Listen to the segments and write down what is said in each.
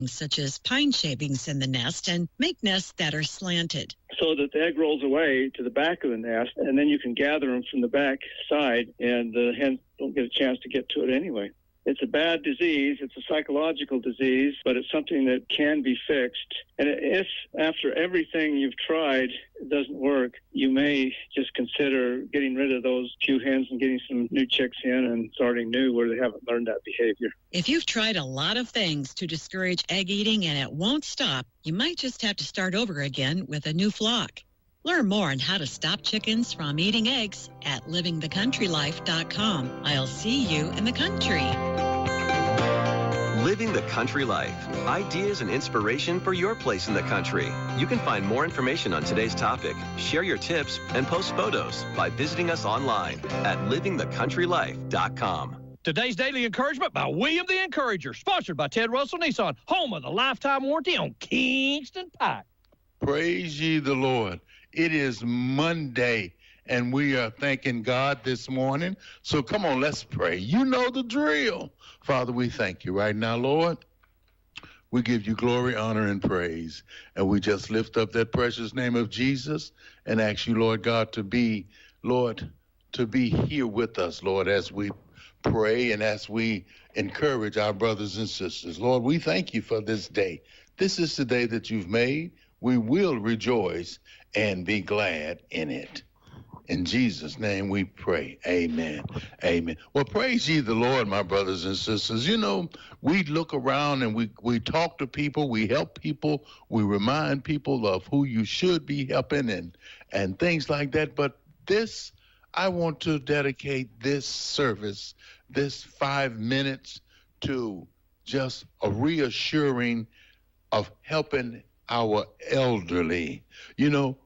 such as pine shavings in the nest and make nests that are slanted. So that the egg rolls away to the back of the nest, and then you can gather them from the back side, and the hens don't get a chance to get to it anyway. It's a bad disease. It's a psychological disease, but it's something that can be fixed. And if after everything you've tried it doesn't work, you may just consider getting rid of those few hens and getting some new chicks in and starting new where they haven't learned that behavior. If you've tried a lot of things to discourage egg eating and it won't stop, you might just have to start over again with a new flock. Learn more on how to stop chickens from eating eggs at livingthecountrylife.com. I'll see you in the country. Living the Country Life. Ideas and inspiration for your place in the country. You can find more information on today's topic, share your tips, and post photos by visiting us online at livingthecountrylife.com. Today's Daily Encouragement by William the Encourager, sponsored by Ted Russell Nissan, home of the lifetime warranty on Kingston Pike. Praise ye the Lord. It is Monday, and we are thanking God this morning. So come on, let's pray. You know the drill. Father, we thank you right now, Lord. We give you glory, honor, and praise. And we just lift up that precious name of Jesus and ask you, Lord God, to be here with us, Lord, as we pray and as we encourage our brothers and sisters. Lord, we thank you for this day. This is the day that you've made. We will rejoice and be glad in it. In Jesus' name we pray. Amen. Amen. Well, praise ye the Lord, my brothers and sisters. You know, we look around and we talk to people, we help people, we remind people of who you should be helping and things like that. But I want to dedicate this service, this 5 minutes, to just a reassuring of helping our elderly. You know,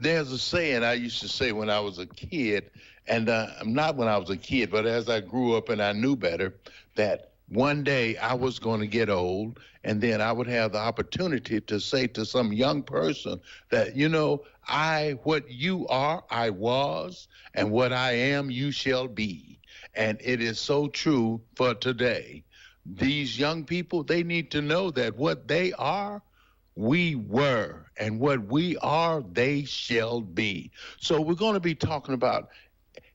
there's a saying I used to say when I was a kid, and not when I was a kid, but as I grew up and I knew better, that one day I was going to get old, and then I would have the opportunity to say to some young person that, you know, what you are, I was, and what I am, you shall be. And it is so true for today. These young people, they need to know that what they are, we were, and what we are, they shall be. So we're going to be talking about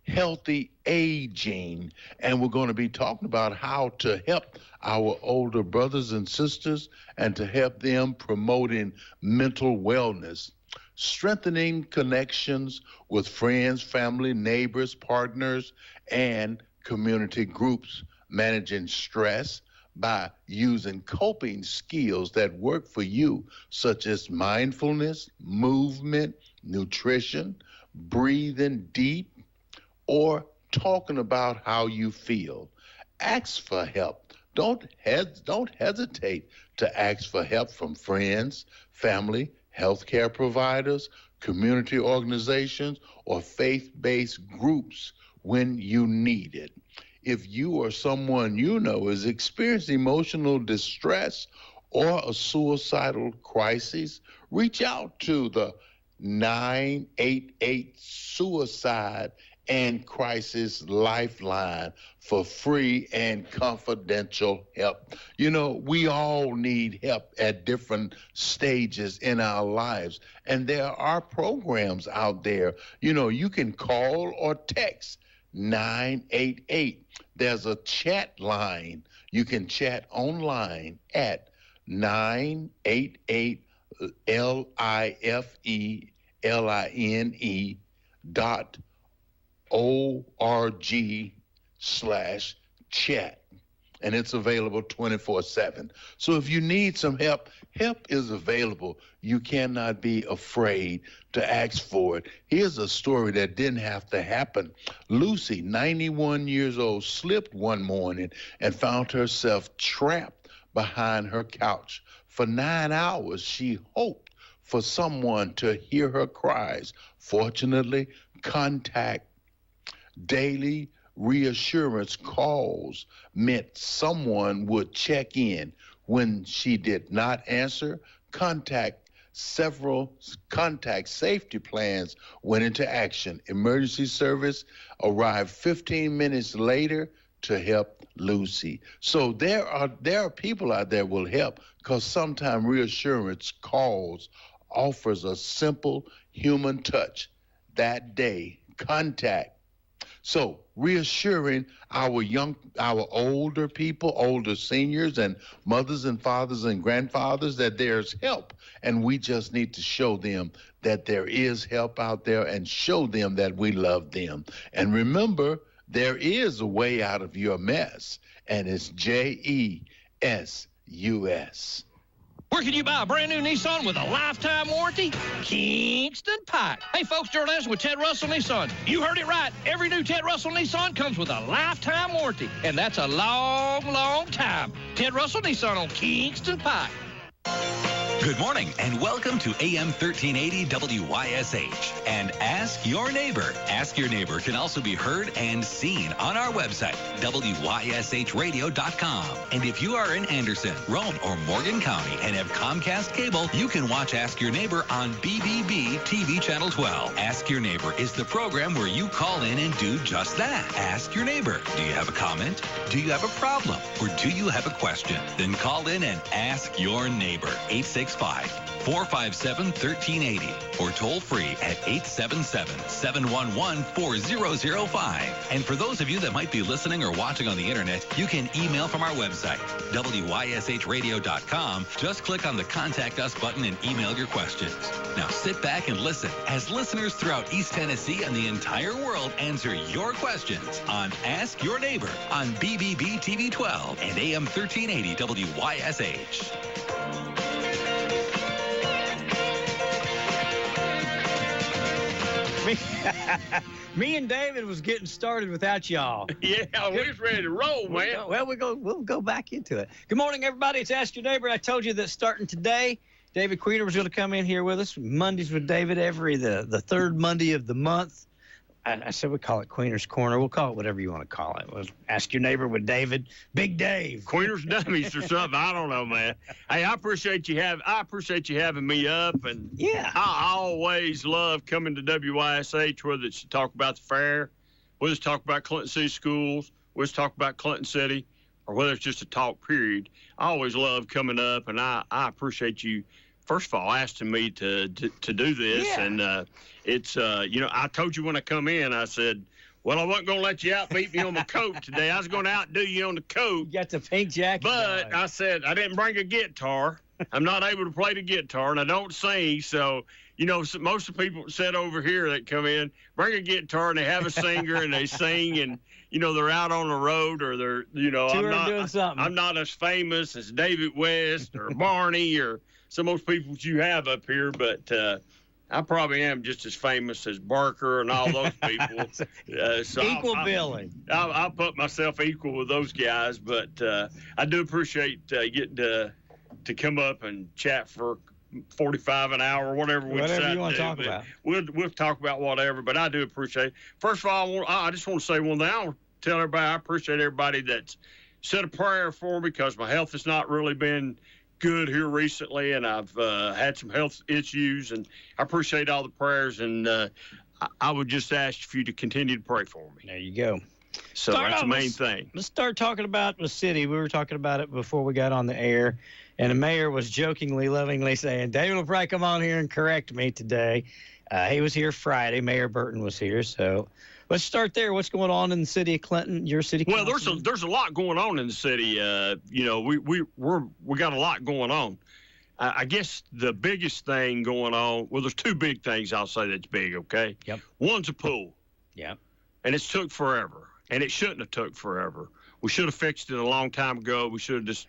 healthy aging, and we're going to be talking about how to help our older brothers and sisters and to help them promoting mental wellness, strengthening connections with friends, family, neighbors, partners, and community groups, managing stress by using coping skills that work for you, such as mindfulness, movement, nutrition, breathing deep, or talking about how you feel. Ask for help. Don't hesitate to ask for help from friends, family, healthcare providers, community organizations, or faith-based groups when you need it. If you or someone you know is experiencing emotional distress or a suicidal crisis, reach out to the 988 Suicide and Crisis Lifeline for free and confidential help. You know, we all need help at different stages in our lives, and there are programs out there. You know, you can call or text 988. There's a chat line. You can chat online at 988LIFE.org/chat. And it's available 24/7. So if you need some help, help is available. You cannot be afraid to ask for it. Here's a story that didn't have to happen. Lucy, 91 years old, slipped one morning and found herself trapped behind her couch. For 9 hours, she hoped for someone to hear her cries. Fortunately, contact daily reassurance calls meant someone would check in. When she did not answer, contact safety plans went into action. Emergency service arrived 15 minutes later to help Lucy. So there are people out there will help, because sometimes reassurance offers a simple human touch that day. Contact. So reassuring our older people, older seniors and mothers and fathers and grandfathers that there's help. And we just need to show them that there is help out there and show them that we love them. And remember, there is a way out of your mess, and it's JESUS. Where can you buy a brand new Nissan with a lifetime warranty? Kingston Pike. Hey, folks, Gerald Anderson with Ted Russell Nissan. You heard it right. Every new Ted Russell Nissan comes with a lifetime warranty, and that's a long, long time. Ted Russell Nissan on Kingston Pike. Good morning and welcome to AM 1380 WYSH and Ask Your Neighbor. Ask Your Neighbor can also be heard and seen on our website, WYSHradio.com. And if you are in Anderson, Rome, or Morgan County and have Comcast cable, you can watch Ask Your Neighbor on BBB TV Channel 12. Ask Your Neighbor is the program where you call in and do just that. Ask Your Neighbor. Do you have a comment? Do you have a problem? Or do you have a question? Then call in and ask your neighbor. 865-457-1380 or toll free at 877-711-4005. And for those of you that might be listening or watching on the internet, you can email from our website, WYSHradio.com. Just click on the Contact Us button and email your questions. Now sit back and listen as listeners throughout East Tennessee and the entire world answer your questions on Ask Your Neighbor on BBB TV 12 and AM 1380 WYSH. Me and David was getting started without y'all. Yeah, we was ready to roll, man. We'll go back into it. Good morning, everybody. It's Ask Your Neighbor. I told you that starting today, David Queener was going to come in here with us. Mondays with David the third Monday of the month. I said we call it Queener's Corner. We'll call it whatever you want to call it. We'll Ask Your Neighbor with David, Big Dave. Queener's Dummies or something. I don't know, man. Hey, I appreciate you having me up, and yeah, I always love coming to WYSH, whether it's to talk about the fair, whether it's to talk about Clinton City Schools, whether it's to talk about Clinton City, or whether it's just a talk period. I always love coming up, and I appreciate you. First of all, asking me to do this, yeah. And it's I told you when I come in, I said, well, I wasn't going to let you outbeat me on the coat today. I was going to outdo you on the coat. You got the pink jacket. But I said I didn't bring a guitar. I'm not able to play the guitar, and I don't sing. So, most of the people said over here that come in, bring a guitar, and they have a singer, and they sing, and they're out on the road, or they're doing something. I'm not as famous as David West or Barney or some of those people that you have up here, but I probably am just as famous as Barker and all those people. So equal billing. I'll put myself equal with those guys, but I do appreciate getting to come up and chat for 45 an hour, whatever you want to talk about. We'll talk about whatever, but I do appreciate it. First of all, I just want to say one thing. I want to tell everybody I appreciate everybody that's said a prayer for me, because my health has not really been good here recently, and I've had some health issues, and I appreciate all the prayers, and I would just ask for you to continue to pray for me. There you go. So that's the main thing. Let's start talking about the city. We were talking about it before we got on the air, and the mayor was jokingly, lovingly saying, David will probably come on here and correct me today. He was here Friday. Mayor Burton was here, so let's start there. What's going on in the city of Clinton, your city? Well, there's a lot going on in the city. We got a lot going on. I guess the biggest thing going on. Well, there's two big things I'll say that's big. Okay. Yep. One's a pool. Yep. And it's took forever, and it shouldn't have took forever. We should have fixed it a long time ago. We shouldn't have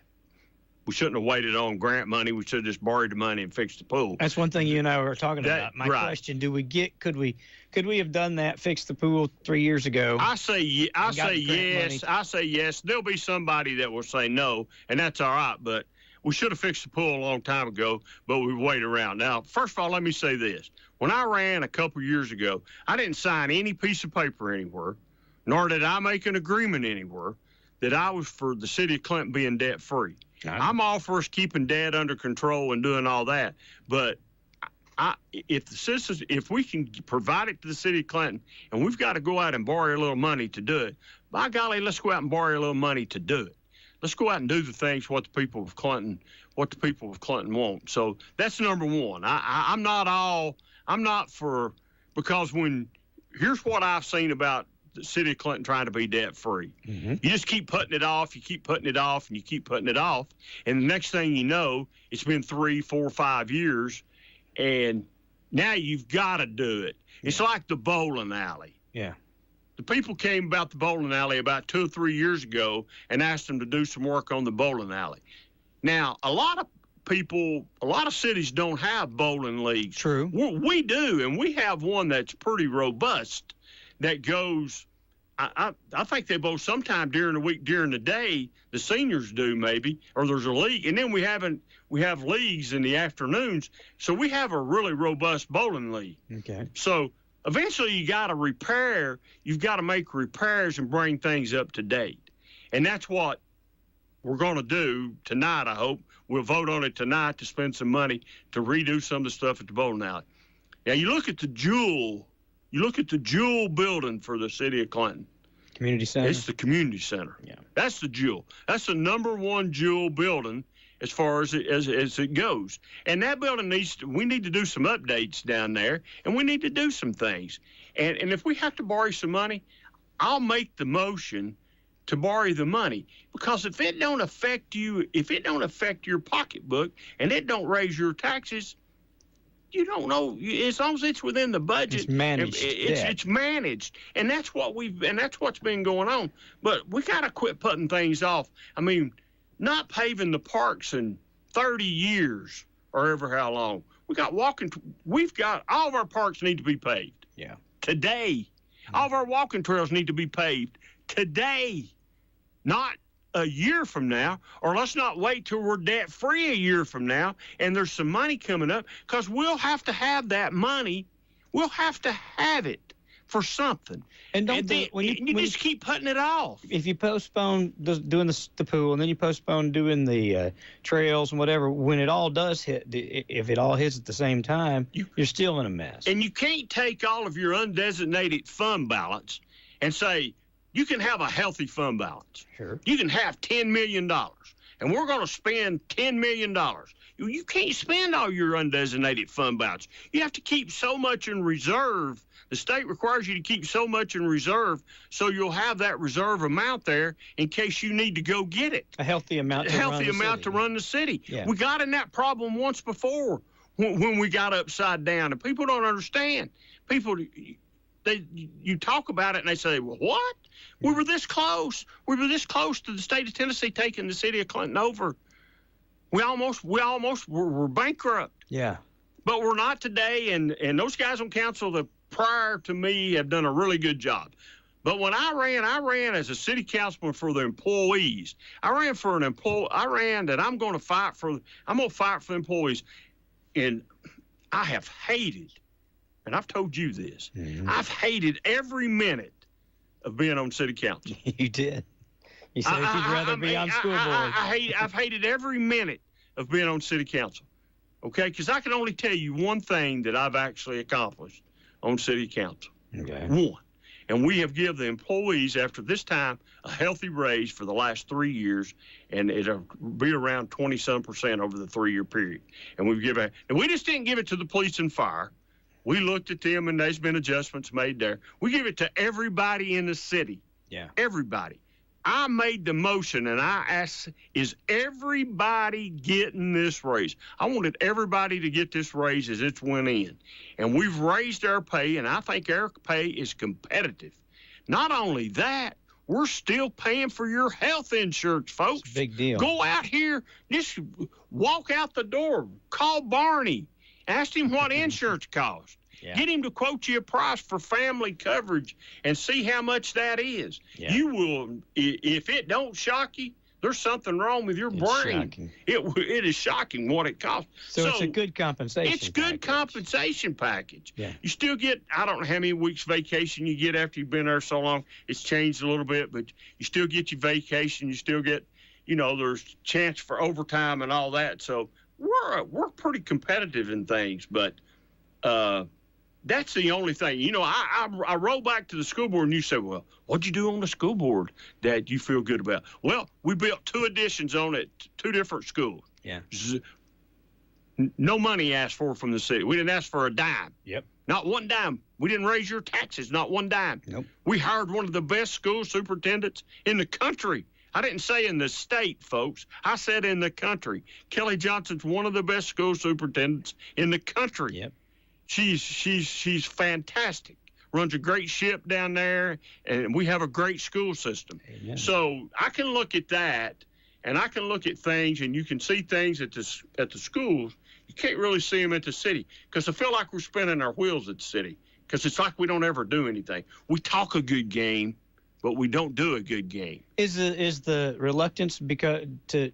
waited on grant money. We should have just borrowed the money and fixed the pool. That's one thing you and I were talking about. My question: could we have done that? Fixed the pool 3 years ago? I say yes. I say yes. There'll be somebody that will say no, and that's all right. But we should have fixed the pool a long time ago. But we waited around. Now, first of all, let me say this: when I ran a couple years ago, I didn't sign any piece of paper anywhere, nor did I make an agreement anywhere that I was for the city of Clinton being debt free. I'm all for us keeping debt under control and doing all that, but if the citizens, if we can provide it to the city of Clinton, and we've got to go out and borrow a little money to do it, by golly, let's go out and borrow a little money to do it. Let's go out and do the things what the people of Clinton want. So that's number one. I'm not for, because here's what I've seen about the city of Clinton trying to be debt free. Mm-hmm. You just keep putting it off, and you keep putting it off. And the next thing you know, it's been 3, 4, 5 years, and now you've got to do it. Yeah. It's like the bowling alley. Yeah. The people came about the bowling alley about 2 or 3 years ago and asked them to do some work on the bowling alley. Now, a lot of cities don't have bowling leagues. True. We do, and we have one that's pretty robust that goes, I think they bowl sometime during the week, during the day, the seniors do maybe, or there's a league, and then we have leagues in the afternoons, so we have a really robust bowling league. Okay. So eventually you've got to make repairs and bring things up to date. And that's what we're going to do tonight, I hope. We'll vote on it tonight to spend some money to redo some of the stuff at the bowling alley. Now, you look at the jewel building for the city of Clinton. Community center? It's the community center. Yeah. That's the jewel. That's the number one jewel building as far as it goes. And that building we need to do some updates down there, and we need to do some things. And if we have to borrow some money, I'll make the motion to borrow the money, because if it don't affect your pocketbook and it don't raise your taxes, you don't know. As long as it's within the budget, it's managed. It's managed, and that's what's been going on. But we got to quit putting things off. I mean, not paving the parks in 30 years or ever how long. We've got all of our parks need to be paved. Yeah. Today, all of our walking trails need to be paved today, not a year from now, or let's not wait till we're debt free a year from now and there's some money coming up, because we'll have to have that money. We'll have to have it for something. And you just keep putting it off. If you postpone doing the pool, and then you postpone doing the trails and whatever, when it all does hit, if it all hits at the same time, you're still in a mess. And you can't take all of your undesignated fund balance and say, you can have a healthy fund balance. Sure. You can have $10 million, and we're going to spend $10 million. You can't spend all your undesignated fund balance. You have to keep so much in reserve. The state requires you to keep so much in reserve, so you'll have that reserve amount there in case you need to go get it. A healthy amount to run the city. Yeah. We got in that problem once before when we got upside down, and people don't understand. You talk about it and they say, well, what? We were this close. We were this close to the state of Tennessee taking the city of Clinton over. We almost were bankrupt. Yeah. But we're not today, and those guys on council that prior to me have done a really good job. But when I ran as a city councilman for the employees. I ran that I'm going to fight for the employees. And I have hated, and I've told you this, I've hated every minute of being on city council. You did. You said you'd rather be on school board. I've hated every minute of being on city council. Okay? Because I can only tell you one thing that I've actually accomplished on city council. Okay. One. And we have given the employees, after this time, a healthy raise for the last 3 years, and it'll be around 20-some% over the 3-year period. And we've given, and we just didn't give it to the police and fire. We looked at them, and there's been adjustments made there. We give it to everybody in the city. Yeah. Everybody. I made the motion, and I asked, is everybody getting this raise? I wanted everybody to get this raise as it went in. And we've raised our pay, and I think our pay is competitive. Not only that, we're still paying for your health insurance, folks. It's a big deal. Go out here, just walk out the door, call Barney, ask him what insurance costs. Yeah. Get him to quote you a price for family coverage and see how much that is. Yeah. You will, if it don't shock you, there's something wrong with your brain. Shocking. It is shocking what it costs. So it's a good compensation It's a good compensation package. Yeah. You still get, I don't know how many weeks vacation you get after you've been there so long. It's changed a little bit, but you still get your vacation. You still get, there's chance for overtime and all that. So we're pretty competitive in things, but That's the only thing. You know, I roll back to the school board, and you say, well, what'd you do on the school board that you feel good about? Well, we built 2 additions on it, 2 different schools. Yeah. No money asked for from the city. We didn't ask for a dime. Yep. Not one dime. We didn't raise your taxes, not one dime. Nope. We hired one of the best school superintendents in the country. I didn't say in the state, folks. I said in the country. Kelly Johnson's one of the best school superintendents in the country. Yep. She's fantastic. Runs a great ship down there, and we have a great school system. Amen. So I can look at that, and I can look at things, and you can see things at the schools. You can't really see them at the city, because I feel like we're spinning our wheels at the city, because it's like we don't ever do anything. We talk a good game, but we don't do a good game. Is the reluctance because to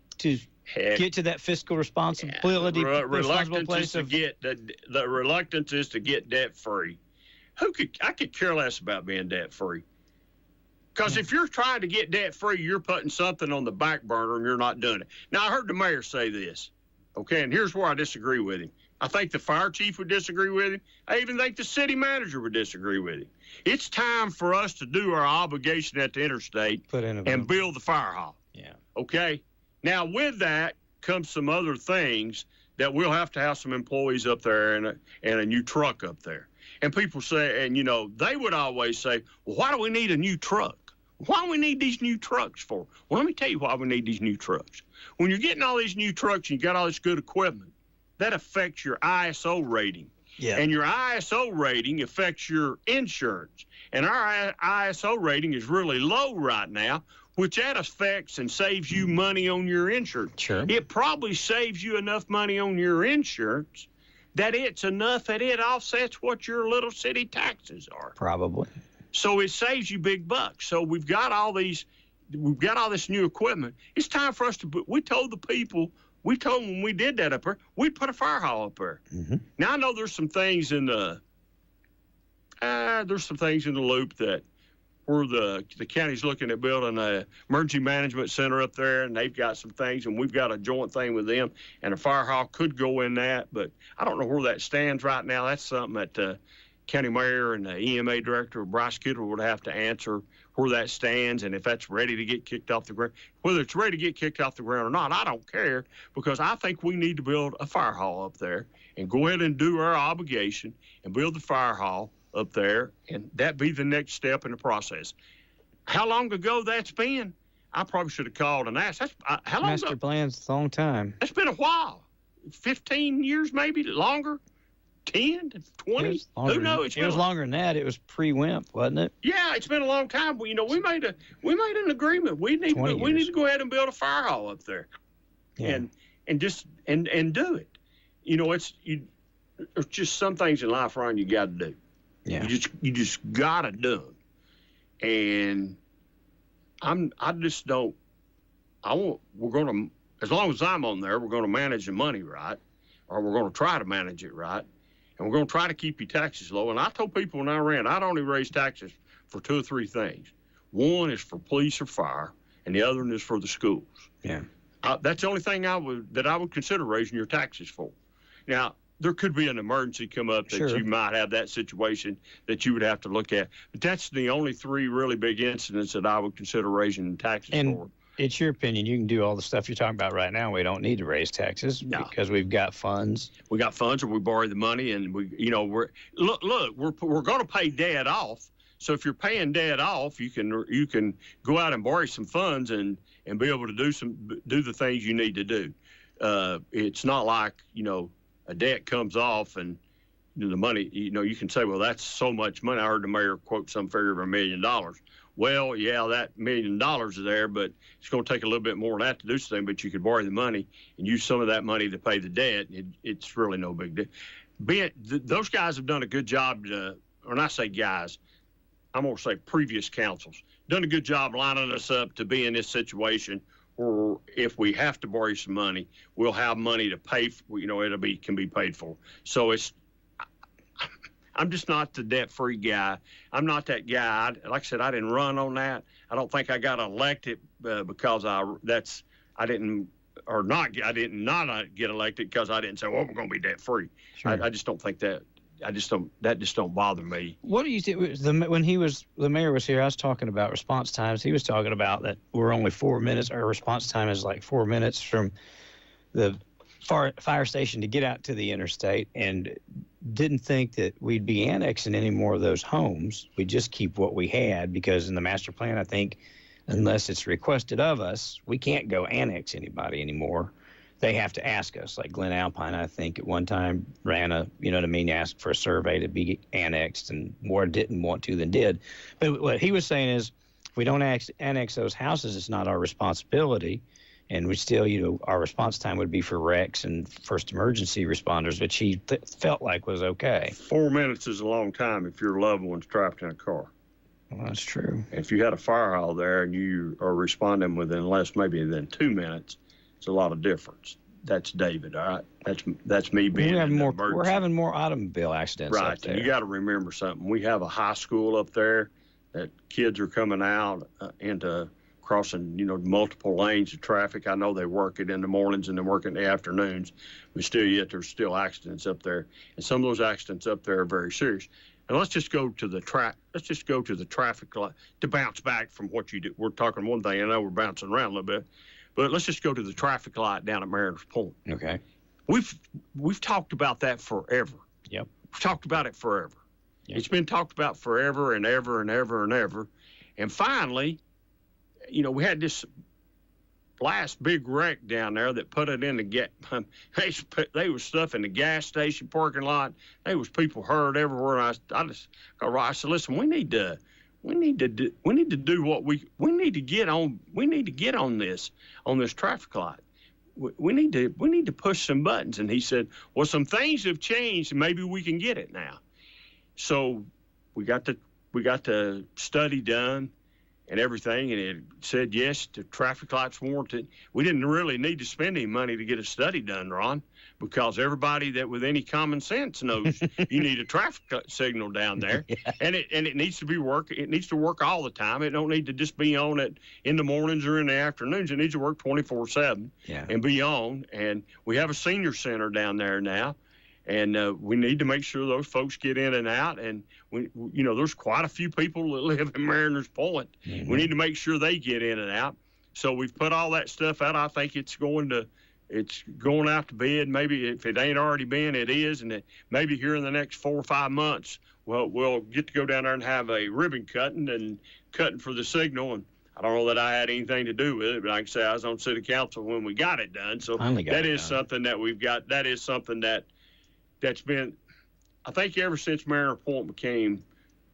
get to that fiscal responsibility? Reluctance is to get the reluctance is to get debt free. I could care less about being debt free. Because if you're trying to get debt free, you're putting something on the back burner and you're not doing it. Now, I heard the mayor say this, okay, and here's where I disagree with him. I think the fire chief would disagree with him. I even think the city manager would disagree with him. It's time for us to do our obligation at the interstate and build the fire hall. Yeah. Okay? Now, with that comes some other things that we'll have to have some employees up there and a new truck up there. And people say, and, you know, they would always say, well, why do we need a new truck? Why do we need these new trucks for? Well, let me tell you why we need these new trucks. When you're getting all these new trucks and you got all this good equipment, that affects your ISO rating. Yeah. And your ISO rating affects your insurance. And our ISO rating is really low right now, which that affects and saves you money on your insurance. Sure. It probably saves you enough money on your insurance that it's enough that it offsets what your little city taxes are. Probably. So it saves you big bucks. So we've got all this new equipment. It's time for us to we told them when we did that up there, we'd put a fire hall up there. Mm-hmm. Now I know there's some things in the loop that where the county's looking at building a emergency management center up there, and they've got some things, and we've got a joint thing with them, and a fire hall could go in that, but I don't know where that stands right now. That's something that the county mayor and the EMA director, Bryce Kittle, would have to answer where that stands and if that's ready to get kicked off the ground. Whether it's ready to get kicked off the ground or not, I don't care, because I think we need to build a fire hall up there and go ahead and do our obligation and build the fire hall up there, and that be the next step in the process. How long ago that's been? I probably should have called and asked. How long Master ago? plan's a long time. It's been a while. 15 years, maybe longer. 10, 20. Who knows? It was longer than that. It was pre-WIMP, wasn't it? Yeah, it's been a long time. But, you know, we made an agreement. We need to go ahead and build a fire hall up there, yeah. and do it. You know, there's just some things in life, Ron, you got to do. Yeah. You just gotta do them. And we're gonna, as long as I'm on there, we're gonna manage the money right, or we're gonna try to manage it right, and we're gonna try to keep your taxes low. And I told people when I ran, I'd only raise taxes for 2 or 3 things. One is for police or fire, and the other one is for the schools. Yeah. That's the only thing I would consider raising your taxes for. Now, there could be an emergency come up that Sure. you might have that situation that you would have to look at. But that's the only 3 really big incidents that I would consider raising taxes for. It's your opinion. You can do all the stuff you're talking about right now. We don't need to raise taxes because we've got funds. We got funds, or we borrow the money, and we're going to pay debt off. So if you're paying debt off, you can go out and borrow some funds and be able to do the things you need to do. It's not like, you know, a debt comes off and the money, you know, you can say, well, that's so much money. I heard the mayor quote some figure of $1 million. Well, yeah, that $1 million is there, but it's going to take a little bit more than that to do something. But you could borrow the money and use some of that money to pay the debt. It's really no big deal. Those guys have done a good job when I say guys, I'm going to say previous councils, done a good job lining us up to be in this situation. Or if we have to borrow some money, we'll have money to pay for, you know, can be paid for. So I'm just not the debt-free guy. I'm not that guy. Like I said, I didn't run on that. I don't think I got elected because I did not get elected because I didn't say, well, we're going to be debt-free. Sure. I just don't think that that just don't bother me. What do you think? When the mayor was here, I was talking about response times. He was talking about that we're only 4 minutes. Our response time is like 4 minutes from the fire station to get out to the interstate, and didn't think that we'd be annexing any more of those homes. We just keep what we had, because in the master plan, I think, unless it's requested of us, we can't go annex anybody anymore. They have to ask us. Like Glen Alpine, I think, at one time ran asked for a survey to be annexed, and more didn't want to than did. But what he was saying is, if we don't annex those houses, it's not our responsibility. And we still, our response time would be for wrecks and first emergency responders, which he felt like was okay. 4 minutes is a long time if your loved one's trapped in a car. Well, that's true. If you had a fire hall there and you are responding within less maybe than 2 minutes, it's a lot of difference. That's David, all right? That's me being we're having more automobile accidents right. up there. And you got to remember something. We have a high school up there that kids are coming out into crossing, multiple lanes of traffic. I know they work it in the mornings and they work it in the afternoons, but there's still accidents up there. And some of those accidents up there are very serious. And let's just go to the traffic light to bounce back from what you do. We're talking one thing. I know we're bouncing around a little bit, but let's just go to the traffic light down at Meredith Point. Okay. We've talked about that forever. Yep. We've talked about it forever. Yep. It's been talked about forever and ever and ever and ever. And finally, we had this last big wreck down there that put it in the they was stuff in the gas station parking lot. There was people hurt everywhere. And I said, listen, we need to do what we need to get on. We need to get on this traffic light. We need to push some buttons. And he said, well, some things have changed, and maybe we can get it now. So we got the study done and everything, and it said, yes, the traffic lights warranted. We didn't really need to spend any money to get a study done, Ron, because everybody that with any common sense knows you need a traffic signal down there. Yeah. And it needs to be it needs to work all the time. It don't need to just be on it in the mornings or in the afternoons. It needs to work 24/7 and be on. And we have a senior center down there now. And we need to make sure those folks get in and out. And there's quite a few people that live in Mariners Point. Mm-hmm. We need to make sure they get in and out. So we've put all that stuff out. I think it's going out to bid. Maybe if it ain't already been, it is. And maybe here in the next 4 or 5 months, we'll get to go down there and have a ribbon cutting for the signal. And I don't know that I had anything to do with it, but I can say I was on city council when we got it done. So that is something that we've got. That is something that's been, I think, ever since Mariner Point became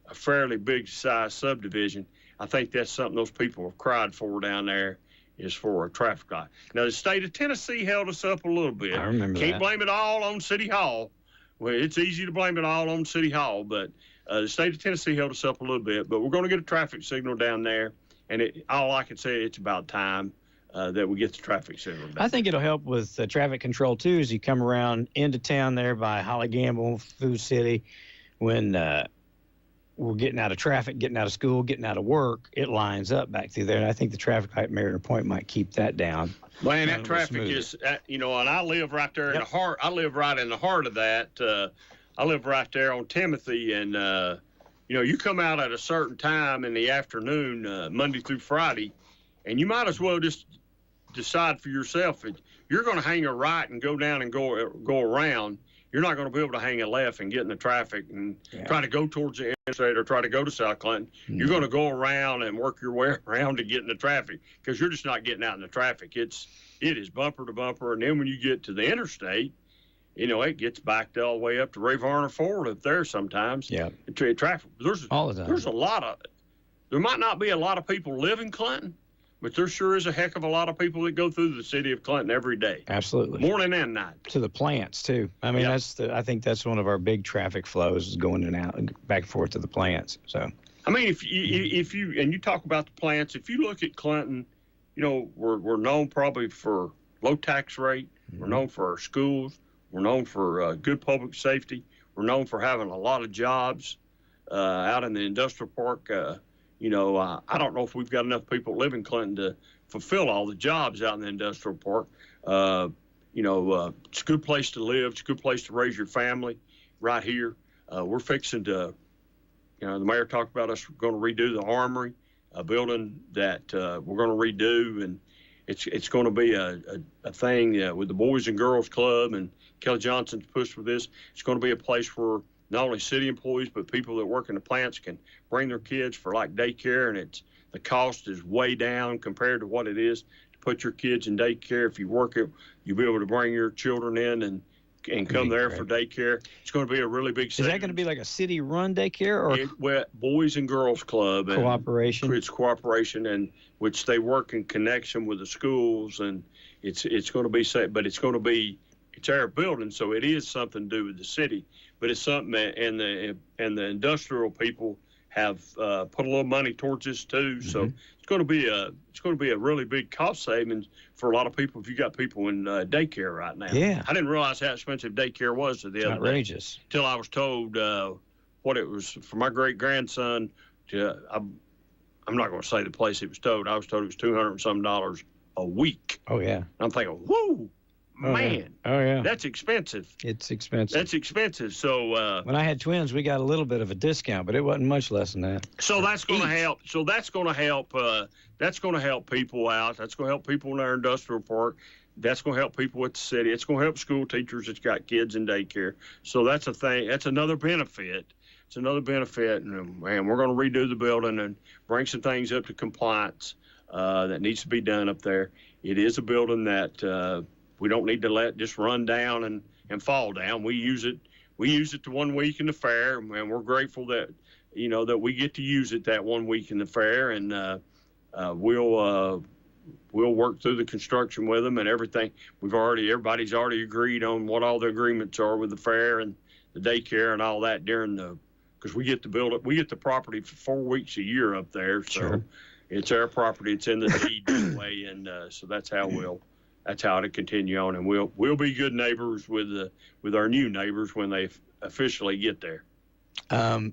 a fairly big size subdivision, I think that's something those people have cried for down there, is for a traffic light. Now, the state of Tennessee held us up a little bit. I remember Can't blame it all on City Hall. Well, it's easy to blame it all on City Hall, but the state of Tennessee held us up a little bit. But we're going to get a traffic signal down there, and all I can say, it's about time that we get the traffic signal down. I think it'll help with traffic control, too, as you come around into town there by Holly Gamble, Food City, when we're getting out of traffic, getting out of school, getting out of work, it lines up back through there. And I think the traffic light at Mariner Point might keep that down. Man, that traffic is, and I live right there in the heart. I live right in the heart of that. I live right there on Timothy, and, you come out at a certain time in the afternoon, Monday through Friday, and you might as well just decide for yourself. If you're going to hang a right and go down and go around, you're not going to be able to hang a left and get in the traffic and try to go towards the interstate or try to go to South Clinton. Mm-hmm. You're going to go around and work your way around to get in the traffic, because you're just not getting out in the traffic. It is bumper to bumper. And then when you get to the interstate, it gets backed all the way up to Ray Varner Ford up there sometimes. Yeah. Traffic. All the time. There might not be a lot of people live in Clinton, but there sure is a heck of a lot of people that go through the city of Clinton every day. Absolutely. Morning and night. To the plants, too. I mean, I think that's one of our big traffic flows, is going in and out, back and forth to the plants. So, I mean, if you talk about the plants, if you look at Clinton, we're known probably for low tax rate. Mm-hmm. We're known for our schools. We're known for good public safety. We're known for having a lot of jobs out in the industrial park. I don't know if we've got enough people live in Clinton to fulfill all the jobs out in the industrial park. It's a good place to live. It's a good place to raise your family right here. we're fixing to, the mayor talked about us going to redo the armory, a building that we're going to redo, and it's going to be a thing with the Boys and Girls Club, and Kelly Johnson's pushed for this. It's going to be a place where not only city employees but people that work in the plants can bring their kids for like daycare, and the cost is way down compared to what it is to put your kids in daycare. If you work it, you'll be able to bring your children in and come there for daycare. It's going to be a really big savings. Is that going to be like a city-run daycare or Boys and Girls Club? Cooperation. It's cooperation, and which they work in connection with the schools, and it's going to be safe, but it's our building, so it is something to do with the city. But it's something that, and the industrial people have put a little money towards this too. So it's going to be a really big cost savings for a lot of people if you got people in daycare right now. Yeah. I didn't realize how expensive daycare was the other outrageous. day till I was told what it was for my great grandson. I'm not going to say the place it was told. I was told it was $200 and some a week. Oh yeah. And I'm thinking, whoa. Man, that's expensive. It's expensive. That's expensive. So when I had twins, we got a little bit of a discount, but it wasn't much less than that. So that's going to help. So that's going to help. That's going to help people out. That's going to help people in our industrial park. That's going to help people at the city. It's going to help school teachers that's got kids in daycare. So that's a thing. That's another benefit. It's another benefit, and we're going to redo the building and bring some things up to compliance that needs to be done up there. It is a building that. We don't need to let just run down and fall down. We use it the 1 week in the fair, and we're grateful that that we get to use it that 1 week in the fair, and we'll work through the construction with them and everything. Everybody's already agreed on what all the agreements are with the fair and the daycare and all that because we get to build it. We get the property for 4 weeks a year up there, so sure. It's our property. It's in the deed anyway, and so that's how it'll continue on, and we'll be good neighbors with our new neighbors when they officially get there. Do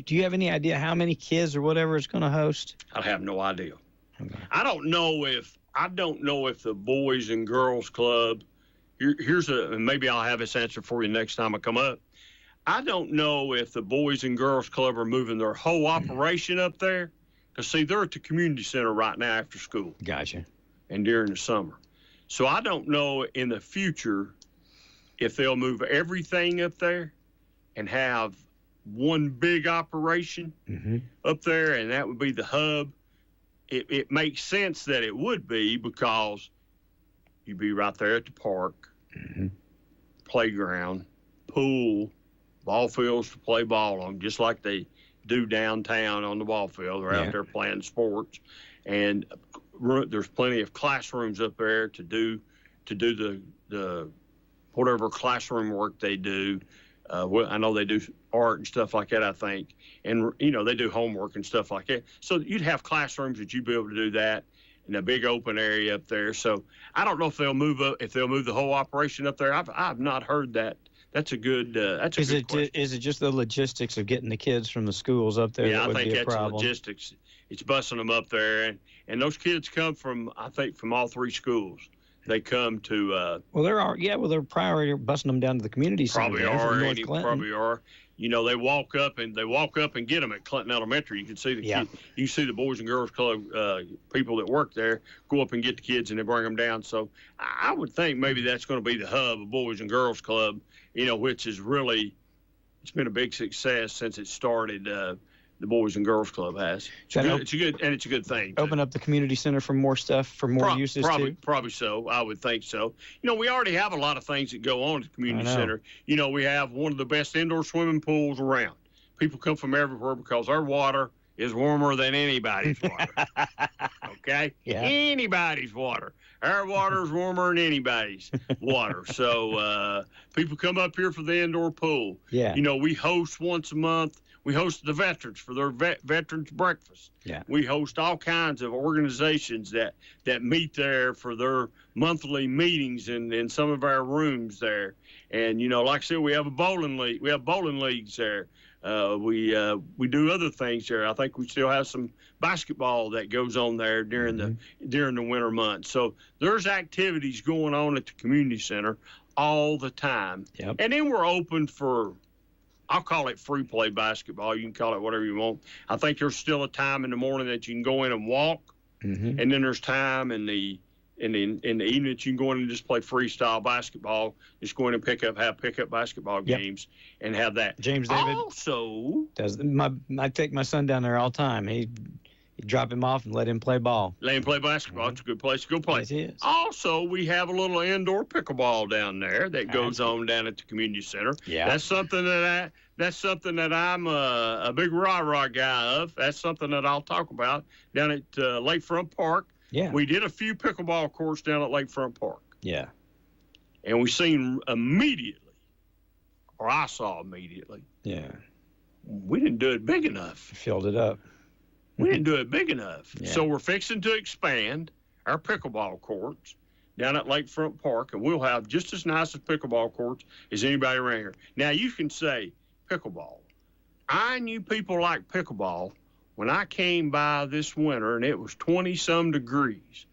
you have any idea how many kids or whatever it's going to host? I have no idea. Okay. I don't know if the Boys and Girls Club. And maybe I'll have this answer for you next time I come up. I don't know if the Boys and Girls Club are moving their whole operation up there. Because, see, they're at the community center right now after school. Gotcha. And during the summer. So I don't know in the future if they'll move everything up there and have one big operation up there, and that would be the hub. It makes sense that it would be because you'd be right there at the park, playground, pool, ball fields to play ball on, just like they do downtown on the ball field. They're out there playing sports, and there's plenty of classrooms up there to do the whatever classroom work they do. I know they do art and stuff like that, I think, and they do homework and stuff like that. So you'd have classrooms that you'd be able to do that in a big open area up there. So I don't know if they'll move the whole operation up there. I've not heard that. That's a good. That's a good question. Is it just the logistics of getting the kids from the schools up there? Yeah, that would I think be a that's problem? logistics. It's busing them up there, and those kids come from all three schools. They come to. They're probably busing them down to the community center. Probably are. They walk up and get them at Clinton Elementary. You can see kids. You see the Boys and Girls Club people that work there go up and get the kids, and they bring them down. So I would think maybe that's going to be the hub of Boys and Girls Club. Which is it's been a big success since it started. The Boys and Girls Club has. It's a good thing. Open up the community center for more stuff, for more uses too? Probably so. I would think so. We already have a lot of things that go on at the community center. We have one of the best indoor swimming pools around. People come from everywhere because our water is warmer than anybody's water. Okay? Yeah. Anybody's water. Our water is warmer than anybody's water. So people come up here for the indoor pool. Yeah. We host once a month. We host the veterans for their veterans breakfast. Yeah. We host all kinds of organizations that meet there for their monthly meetings in some of our rooms there. And, like I said, we have a bowling league. We have bowling leagues there. We do other things there. I think we still have some basketball that goes on there during the winter months. So there's activities going on at the community center all the time. Yep. And then we're open for, I'll call it free play basketball. You can call it whatever you want. I think there's still a time in the morning that you can go in and walk, and then there's time in the evening that you can go in and just play freestyle basketball. Just go in and have pickup basketball games and have that. James David also I take my son down there all the time. He drop him off and let him play ball. Let him play basketball. It's a good place to go play. Yes, it is. Also, we have a little indoor pickleball down there that goes on down at the community center. Yeah. That's something that I'm a big rah-rah guy of. That's something that I'll talk about down at Lakefront Park. Yeah. We did a few pickleball courts down at Lakefront Park. Yeah. And we seen immediately, or I saw immediately. Yeah. We didn't do it big enough. Filled it up. We didn't do it big enough. Yeah. So we're fixing to expand our pickleball courts down at Lakefront Park, and we'll have just as nice as pickleball courts as anybody around here. Now, you can say pickleball. I knew people like pickleball when I came by this winter, and it was 20-some degrees,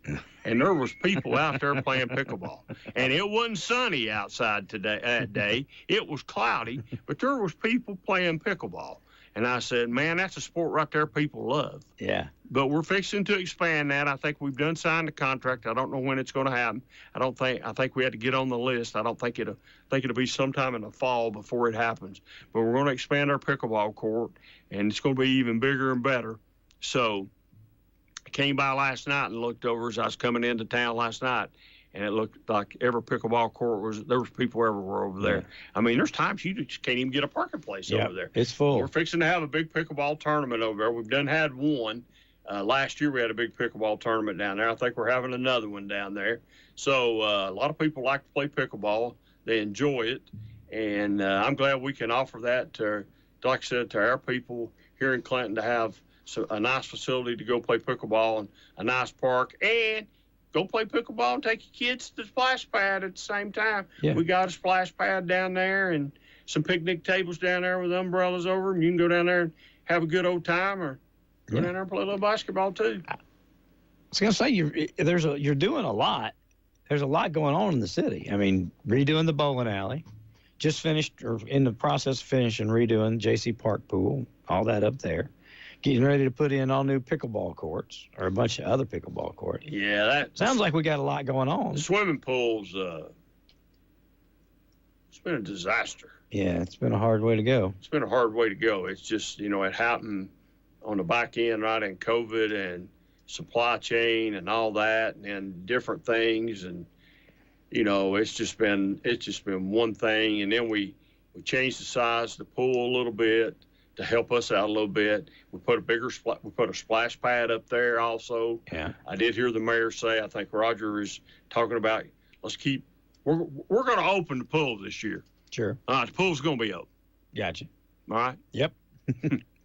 and there was people out there playing pickleball. And it wasn't sunny outside that day. It was cloudy, but there was people playing pickleball. And I said, man, that's a sport right there people love. Yeah. But we're fixing to expand that. I think we've signed the contract. I don't know when it's going to happen. I think we had to get on the list. I don't think it'll be sometime in the fall before it happens. But we're going to expand our pickleball court, and it's going to be even bigger and better. So I came by last night and looked over as I was coming into town last night, and it looked like every pickleball court there was people everywhere over there. Yeah. I mean, there's times you just can't even get a parking place over there. It's full. We're fixing to have a big pickleball tournament over there. We've had one. Last year we had a big pickleball tournament down there. I think we're having another one down there. So a lot of people like to play pickleball. They enjoy it. And I'm glad we can offer that to, like I said, to our people here in Clinton to have a nice facility to go play pickleball and a nice park. And go play pickleball and take your kids to the splash pad at the same time. Yeah. We got a splash pad down there and some picnic tables down there with umbrellas over them. You can go down there and have a good old time, or go down there and play a little basketball too. I was going to say, you're doing a lot. There's a lot going on in the city. I mean, redoing the bowling alley. Just finished, or in the process of finishing, redoing J.C. Park Pool, all that up there. Getting ready to put in all new pickleball courts, or a bunch of other pickleball courts. Yeah, that sounds like we got a lot going on. The swimming pool's it's been a disaster. Yeah, it's been a hard way to go. It's been a hard way to go. It's just, it happened on the back end, right, in COVID and supply chain and all that, and different things, and it's just been one thing. And then we changed the size of the pool a little bit to help us out a little bit. We put a splash pad up there also. Yeah. I did hear the mayor say, I think Roger is talking about, we're going to open the pool this year. Sure. All right, the pool's going to be open. Gotcha. All right? Yep.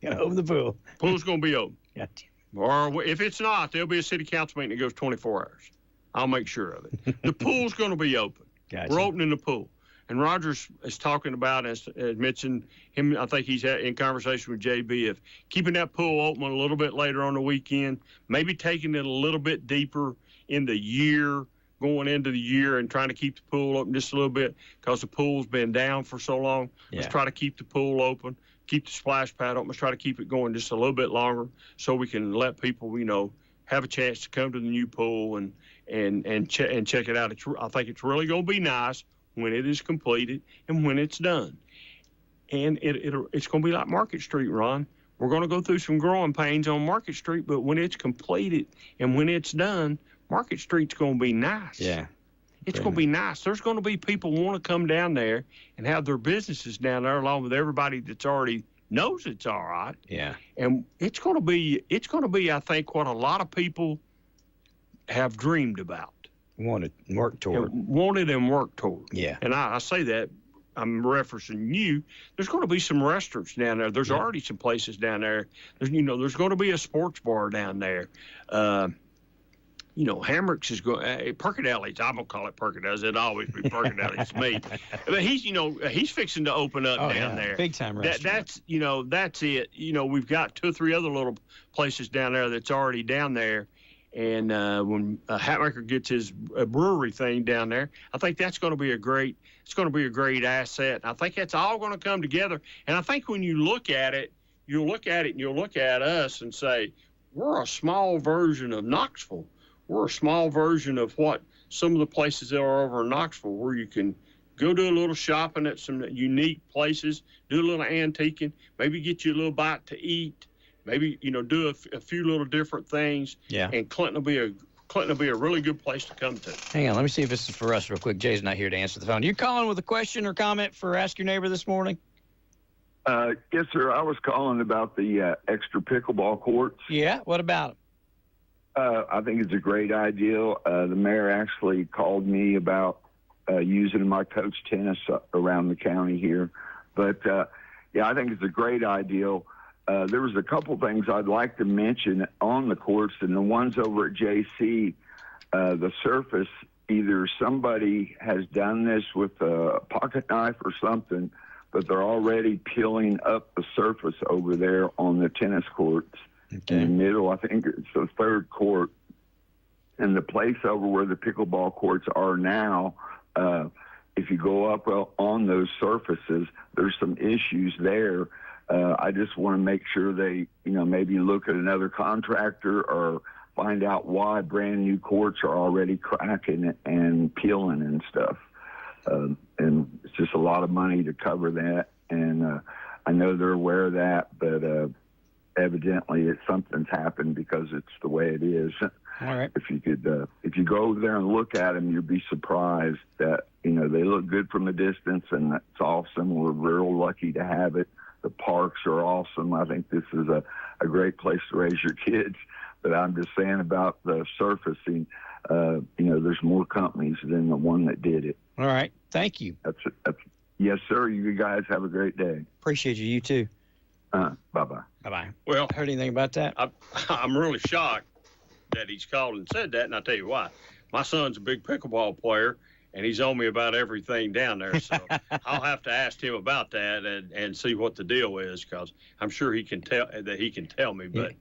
Gotta open the pool. Pool's going to be open. Gotcha. Or if it's not, there'll be a city council meeting that goes 24 hours. I'll make sure of it. The pool's going to be open. Gotcha. We're opening the pool. And Rogers is talking about, as mentioned, I think he's in conversation with JB of keeping that pool open a little bit later on the weekend, maybe taking it a little bit deeper in the year, going into the year, and trying to keep the pool open just a little bit because the pool's been down for so long. Yeah. Let's try to keep the pool open, keep the splash pad open. Let's try to keep it going just a little bit longer so we can let people, have a chance to come to the new pool and check it out. I think it's really going to be nice when it is completed and when it's done. And it's going to be like Market Street, Ron. We're going to go through some growing pains on Market Street, but when it's completed and when it's done, Market Street's going to be nice. Yeah. It's going to be nice. There's going to be people who want to come down there and have their businesses down there along with everybody that's already knows it's all right. Yeah. And it's going to be, I think, what a lot of people have dreamed about. Wanted and worked toward. Wanted and worked toward. Yeah. And I say that I'm referencing you. There's going to be some restaurants down there. There's already some places down there. There's going to be a sports bar down there. Hamrick's is going. Percadelli's. I'm gonna call it Percadelli's. It'll always be Percadelli's to me. But he's fixing to open up down there. Big time restaurant. That's it. We've got 2 or 3 other little places down there that's already down there. And when Hatmaker gets his brewery thing down there, I think that's going to be a great asset. I think that's all going to come together. And I think when you look at it, you'll look at us and say, we're a small version of Knoxville. We're a small version of what some of the places that are over in Knoxville, where you can go do a little shopping at some unique places, do a little antiquing, maybe get you a little bite to eat, maybe do a few little different things. Yeah. And Clinton will be a really good place to come to. Hang on, let me see if this is for us real quick. Jay's not here to answer the phone. You calling with a question or comment for Ask Your Neighbor this morning? Yes, sir. I was calling about the extra pickleball courts. Yeah. What about them? I think it's a great idea. The mayor actually called me about using my coach tennis around the county here. But, I think it's a great idea. There was a couple things I'd like to mention on the courts, and the ones over at JC, the surface, either somebody has done this with a pocket knife or something, but they're already peeling up the surface over there on the tennis courts. Okay. In the middle, I think it's the 3rd court. And the place over where the pickleball courts are now, if you go up on those surfaces, there's some issues there. I just want to make sure they, maybe look at another contractor or find out why brand new courts are already cracking and peeling and stuff. And it's just a lot of money to cover that. And I know they're aware of that, but evidently something's happened because it's the way it is. All right. If you go over there and look at them, you'll be surprised that, they look good from a distance, and that's awesome. We're real lucky to have it. The parks are awesome. I think this is a great place to raise your kids. But I'm just saying about the surfacing, there's more companies than the one that did it. All right. Thank you. That's yes, sir. You guys have a great day. Appreciate you. You too. Bye-bye. Bye-bye. Well, heard anything about that? I'm really shocked that he's called and said that, and I'll tell you why. My son's a big pickleball player, and he's on me about everything down there, so I'll have to ask him about that and see what the deal is, because I'm sure he can tell me, but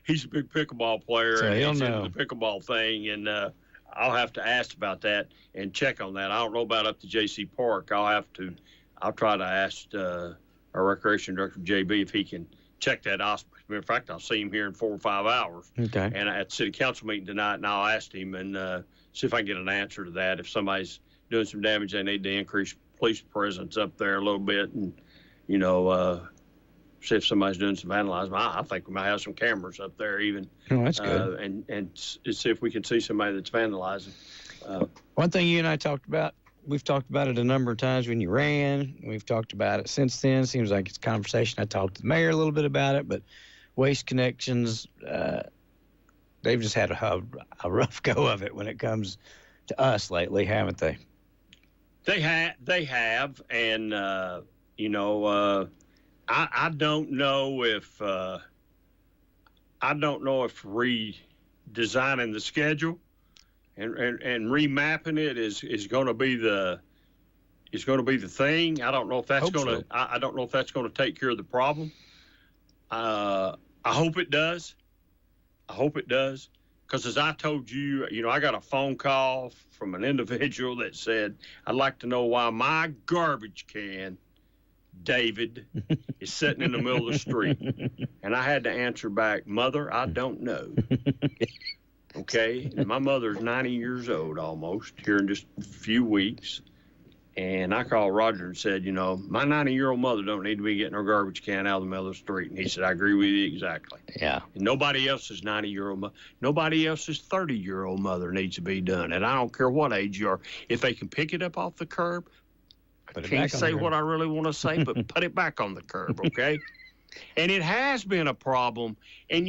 he's a big pickleball player, so and he'll he's know into the pickleball thing, and I'll have to ask about that and check on that. I don't know about up to JC Park. I'll try to ask our recreation director, JB, if he can check that out. In fact, I'll see him here in 4 or 5 hours. Okay. And at the city council meeting tonight, and I'll ask him and see if I can get an answer to that. If somebody's doing some damage, they need to increase police presence up there a little bit, and see if somebody's doing some vandalizing. I think we might have some cameras up there even. Oh, that's good. And see if we can see somebody that's vandalizing. One thing you and I talked about, we've talked about it a number of times when you ran. We've talked about it since then. Seems like it's a conversation. I talked to the mayor a little bit about it, but Waste Connections, they've just had a rough go of it when it comes to us lately, haven't they? They have, and I don't know if redesigning the schedule and remapping it is going to be the thing. I don't know if that's going to. I don't know if that's going to take care of the problem. I hope it does. Because as I told you, I got a phone call from an individual that said, I'd like to know why my garbage can, David, is sitting in the middle of the street. And I had to answer back, Mother, I don't know. Okay? And my mother's 90 years old almost, here in just a few weeks. And I called Roger and said, my 90-year-old mother don't need to be getting her garbage can out of the middle of the street. And he said, I agree with you exactly. Yeah. And nobody else's 90-year-old mother, nobody else's 30-year-old mother needs to be done. And I don't care what age you are. If they can pick it up off the curb, I can't say what I really want to say, but put it back on the curb, okay? And it has been a problem. And,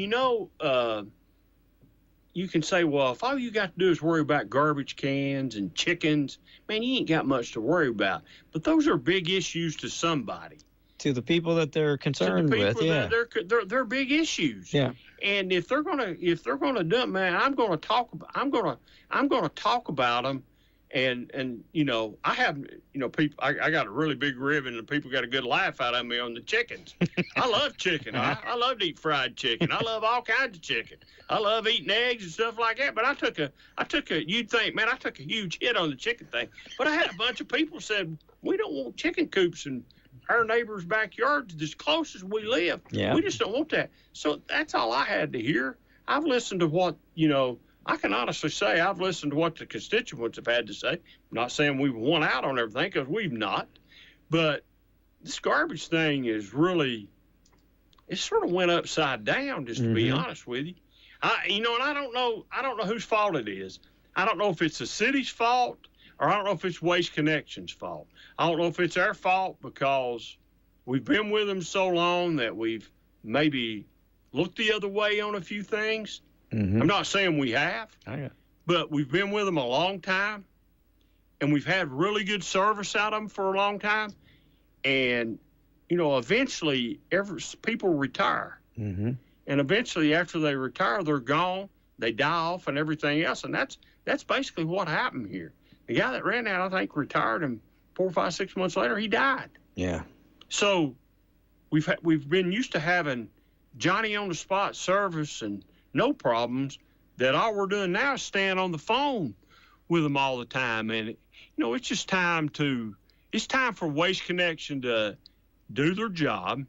you can say, well, if all you got to do is worry about garbage cans and chickens, man, you ain't got much to worry about. But those are big issues to somebody. To the people that they're concerned with, yeah. They're big issues. Yeah. And if they're gonna do it, man, I'm gonna talk about them. And you know, I have, you know, people. I got a really big rib, and people got a good laugh out of me on the chickens. I love chicken. I love to eat fried chicken. I love all kinds of chicken. I love eating eggs and stuff like that. But I took a. You'd think, man, I took a huge hit on the chicken thing. But I had a bunch of people said, we don't want chicken coops in our neighbors' backyards as close as we live. Yeah. We just don't want that. So that's all I had to hear. I've listened to what, you know. I can honestly say I've listened to what the constituents have had to say. I'm not saying we've won out on everything, because we've not. But this garbage thing is really, it sort of went upside down, just to be honest with you. And I don't know whose fault it is. I don't know if it's the city's fault, or I don't know if it's Waste Connection's fault. I don't know if it's our fault because we've been with them so long that we've maybe looked the other way on a few things. I'm not saying we have, but we've been with them a long time, and we've had really good service out of them for a long time. And, you know, eventually people retire. And eventually after they retire, they're gone, they die off and everything else. And that's basically what happened here. The guy that ran that, I think, retired, and 4, 5, 6 months later, he died. Yeah. So we've been used to having Johnny on the spot service and no problems, that all we're doing now is staying on the phone with them all the time. And, you know, it's just time for Waste Connection to do their job,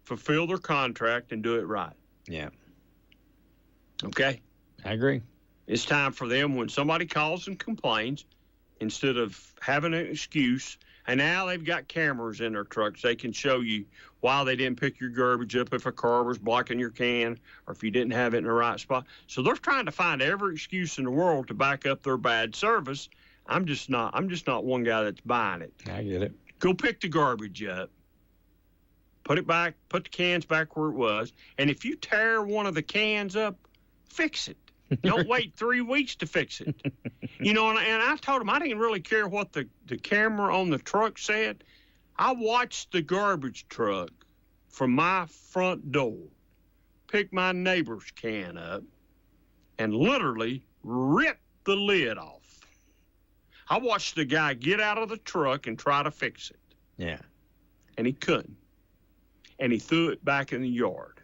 fulfill their contract, and do it right. Yeah. Okay? I agree. It's time for them, when somebody calls and complains, instead of having an excuse, and now they've got cameras in their trucks. They can show you why they didn't pick your garbage up, if a car was blocking your can, or if you didn't have it in the right spot. So they're trying to find every excuse in the world to back up their bad service. I'm just not one guy that's buying it. I get it. Go pick the garbage up. Put it back, put the cans back where it was. And if you tear one of the cans up, fix it. Don't wait 3 weeks to fix it. You know, and I told him I didn't really care what the camera on the truck said. I watched the garbage truck from my front door pick my neighbor's can up and literally rip the lid off. I watched the guy get out of the truck and try to fix it. Yeah. And he couldn't. And he threw it back in the yard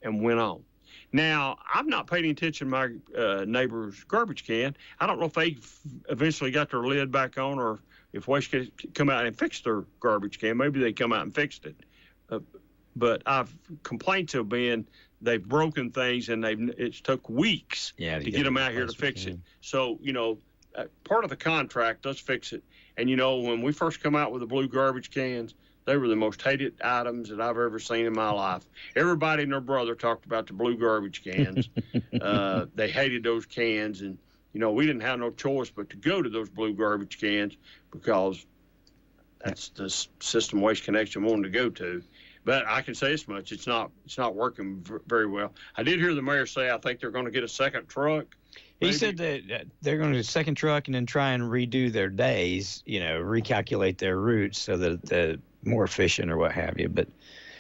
and went on. Now, I've not paid any attention to my neighbor's garbage can. I don't know if they eventually got their lid back on, or if Waste could come out and fix their garbage can. Maybe they come out and fixed it. But complaints have been they've broken things, and it's took weeks to get them out here to fix it. So, you know, part of the contract, let's fix it. And, you know, when we first come out with the blue garbage cans, they were the most hated items that I've ever seen in my life. Everybody and their brother talked about the blue garbage cans. They hated those cans, and, you know, we didn't have no choice but to go to those blue garbage cans, because that's the system Waste Connection wanted to go to. But I can say this much: it's not working very well. I did hear the mayor say I think they're going to get a second truck. He said that they're going to get a second truck and then try and redo their days, you know, recalculate their routes so that they're more efficient or what have you. But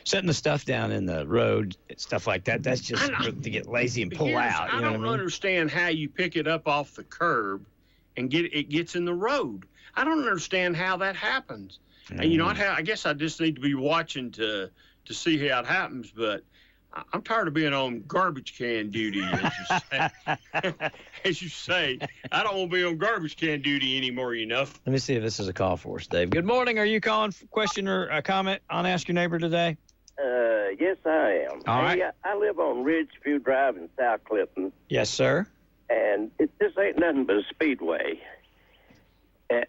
setting the stuff down in the road, stuff like that, that's just to get lazy and pull out. I don't understand how you pick it up off the curb and it gets in the road. I don't understand how that happens. And, you know, I guess I just need to be watching to see how it happens, but I'm tired of being on garbage can duty, as you say. I don't want to be on garbage can duty anymore, you know. Let me see if this is a call for us, Dave. Good morning. Are you calling for a question or a comment on Ask Your Neighbor today? Yes, I am. All right. I live on Ridgeview Drive in South Clifton. Yes, sir. And this ain't nothing but a speedway.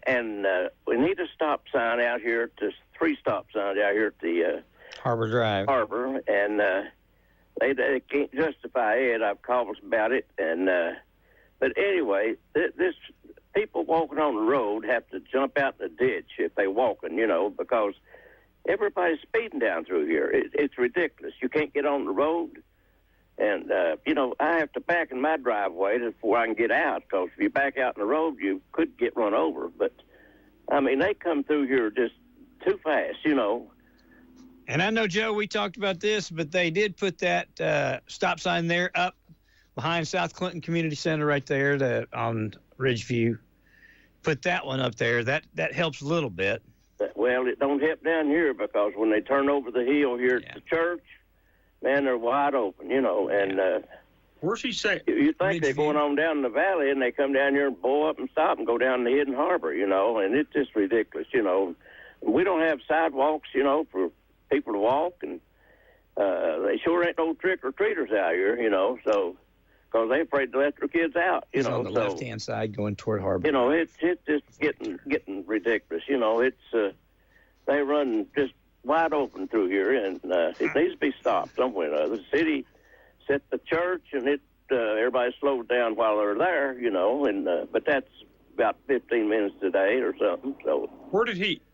And we need a stop sign out here, 3 stop signs out here at the Harbor Drive. Harbor, and they can't justify it. I've called about it, and but anyway, this people walking on the road have to jump out in the ditch if they're walking, you know, because everybody's speeding down through here. It's ridiculous. You can't get on the road, And, I have to back in my driveway before I can get out, because if you back out in the road, you could get run over. But, they come through here just too fast, And I know, Joe, we talked about this, but they did put that stop sign there up behind South Clinton Community Center right there on Ridgeview. Put that one up there. That helps a little bit. Well, it don't help down here, because when they turn over the hill here at the church, man, they're wide open, and where's he saying? You think they're going on down in the valley, and they come down here and blow up and stop and go down the Hidden Harbor, and it's just ridiculous, We don't have sidewalks, for people to walk, and they sure ain't no trick-or-treaters out here, so, because they're afraid to let their kids out, It's on the left-hand side going toward Harbor. It's just getting ridiculous, it's, they run just wide open through here, and it needs to be stopped somewhere. The city set the church, and everybody slowed down while they're there, but that's about 15 minutes a day or something. So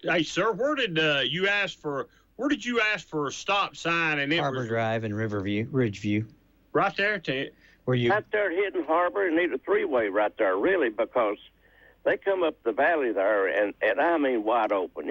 hey sir, where did you ask for a stop sign? And Harbor Drive and Ridgeview. Right there, right there at Hidden Harbor, and need a three-way right there, really, because they come up the valley there, and I mean wide open,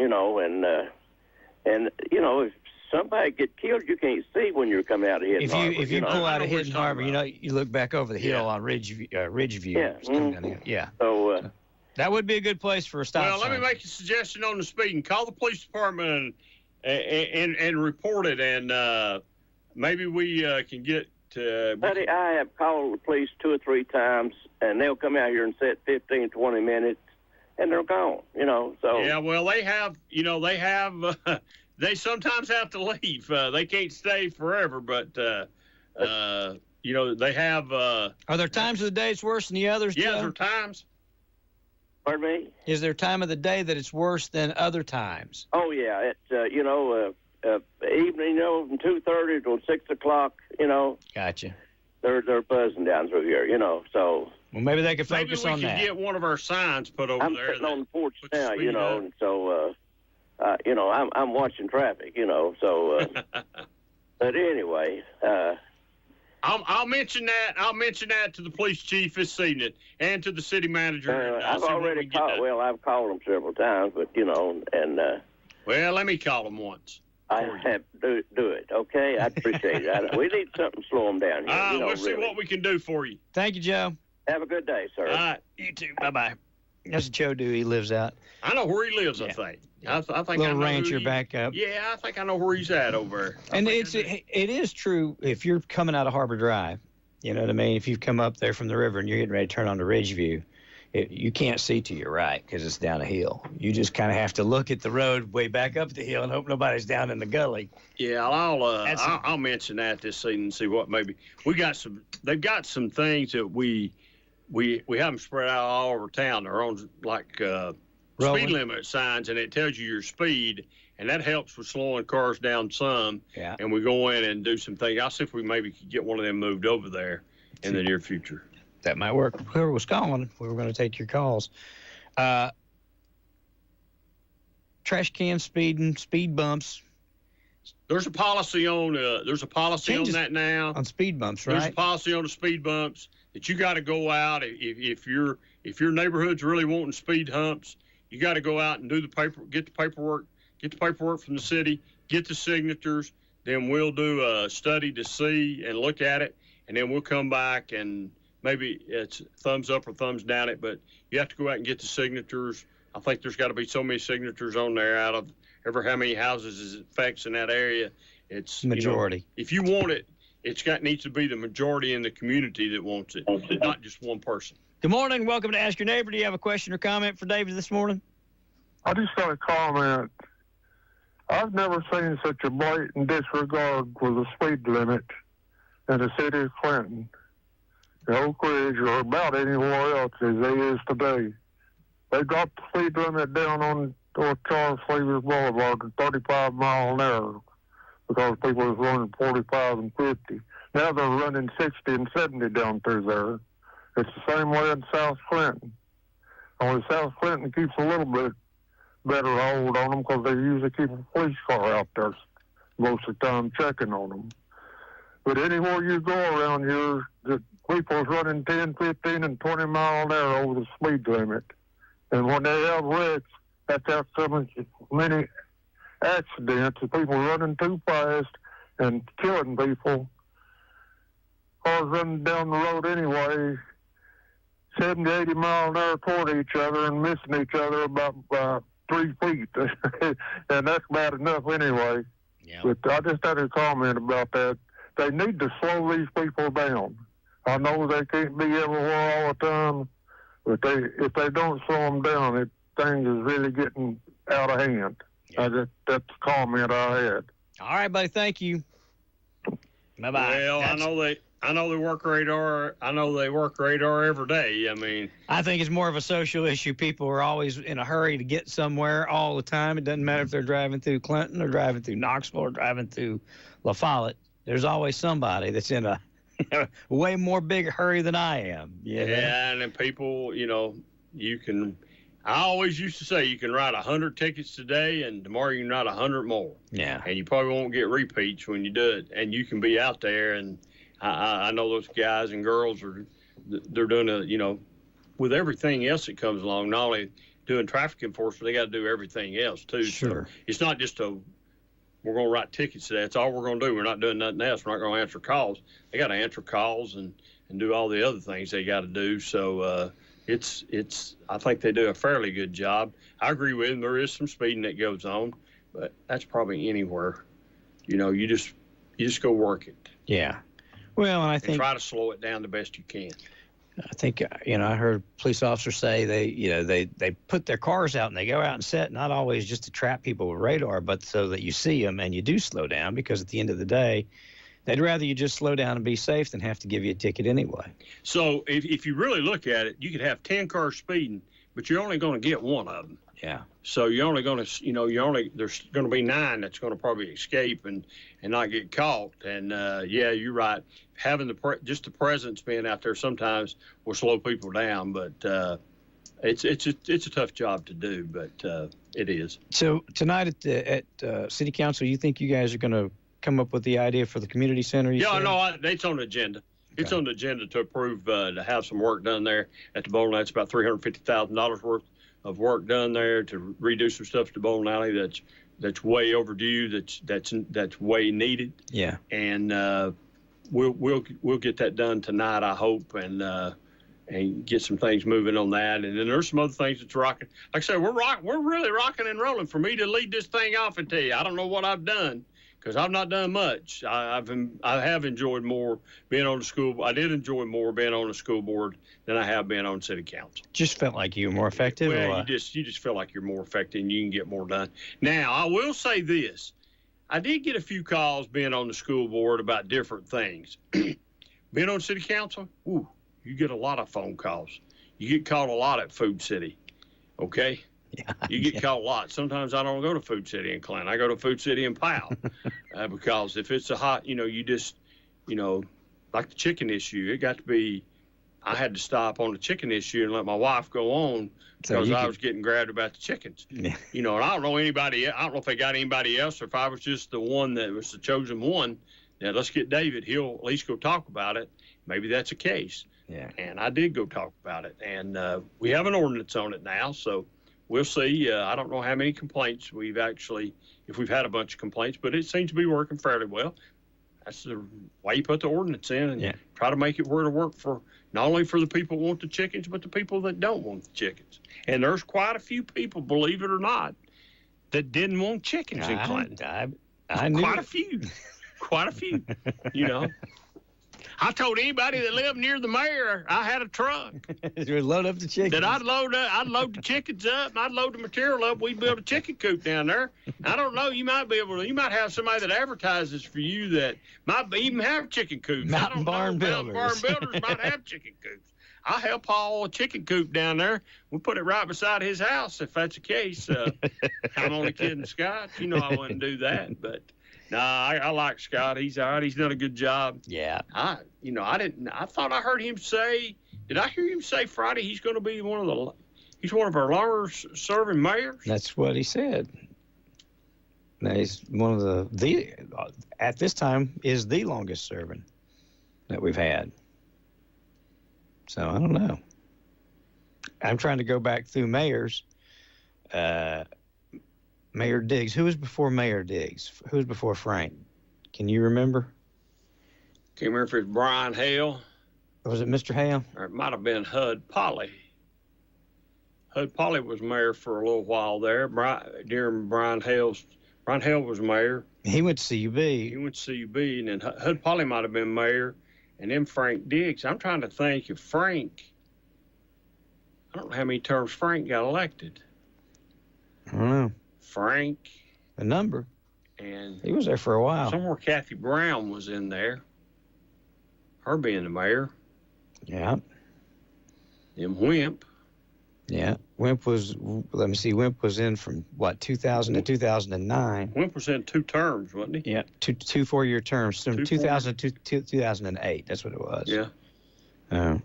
and if somebody get killed, you can't see when you're coming out of Hidden Harbor. If you pull out of Hidden Harbor, you look back over the hill on Ridgeview. Yeah. So that would be a good place for a stop sign. Well, let me make a suggestion on the speeding. Call the police department and report it, and maybe we can get to... Buddy, I have called the police 2 or 3 times, and they'll come out here and sit 15, 20 minutes, and they're gone, so... Yeah, well, they sometimes have to leave. They can't stay forever, but, they have... Are there times of the day it's worse than the others, Yeah, Joe? there are times. Pardon me? Is there a time of the day that it's worse than other times? Oh, yeah. It's, evening, from 2:30 till 6 o'clock, Gotcha. They're buzzing down through here, so... Well, maybe they could focus on that. Maybe we can get one of our signs put over there. I'm sitting on the porch now, and so, I'm watching traffic, so... but anyway... I'll mention that. I'll mention that to the police chief this evening and to the city manager. I've already called. Well, I've called them several times, but and. Well, let me call them once. I have to do it. Okay, I appreciate it. We need something to slow them down here. We'll see what we can do for you. Thank you, Joe. Have a good day, sir. All right. You too. Bye-bye. That's Joe Dewey. He lives out. I know where he lives, I think. I think little I know rancher back up. Yeah, I think I know where he's at over there. And it is true if you're coming out of Harbor Drive, you know what I mean? If you've come up there from the river and you're getting ready to turn onto Ridgeview, you can't see to your right because it's down a hill. You just kind of have to look at the road way back up the hill and hope nobody's down in the gully. Yeah, I'll mention that this evening and see what maybe they've got some things that we have them spread out all over town. They're on speed limit signs, and it tells you your speed, and that helps with slowing cars down some. Yeah. And we go in and do some things. I'll see if we maybe could get one of them moved over there in the near future. That might work. Whoever was calling, we were going to take your calls. Trash can speeding, speed bumps. There's a policy on that now. On speed bumps, right? There's a policy on the speed bumps that you got to go out if your neighborhood's really wanting speed humps. You got to go out and get the paperwork from the city, get the signatures. Then we'll do a study to see and look at it, and then we'll come back and maybe it's thumbs up or thumbs down it. But you have to go out and get the signatures. I think there's got to be so many signatures on there out of ever how many houses it affects in that area. It's majority. If you want it, needs to be the majority in the community that wants it, not just one person. Good morning. Welcome to Ask Your Neighbor. Do you have a question or comment for David this morning? I just got a comment. I've never seen such a blatant disregard for the speed limit in the city of Clinton, Oak Ridge, or about anywhere else as it is today. They dropped the speed limit down on North Charles Cleaver Boulevard to 35 miles an hour because people was running 45 and 50. Now they're running 60 and 70 down through there. It's the same way in South Clinton. Only South Clinton keeps a little bit better hold on them because they usually keep a police car out there most of the time checking on them. But anywhere you go around here, the people's running 10, 15, and 20 miles an hour over the speed limit. And when they have wrecks, that's how so many accidents, the people running too fast and killing people. Cars running down the road anyway, 70, 80 miles an hour toward each other and missing each other about 3 feet. And that's bad enough anyway. Yeah. But I just had a comment about that. They need to slow these people down. I know they can't be everywhere all the time, but if they don't slow them down, things is really getting out of hand. Yeah. That's the comment I had. All right, buddy. Thank you. Bye-bye. Well, I know they work radar. I know they work radar every day. I mean, I think it's more of a social issue. People are always in a hurry to get somewhere all the time. It doesn't matter if they're driving through Clinton or driving through Knoxville or driving through La Follette. There's always somebody that's in a way more big hurry than I am. Yeah, and then people, you can. I always used to say you can write 100 tickets today, and tomorrow you can write 100 more. Yeah. And you probably won't get repeats when you do it, and you can be out there. And I know those guys and girls they're doing with everything else that comes along. Not only doing traffic enforcement, they got to do everything else too. Sure. So it's not just we're going to write tickets today. That's all we're going to do. We're not doing nothing else. We're not going to answer calls. They got to answer calls and do all the other things they got to do. So I think they do a fairly good job. I agree with them. There is some speeding that goes on, but that's probably anywhere. You just go work it. Yeah. Well, and I think try to slow it down the best you can. I think, I heard police officers say they put their cars out and they go out and set, not always just to trap people with radar, but so that you see them and you do slow down, because at the end of the day, they'd rather you just slow down and be safe than have to give you a ticket anyway. So if you really look at it, you could have 10 cars speeding, but you're only going to get one of them. Yeah. So you're only going to, there's going to be 9 that's going to probably escape and not get caught. And yeah, you're right. Having just the presence being out there sometimes will slow people down, but it's a tough job to do, but it is. So tonight at City Council, you think you guys are going to come up with the idea for the community center? Yeah, no, it's on the agenda. Okay. It's on the agenda to approve to have some work done there at the bowling alley. It's about $350,000 worth of work done there to redo some stuff at the bowling alley that's way overdue. That's way needed. Yeah. And we'll get that done tonight, I hope, and get some things moving on that. And then there's some other things that's rocking. Like I said, we're really rocking and rolling. For me to lead this thing off and tell you, I don't know what I've done, because I've not done much. I have enjoyed more being on the school. I did enjoy more being on the school board than I have been on city council. Just felt like you were more effective? Well, you just feel like you're more effective and you can get more done. Now, I will say this. I did get a few calls being on the school board about different things. Being on city council, you get a lot of phone calls. You get called a lot at Food City, okay? Yeah, you get called a lot. Sometimes I don't go to Food City in Clinton. I go to Food City in Powell because if it's a hot, you just, like the chicken issue, it got to be, I had to stop on the chicken issue and let my wife go on because I was getting grabbed about the chickens. Yeah. And I don't know anybody. I don't know if they got anybody else or if I was just the one that was the chosen one. Now, let's get David. He'll at least go talk about it. Maybe that's a case. Yeah. And I did go talk about it. And we have an ordinance on it now, so we'll see. I don't know how many complaints if we've had a bunch of complaints, but it seems to be working fairly well. That's the way you put the ordinance in and try to make it where to work for not only for the people who want the chickens, but the people that don't want the chickens. And there's quite a few people, believe it or not, that didn't want chickens in Clinton. I knew quite a few. Quite a few, I told anybody that lived near the mayor I had a truck. Load up the chickens. That I'd load the chickens up and I'd load the material up. We'd build a chicken coop down there. I don't know. You might have somebody that advertises for you that might even have chicken coops. Mountain Barn Builders. Mountain Barn Builders might have chicken coops. I'll help haul a chicken coop down there. We'll put it right beside his house if that's the case. I'm only kidding, Scott. I wouldn't do that, but. No, I like Scott. He's all right. He's done a good job. Yeah. I thought I heard him say, did I hear him say Friday he's going to be one of our longer serving mayors? That's what he said. Now, he's one of the at this time is the longest serving that we've had. So I don't know. I'm trying to go back through mayors. Mayor Diggs. Who was before Mayor Diggs? Who was before Frank? Can you remember? Can't remember if it was Brian Hale. Was it Mr. Hale? Or it might have been Hud Polly. Hud Polly was mayor for a little while there. During Brian Hale was mayor. He went to CUB. He went to CUB, and then Hud Polly might have been mayor, and then Frank Diggs. I'm trying to think if Frank. I don't know how many terms Frank got elected. I don't know. Frank. A number. And he was there for a while. Somewhere Kathy Brown was in there. Her being the mayor. Yeah. Then Wimp. Yeah. Wimp was in from, 2000 to 2009. Wimp was in 2 terms, wasn't he? Yeah, two 4-year terms, from 2000 to 2008. That's what it was. Yeah.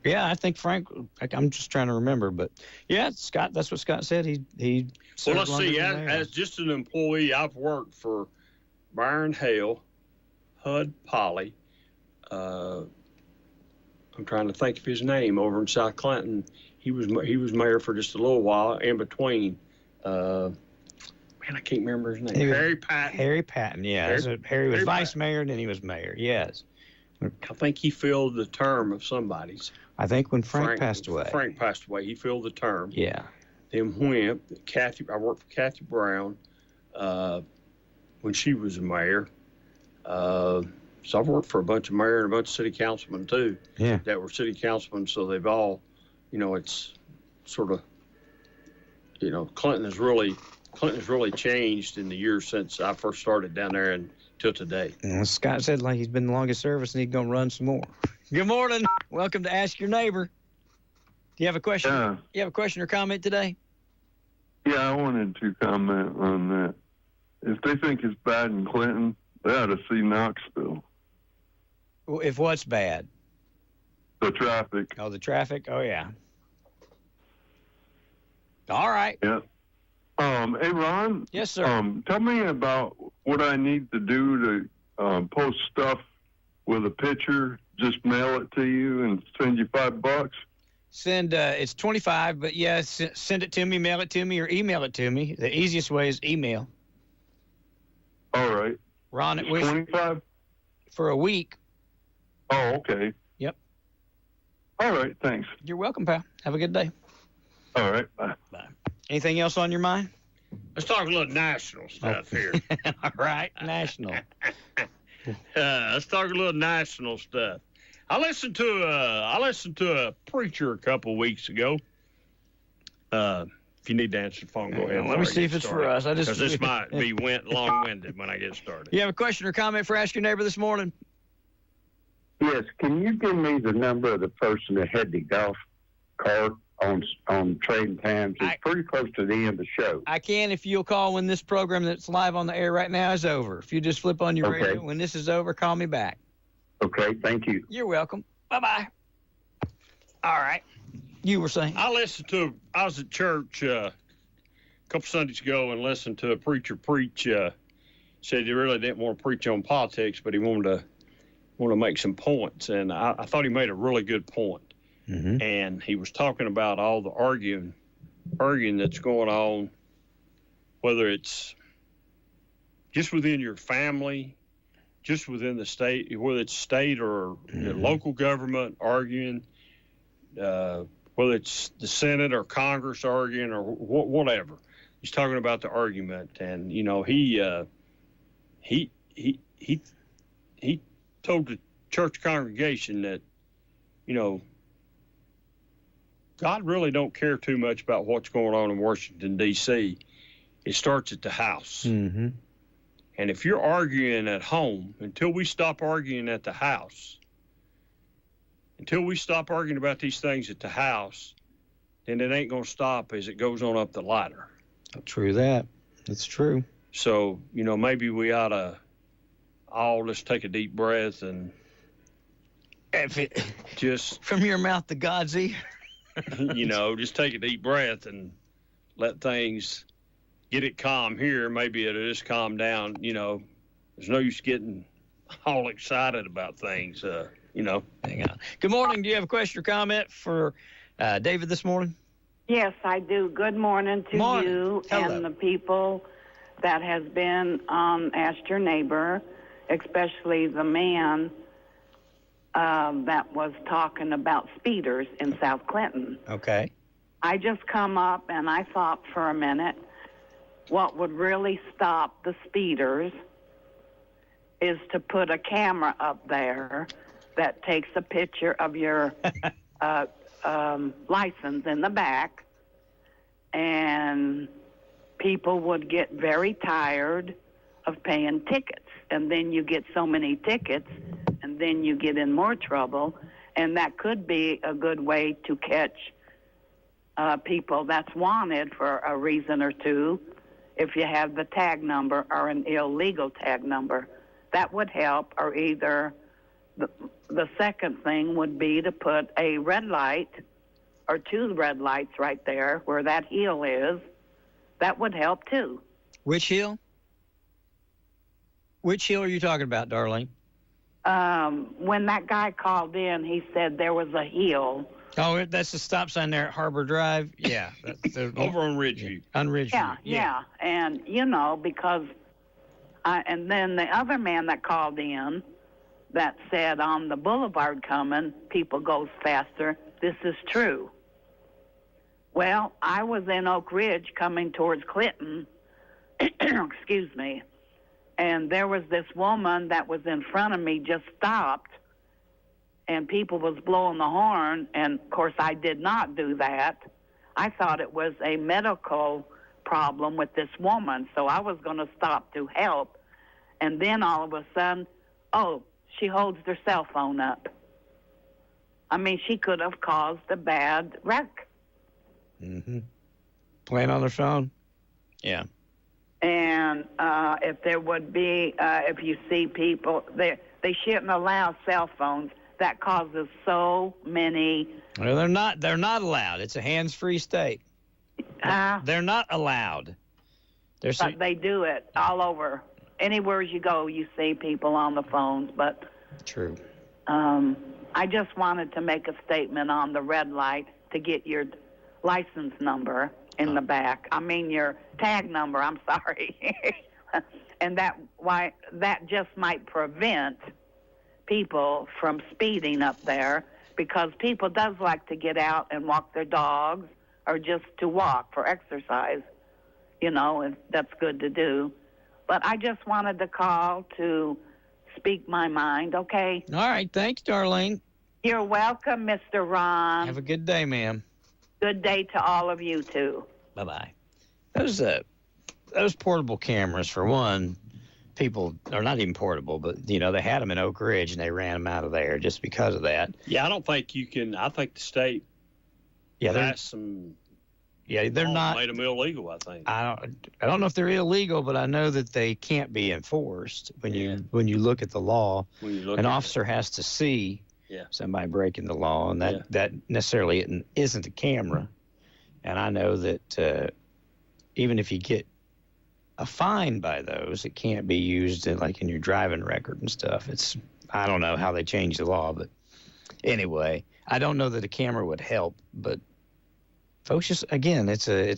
Yeah, I think Frank, I'm just trying to remember, but yeah, Scott, that's what Scott said. He well, let's see, as just an employee, I've worked for Byron Hale, Hud Polly, I'm trying to think of his name, over in South Clinton. He was mayor for just a little while in between. I can't remember his name. Harry Patton. Harry Patton, yeah. Harry was vice mayor, and then he was mayor, yes. I think he filled the term of somebody's. I think when Frank passed away. Frank passed away. He filled the term. Yeah. Then Wimp, I worked for Kathy Brown when she was a mayor. So I've worked for a bunch of mayor and a bunch of city councilmen too. Yeah. That were city councilmen, so they've all, it's sort of, Clinton has really changed in the years since I first started down there until today. Well, Scott said he's been the longest service and he's going to run some more. Good morning. Welcome to Ask Your Neighbor. Do you have a question? Yeah. You have a question or comment today? Yeah, I wanted to comment on that. If they think it's bad in Clinton, they ought to see Knoxville. If what's bad? The traffic. Oh, the traffic? Oh, yeah. All right. Yeah. Hey, Ron? Yes, sir. Tell me about what I need to do to post stuff with a picture. Just mail it to you and send you $5. Send it's $25, but yes, send it to me, mail it to me, or email it to me. The easiest way is email. All right. Ron at WYSH. 25 for a week. Oh, okay. Yep. All right. Thanks. You're welcome, pal. Have a good day. All right. Bye. Bye. Anything else on your mind? Let's talk a little national stuff here. All right, national. Let's talk a little national stuff. I listened to a preacher a couple weeks ago. If you need to answer the phone, go ahead. Let me see if it's for us. Because this might be long-winded when I get started. You have a question or comment for Ask Your Neighbor this morning? Yes. Can you give me the number of the person that had the golf cart on Trading Times? It's pretty close to the end of the show. I can if you'll call when this program that's live on the air right now is over. If you just flip on your radio, when this is over, call me back. Okay, thank you. You're welcome. Bye-bye. All right. You were saying? I was at church a couple Sundays ago and listened to a preacher preach. Said he really didn't want to preach on politics, but he wanted to make some points. And I thought he made a really good point. Mm-hmm. And he was talking about all the arguing that's going on, whether it's just within your family, just within the state, whether it's state or local government arguing, whether it's the Senate or Congress arguing or whatever. He's talking about the argument, and he told the church congregation that God really don't care too much about what's going on in Washington, D.C. It starts at the house. Mm-hmm. And if you're arguing at home, until we stop arguing at the house, until we stop arguing about these things at the house, then it ain't going to stop as it goes on up the ladder. True that. That's true. So, maybe we ought to all just take a deep breath and just... From your mouth to God's ear. Just take a deep breath and let things get it calm here, maybe it'll just calm down. You know, there's no use getting all excited about things. You know. Hang on. Good morning. Do you have a question or comment for David this morning? Yes, I do. Good morning to you and the people that has been on Ask Your Neighbor, especially the man that was talking about speeders in South Clinton. Okay. I just come up and I thought for a minute, what would really stop the speeders is to put a camera up there that takes a picture of your license in the back, and people would get very tired of paying tickets, and then you get so many tickets, and then you get in more trouble, and that could be a good way to catch people that's wanted for a reason or two if you have the tag number or an illegal tag number. That would help, or either the second thing would be to put a red light or two red lights right there where that hill is. That would help too. Which hill? Which hill are you talking about, Darlene? When that guy called in, he said there was a hill. Oh, that's the stop sign there at Harbor Drive? Yeah. Over on Ridgeview. On Ridgeview. Yeah. And, you know, because... and then the other man that called in that said on the boulevard coming, people goes faster. This is true. Well, I was in Oak Ridge coming towards Clinton, excuse me, and there was this woman that was in front of me just stopped, and people was blowing the horn, and of course I did not do that. I thought it was a medical problem with this woman, so I was going to stop to help, and then all of a sudden, she holds her cell phone up. I mean, she could have caused a bad wreck. Mm-hmm. Playing on their phone? Yeah. And if there would be, if you see people, they shouldn't allow cell phones. That causes so many. Well, they're not allowed. It's a hands-free state. They're not allowed. But they do it all over. Anywhere you go, you see people on the phones. But true. I just wanted to make a statement on the red light to get your license number in the back. I mean your tag number. I'm sorry. And that just might prevent people from speeding up there, because people does like to get out and walk their dogs or just to walk for exercise, you know, and that's good to do. But I just wanted to call to speak my mind, okay? All right. Thanks, Darlene. You're welcome, Mr. Ron. Have a good day, ma'am. Good day to all of you, too. Bye-bye. Those portable cameras, for one, people are not even portable, but, you know, they had them in Oak Ridge, and they ran them out of there just because of that. Yeah, I don't think you can. I think the state passed some. Yeah, they're not. Made them illegal, I think. I don't know if they're illegal, but I know that they can't be enforced when you look at the law. An officer has to see somebody breaking the law, and that necessarily isn't a camera. And I know that even if you get a fine by those, it can't be used in your driving record and stuff. I don't know how they changed the law, but anyway, I don't know that a camera would help, but folks, just again, it's a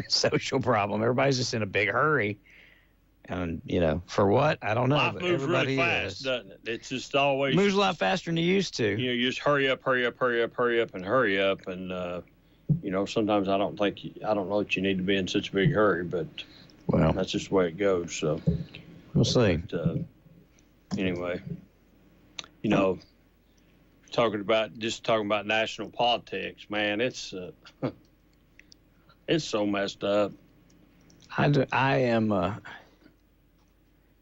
social problem. Everybody's just in a big hurry, and for what? I don't know. Life moves really fast, doesn't it? It's just always moves a lot faster than you used to. You just hurry up, and sometimes I don't know that you need to be in such a big hurry, but that's just the way it goes. So we'll see. But, anyway, talking about national politics, man, it's so messed up. I am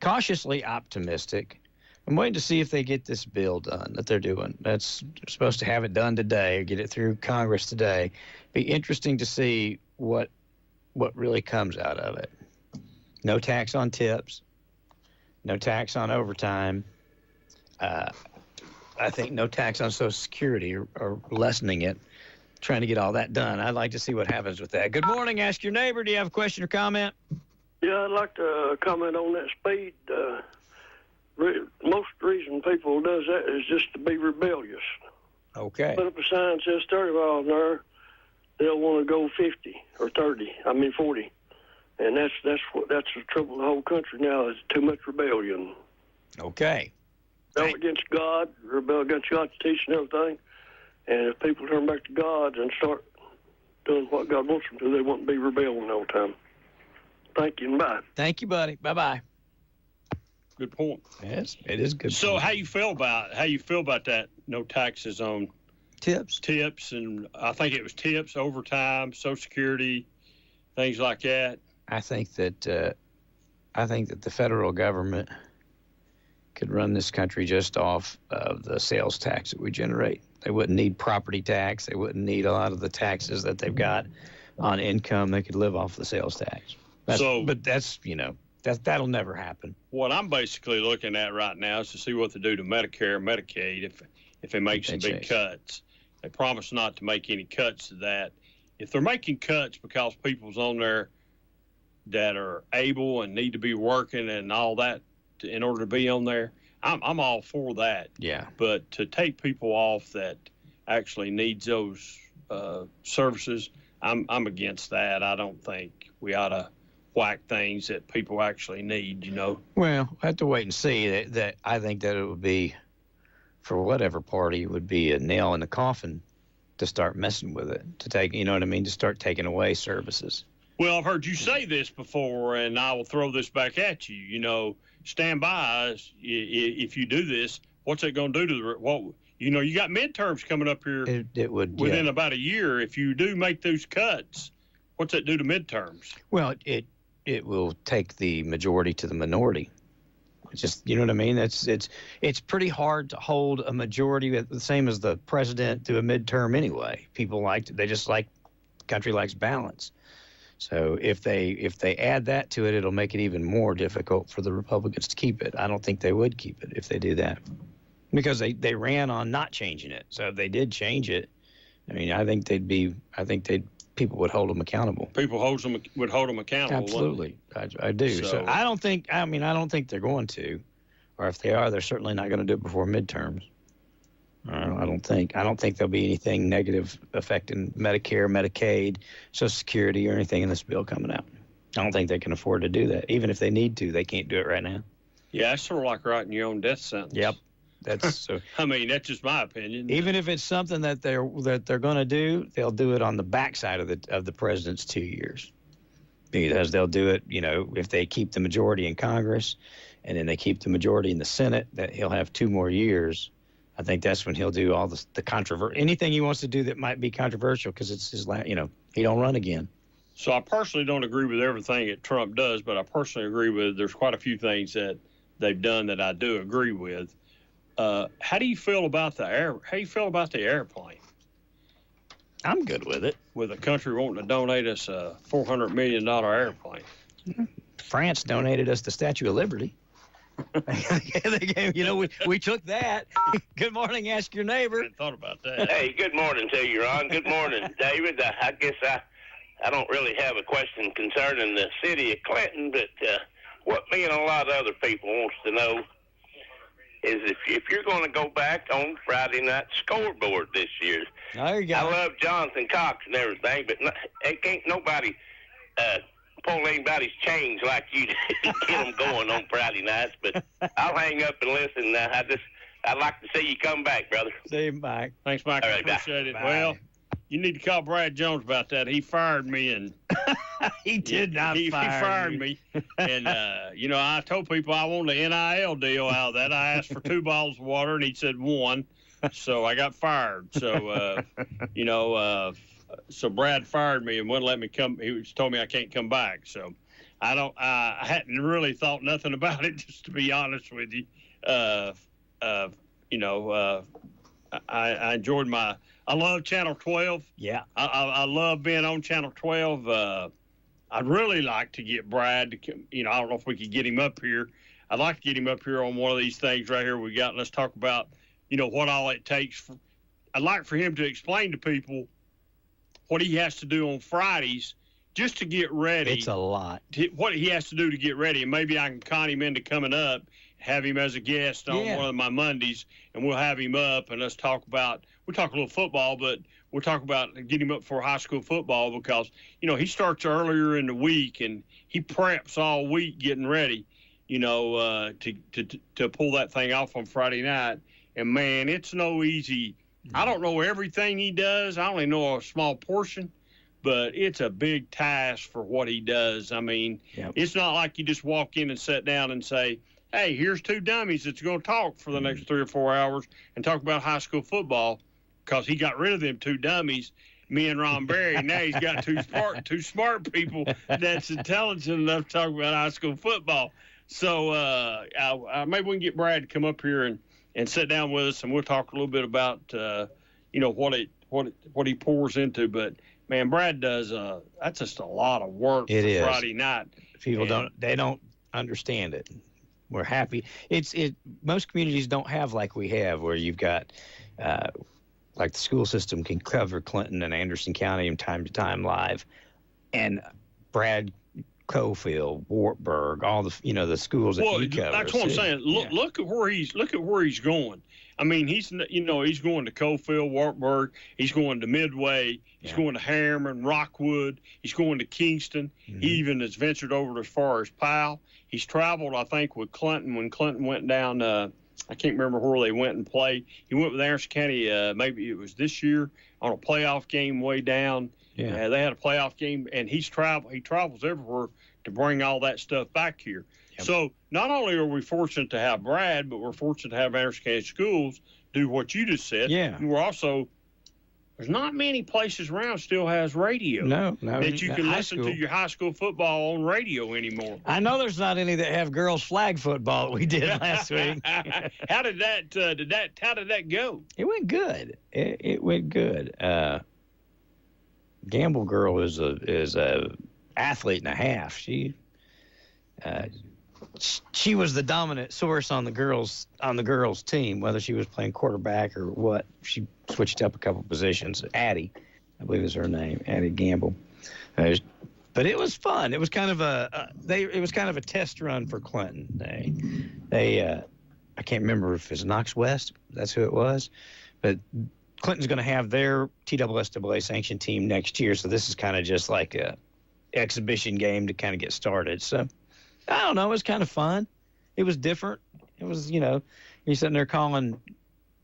cautiously optimistic. I'm waiting to see if they get this bill done that they're doing. That's supposed to have it done today or get it through Congress today. Be interesting to see what really comes out of it. No tax on tips, no tax on overtime. I think no tax on Social Security or lessening it. trying to get all that done. I'd like to see what happens with that. Good morning. Ask your neighbor. Do you have a question or comment? Yeah, I'd like to comment on that speed. Most reason people does that is just to be rebellious. Okay. Put up a sign that says 30 miles an hour. They'll want to go 50 or 40. And that's the trouble in the whole country now, is too much rebellion. Okay. Rebel against God, rebel against God's teaching and everything. And if people turn back to God and start doing what God wants them to, they won't be rebelling all the time. Thank you, and bye. Thank you, buddy. Bye-bye. Good point. Yes, it is good. So, how you feel about that? No taxes on tips, and I think it was tips, overtime, Social Security, things like that. I think that the federal government could run this country just off of the sales tax that we generate. They wouldn't need property tax. They wouldn't need a lot of the taxes that they've got on income. They could live off the sales tax. But that's that'll never happen. What I'm basically looking at right now is to see what they do to Medicare, Medicaid, if they make some big cuts. They promise not to make any cuts to that. If they're making cuts because people's on there that are able and need to be working and all that in order to be on there, I'm all for that. Yeah. But to take people off that actually needs those services, I'm against that. I don't think we ought to whack things that people actually need, Well, I have to wait and see. That I think that it would be, for whatever party, it would be a nail in the coffin to start messing with it, to take, to start taking away services. Well, I've heard you say this before, and I will throw this back at you. Stand by us if you do this. What's it going to do to you got midterms coming up here. It would within about a year. If you do make those cuts, what's that do to midterms? Well, it will take the majority to the minority. It's just, you know what I mean? It's pretty hard to hold a majority, the same as the president, to a midterm anyway. Country likes balance. So if they add that to it, it'll make it even more difficult for the Republicans to keep it. I don't think they would keep it if they do that, because they ran on not changing it. So if they did change it, I think people would hold them accountable. People would hold them accountable. Absolutely, I do. So I don't think they're going to, or if they are, they're certainly not going to do it before midterms. I don't think there'll be anything negative affecting Medicare, Medicaid, Social Security, or anything in this bill coming out. I don't think they can afford to do that. Even if they need to, they can't do it right now. Yeah, it's sort of like writing your own death sentence. Yep. That's so. That's just my opinion. Even if it's something that they're going to do, they'll do it on the backside of the president's 2 years, because they'll do it. If they keep the majority in Congress, and then they keep the majority in the Senate, that he'll have 2 more years. I think that's when he'll do all the controversy, anything he wants to do that might be controversial, because it's his last. He don't run again. So I personally don't agree with everything that Trump does, but I personally agree with there's quite a few things that they've done that I do agree with. How do you feel about the airplane? I'm good with it. With a country wanting to donate us a $400 million airplane. France donated us the Statue of Liberty. They gave, we took that. Good morning, ask your neighbor. I thought about that. Hey, good morning to you, Ron. Good morning, David. I guess I don't really have a question concerning the city of Clinton, but what me and a lot of other people wants to know is if you're going to go back on Friday night scoreboard this year. There you go. I love Jonathan Cox and everything, but ain't nobody pull anybody's change like you get them going on Friday nights. But I'll hang up and listen. I'd like to see you come back, brother. See you back. Thanks, Mike. I appreciate it. Bye. Well, you need to call Brad Jones about that. He fired me, and he did not he fired me. And I told people I wanted an NIL deal out of that. I asked for 2 bottles of water, and he said 1. So I got fired. So so Brad fired me and wouldn't let me come. He told me I can't come back. So I hadn't really thought nothing about it, just to be honest with you. I enjoyed I love Channel 12. Yeah. I love being on Channel 12. I'd really like to get Brad to come. I don't know if we could get him up here. I'd like to get him up here on one of these things right here we got. Let's talk about, what all it takes. I'd like for him to explain to people what he has to do on Fridays just to get ready. It's a lot. What he has to do to get ready, and maybe I can con him into coming up, have him as a guest on one of my Mondays, and we'll have him up and let's talk about. We'll talk a little football, but we'll talk about getting him up for high school football because he starts earlier in the week and he preps all week getting ready, to pull that thing off on Friday night. And man, it's no easy. I don't know everything he does. I only know a small portion. But it's a big task for what he does. I mean, It's not like you just walk in and sit down and say, hey, here's two dummies that's going to talk for the next 3 or 4 hours and talk about high school football because he got rid of them two dummies, me and Ron Berry. Now he's got two smart people that's intelligent enough to talk about high school football. So maybe we can get Brad to come up here and sit down with us, and we'll talk a little bit about, what he pours into. But man, Brad does. That's just a lot of work for Friday night. People don't understand it. We're happy. Most communities don't have like we have, where you've got like the school system can cover Clinton and Anderson County from time to time live, and Brad, Cofield, Wartburg, all the schools that he covers. That's what I'm saying. Look at where he's going. I mean, he's going to Cofield, Wartburg. He's going to Midway. He's going to Harriman, Rockwood. He's going to Kingston. Mm-hmm. He even has ventured over as far as Powell. He's traveled, I think, with Clinton when Clinton went down. I can't remember where they went and played. He went with Anderson County. Maybe it was this year on a playoff game way down. Yeah, they had a playoff game, and he travels everywhere to bring all that stuff back here. Yep. So not only are we fortunate to have Brad, but we're fortunate to have Anderson County Schools do what you just said. Yeah. And we're also, there's not many places around still has radio. No. That you can listen to your high school football on radio anymore. I know there's not any that have girls flag football that we did last week. How did that go? It went good. It went good. Gamble girl is a athlete and a half. She was the dominant source on the girls team, whether she was playing quarterback or what. She switched up a couple positions. Addie, I believe is her name, Addie Gamble. But it was fun. It was kind of a test run for Clinton. They I can't remember if it's Knox West. That's who it was, but Clinton's going to have their TSSAA sanctioned team next year, so this is kind of just like a exhibition game to kind of get started. So I don't know. It was kind of fun. It was different. It was, you're sitting there calling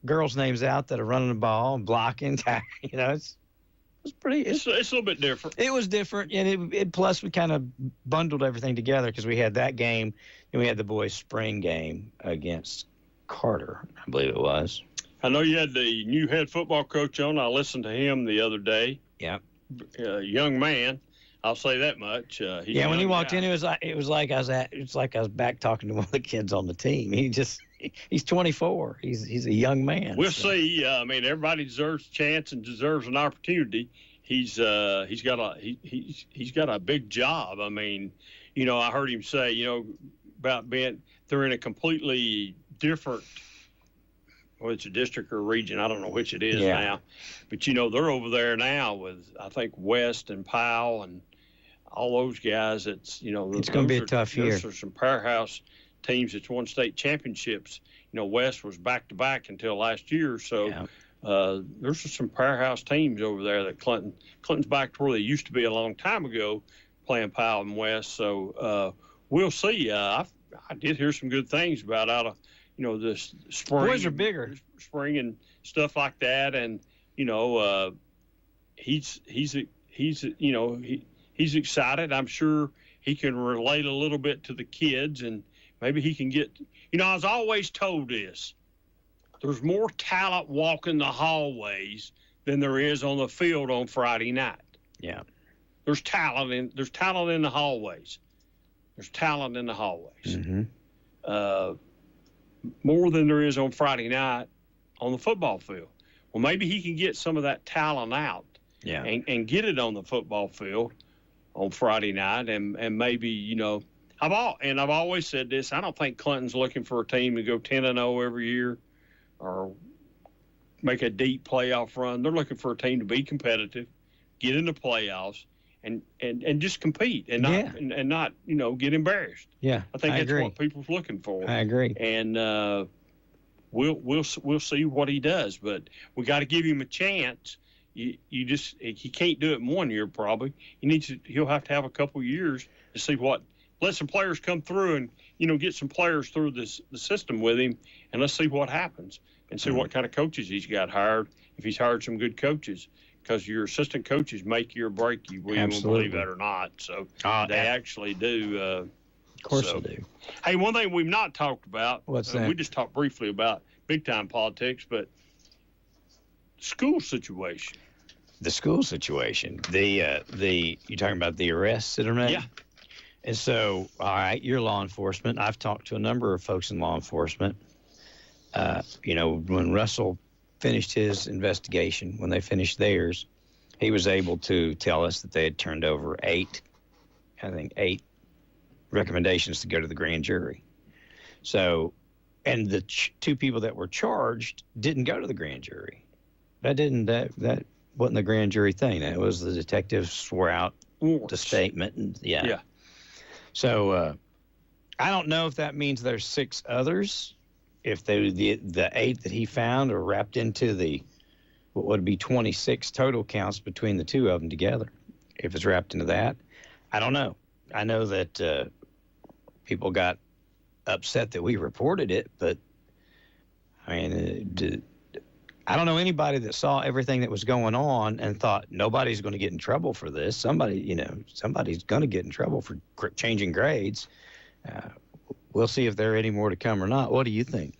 girls' names out that are running the ball and blocking. It's pretty. It's a little bit different. It was different, and it plus we kind of bundled everything together because we had that game and we had the boys' spring game against Carter, I believe it was. I know you had the new head football coach on. I listened to him the other day. Yeah. Young man. I'll say that much. When he walked in, it was like I was back talking to one of the kids on the team. He's 24. He's a young man. We'll see. I mean, everybody deserves a chance and deserves an opportunity. He's got a big job. I mean, I heard him say, about they're in a completely different. Well, it's a district or a region. I don't know which it is now. But, they're over there now with, I think, West and Powell and all those guys. It's going to be a tough year. Those are some powerhouse teams that's won state championships. West was back-to-back until last year. So there's some powerhouse teams over there that Clinton's back to where they used to be a long time ago playing Powell and West. So we'll see. I did hear some good things about out of this spring. Boys are bigger. Spring and stuff like that, and he's excited. I'm sure he can relate a little bit to the kids, and maybe he can get. I was always told this: there's more talent walking the hallways than there is on the field on Friday night. Yeah, there's talent in the hallways. There's talent in the hallways. Mm-hmm. More than there is on Friday night on the football field. Well, maybe he can get some of that talent out and get it on the football field on Friday night. And maybe, I've always said this, I don't think Clinton's looking for a team to go 10-0 every year or make a deep playoff run. They're looking for a team to be competitive, get in the playoffs, and just compete and not and not get embarrassed. Yeah, I think that's what people's looking for. I agree. And we'll see what he does, but we got to give him a chance. He can't do it in 1 year probably. He'll have to have a couple years to see let some players come through and get some players through the system with him, and let's see what happens and see what kind of coaches he's got hired, if he's hired some good coaches, because your assistant coaches make you or break you, whether you want to believe that or not. So they actually do. Of course they do. Hey, one thing we've not talked about. What's that? We just talked briefly about big time politics, but school situation. The school situation. You're talking about the arrests that are made? Yeah. And so, all right, you're law enforcement. I've talked to a number of folks in law enforcement. When Russell finished his investigation, when they finished theirs, he was able to tell us that they had turned over eight recommendations to go to the grand jury. So, and the two people that were charged didn't go to the grand jury. That wasn't the grand jury thing. That was the detectives swore out the statement. And yeah. So I don't know if that means there's 6 others. If the 8 that he found are wrapped into what would be 26 total counts between the two of them together. If it's wrapped into that, I don't know. I know that people got upset that we reported it, but I mean, I don't know anybody that saw everything that was going on and thought nobody's going to get in trouble for this. Somebody's going to get in trouble for changing grades. We'll see if there are any more to come or not. What do you think?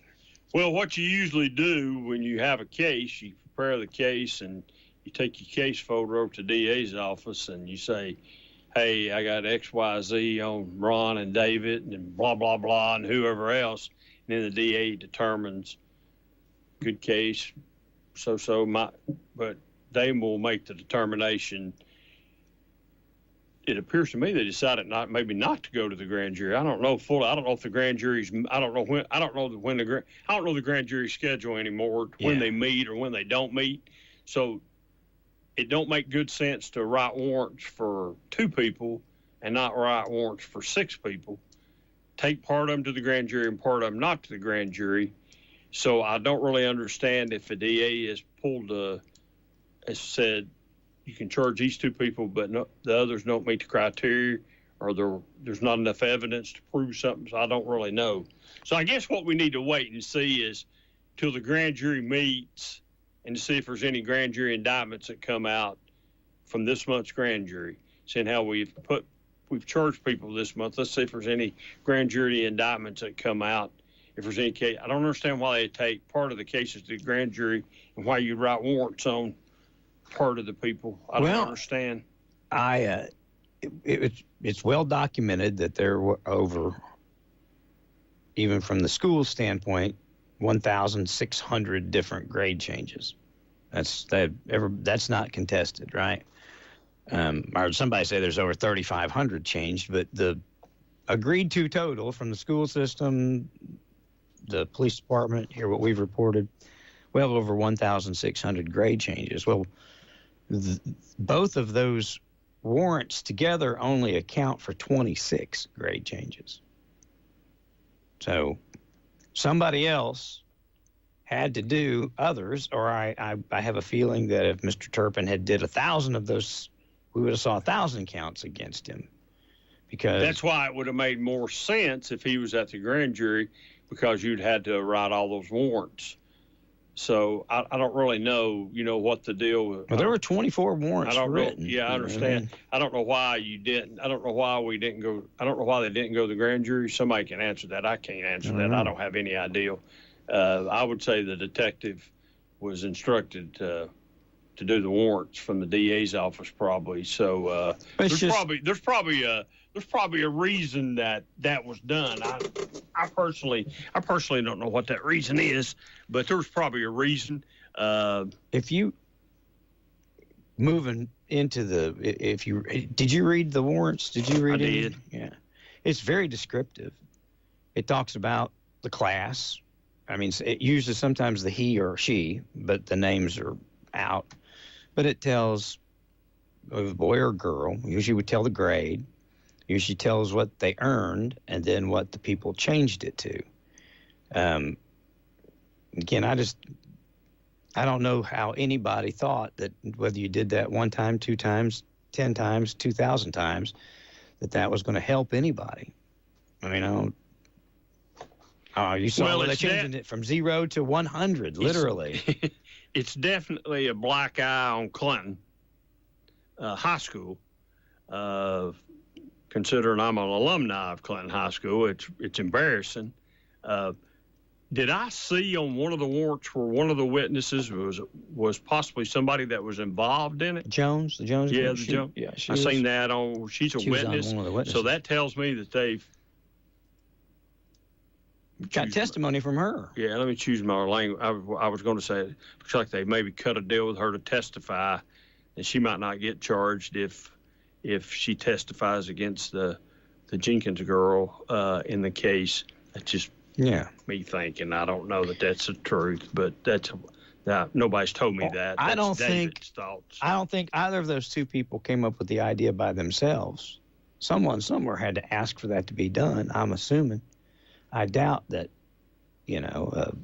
Well, what you usually do when you have a case, you prepare the case and you take your case folder over to DA's office and you say, hey, I got XYZ on Ron and David and blah, blah, blah, and whoever else. And then the DA determines good case, but they will make the determination. It appears to me they decided maybe not to go to the grand jury. I don't know fully. I don't know if the grand jury's. I don't know the grand jury schedule anymore, when they meet or when they don't meet. So it don't make good sense to write warrants for 2 people and not write warrants for 6 people. Take part of them to the grand jury and part of them not to the grand jury. So I don't really understand if the DA has has said, you can charge these 2 people, but the others don't meet the criteria, or there's not enough evidence to prove something. So I don't really know. So I guess what we need to wait and see is till the grand jury meets and to see if there's any grand jury indictments that come out from this month's grand jury. Seeing how we've charged people this month, let's see if there's any grand jury indictments that come out. If there's any case, I don't understand why they take part of the cases to the grand jury and why you write warrants on part of the people. I don't understand. It's well documented that there were over, even from the school standpoint, 1,600 different grade changes. That's not contested, right? I heard somebody say there's over 3,500 changed, but the agreed to total from the school system, the police department, here what we've reported, well over 1,600 grade changes. Well, both of those warrants together only account for 26 grade changes. So somebody else had to do others, or I have a feeling that if Mr. Turpin had did 1,000 of those, we would have saw 1,000 counts against him. Because that's why it would have made more sense if he was at the grand jury, because you'd had to write all those warrants. So I don't really know, what the deal was. Well, there were 24 warrants written. Yeah, I understand. I don't know why you didn't. I don't know why we didn't go. I don't know why they didn't go to the grand jury. Somebody can answer that. I can't answer that. I don't have any idea. I would say the detective was instructed to do the warrants from the DA's office, probably. So there's probably a reason that was done. I personally don't know what that reason is, but there's probably a reason. If you moving into did you read the warrants? Did you read it? I did. Yeah, it's very descriptive. It talks about the class. I mean, it uses sometimes the he or she, but the names are out. But it tells, of a boy or girl, usually would tell the grade, usually tells what they earned, and then what the people changed it to. Again, I don't know how anybody thought that whether you did that one time, 2 times, 10 times, 2,000 times, that was going to help anybody. I mean, you saw they're changing it from 0 to 100, literally. It's definitely a black eye on Clinton High School. Considering I'm an alumni of Clinton High School, it's embarrassing. Did I see on one of the warrants where one of the witnesses was possibly somebody that was involved in it? The Jones. Yeah, the Jones. Yeah, I seen that on. She's a witness. On one of the witnesses. So that tells me that they've got testimony from her. Yeah, let me choose my language. I was going to say it looks like they maybe cut a deal with her to testify, and she might not get charged if she testifies against the Jenkins girl in the case. That's just me thinking. I don't know that that's the truth, but nobody's told me that. I don't David's thoughts. I don't think either of those two people came up with the idea by themselves. Someone somewhere had to ask for that to be done, I'm assuming. I doubt that, Mr.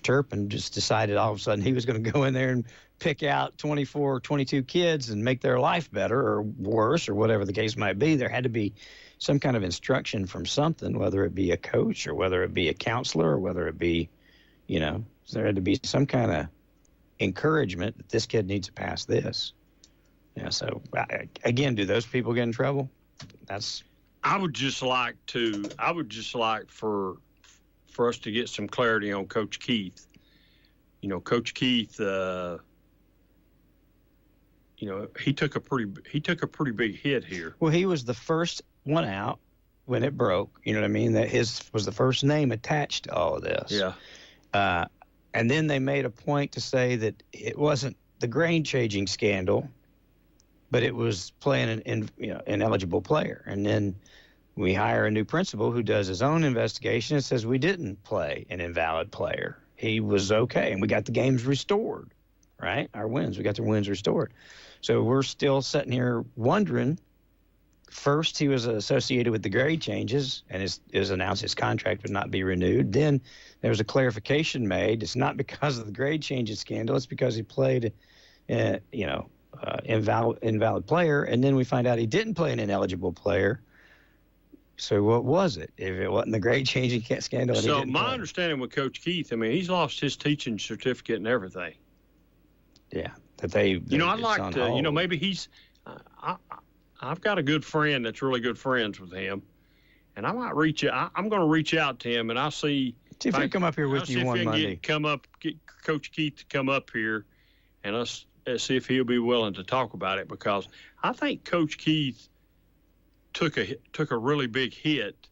Turpin just decided all of a sudden he was going to go in there and pick out 24, 22 kids and make their life better or worse or whatever the case might be. There had to be some kind of instruction from something, whether it be a coach or whether it be a counselor or whether it be, there had to be some kind of encouragement that this kid needs to pass this. Yeah. So again, do those people get in trouble? I would just like for us to get some clarity on Coach Keith. Coach Keith, he took a pretty big hit here. Well, he was the first one out when it broke. You know what I mean? That his was the first name attached to all of this. Yeah. And then they made a point to say that it wasn't the grade changing scandal, but it was playing an ineligible player. And then we hire a new principal who does his own investigation and says we didn't play an invalid player. He was okay, and we got the games restored, right? We got the wins restored. So we're still sitting here wondering. First, he was associated with the grade changes, and it was announced his contract would not be renewed. Then there was a clarification made. It's not because of the grade changes scandal. It's because he played, invalid player. And then we find out he didn't play an ineligible player. So what was it? If it wasn't the grade changing scandal, so my understanding with Coach Keith, I mean, he's lost his teaching certificate and everything. Yeah, that they. I'd like to. Maybe he's. I've got a good friend that's really good friends with him, and I might reach out. I'm going to reach out to him, and I'll see. See if I can come up here with you one Monday. Get Coach Keith to come up here, and let's see if he'll be willing to talk about it, because I think Coach Keith took a really big hit,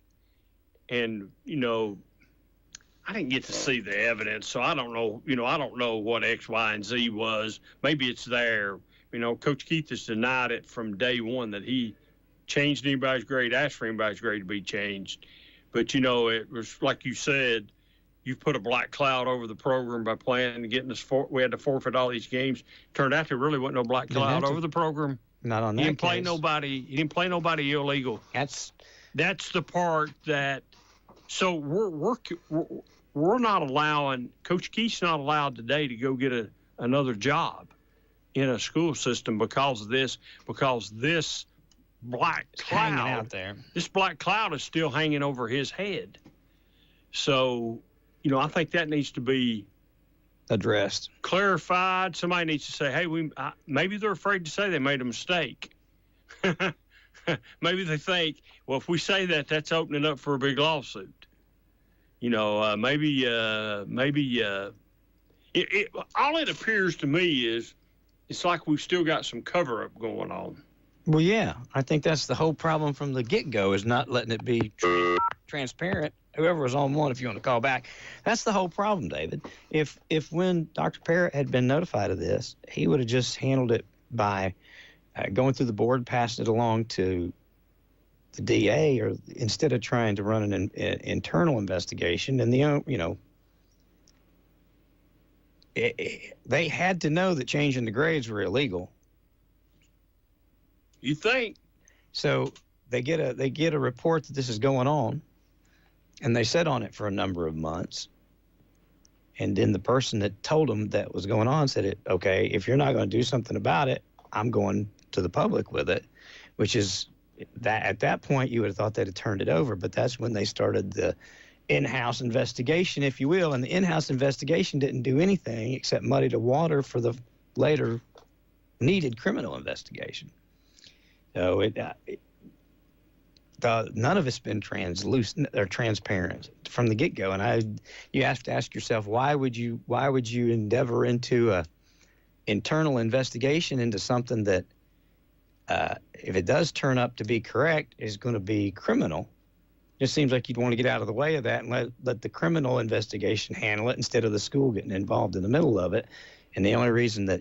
and I didn't get to see the evidence, so I don't know. I don't know what X, Y, and Z was. Maybe it's there. Coach Keith has denied it from day one that he changed anybody's grade, asked for anybody's grade to be changed. But, it was like you said, you put a black cloud over the program by playing and getting us. We had to forfeit all these games. Turned out there really wasn't no black cloud over the program. Not on that He didn't play nobody illegal. That's the part that. So we're not allowing. Coach Keith's not allowed today to go get another job in a school system because this black cloud hanging out there. This black cloud is still hanging over his head. So, I think that needs to be addressed, clarified. Somebody needs to say, "Hey, maybe they're afraid to say they made a mistake." Maybe they think, well, if we say that, that's opening up for a big lawsuit. Maybe all it appears to me is. It's like we've still got some cover-up going on. Well, yeah. I think that's the whole problem from the get-go, is not letting it be transparent. Whoever was on one, if you want to call back. That's the whole problem, David. If when Dr. Parrott had been notified of this, he would have just handled it by going through the board, passing it along to the DA, or instead of trying to run an internal investigation. And they had to know that changing the grades were illegal. You think? So they get a report that this is going on, and they sit on it for a number of months. And then the person that told them that was going on said, okay, if you're not going to do something about it, I'm going to the public with it, which is that at that point you would have thought they'd have turned it over. But that's when they started the in-house investigation, if you will. And the in-house investigation didn't do anything except muddy the water for the later needed criminal investigation. So none of it's been translucent or transparent from the get-go. And you have to ask yourself, why would you endeavor into a internal investigation into something that, if it does turn up to be correct, is going to be criminal? Just seems like you'd want to get out of the way of that and let the criminal investigation handle it instead of the school getting involved in the middle of it. And the only reason that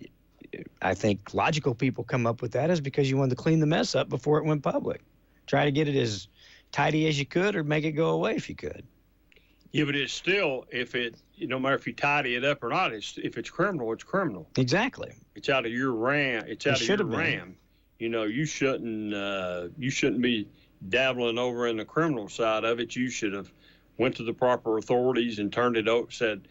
I think logical people come up with that is because you wanted to clean the mess up before it went public. Try to get it as tidy as you could, or make it go away if you could. Yeah, but it's still, no matter if you tidy it up or not, if it's criminal, it's criminal. Exactly. It's out of your RAM. It's out of your RAM. You know, you shouldn't be dabbling over in the criminal side of it. You should have went to the proper authorities and turned it over. Said,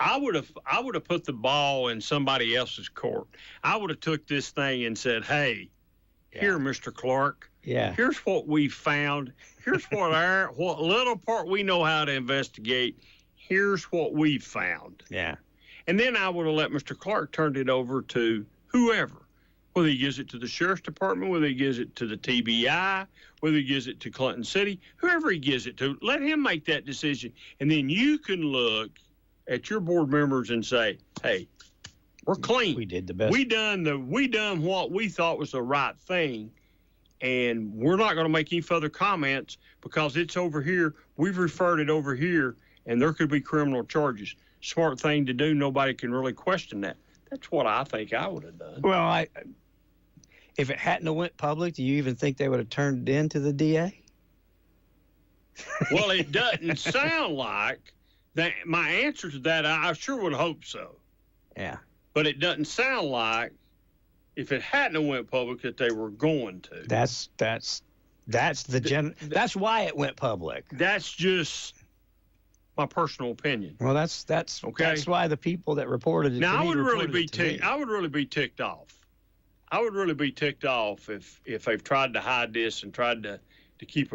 I would have put the ball in somebody else's court. I would have took this thing and said, hey, here, Mr. Clark. Yeah. Here's what we found. Here's what little part we know how to investigate. Here's what we found. Yeah. And then I would have let Mr. Clark turn it over to whoever, whether he gives it to the sheriff's department, whether he gives it to the TBI, whether he gives it to Clinton City, whoever he gives it to, let him make that decision. And then you can look at your board members and say, hey, we're clean. We did the best. We done what we thought was the right thing. And we're not going to make any further comments because it's over here. We've referred it over here, and there could be criminal charges. Smart thing to do. Nobody can really question that. That's what I think I would have done. Well, if it hadn't went public, do you even think they would have turned it in to the DA? Well, it doesn't sound like that. My answer to that, I sure would hope so. Yeah. But it doesn't sound like, if it hadn't went public, that they were going to. That's why it went public. That's just my personal opinion. Well, that's okay. That's why the people that reported it. Now, I would really be ticked off. I would really be ticked off if they've tried to hide this and tried to keep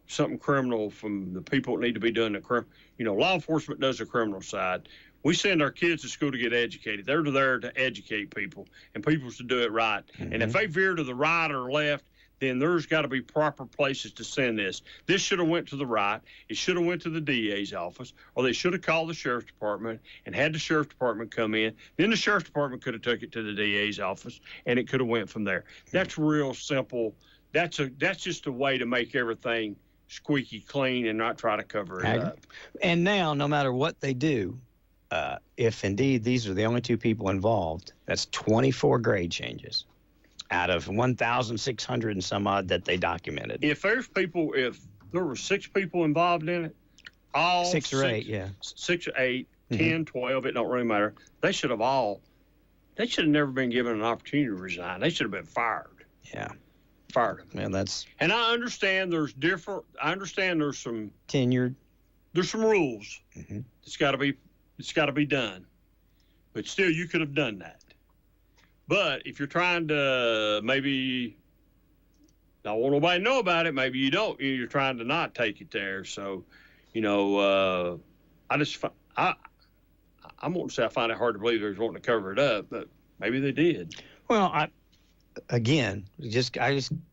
something criminal from the people that need to be doing the crime. You know, law enforcement does the criminal side. We send our kids to school to get educated. They're there to educate people, and people's to do it right. Mm-hmm. And if they veer to the right or left, then there's got to be proper places to send this. This should have went to the right. It should have went to the DA's office, or they should have called the sheriff's department and had the sheriff's department come in. Then the sheriff's department could have took it to the DA's office, and it could have went from there. That's real simple. That's just a way to make everything squeaky clean and not try to cover it up. And now, no matter what they do, if indeed these are the only two people involved, that's 24 grade changes out of 1,600 and some odd that they documented. If there were 6 people involved in it, all 6 or 8, yeah. 6 or 8, 10, 12, it don't really matter. They should have never been given an opportunity to resign. They should have been fired. Yeah. Fired. Man, and I understand there's some tenured. There's some rules. Mm-hmm. It's got to be done. But still, you could have done that. But if you're trying to maybe not want nobody to know about it, maybe you don't. You're trying to not take it there. So, I won't say I find it hard to believe they're wanting to cover it up, but maybe they did. Well, I just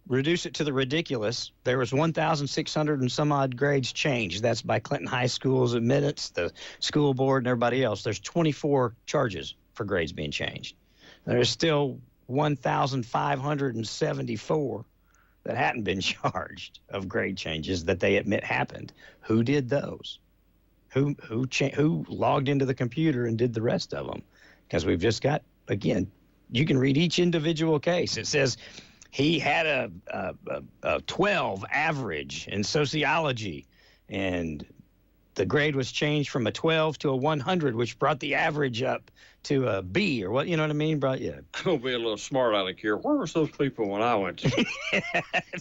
reduce it to the ridiculous. There was 1,600 and some odd grades changed. That's by Clinton High School's admittance, the school board, and everybody else. There's 24 charges for grades being changed. There's still 1,574 that hadn't been charged of grade changes that they admit happened. Who did those? Who logged into the computer and did the rest of them? Because we've just got, again, you can read each individual case. It says he had a 12 average in sociology, and the grade was changed from a 12 to a 100, which brought the average up to a B, or what, you know what I mean? I'm going to be a little smart out of here. Where was those people when I went to school?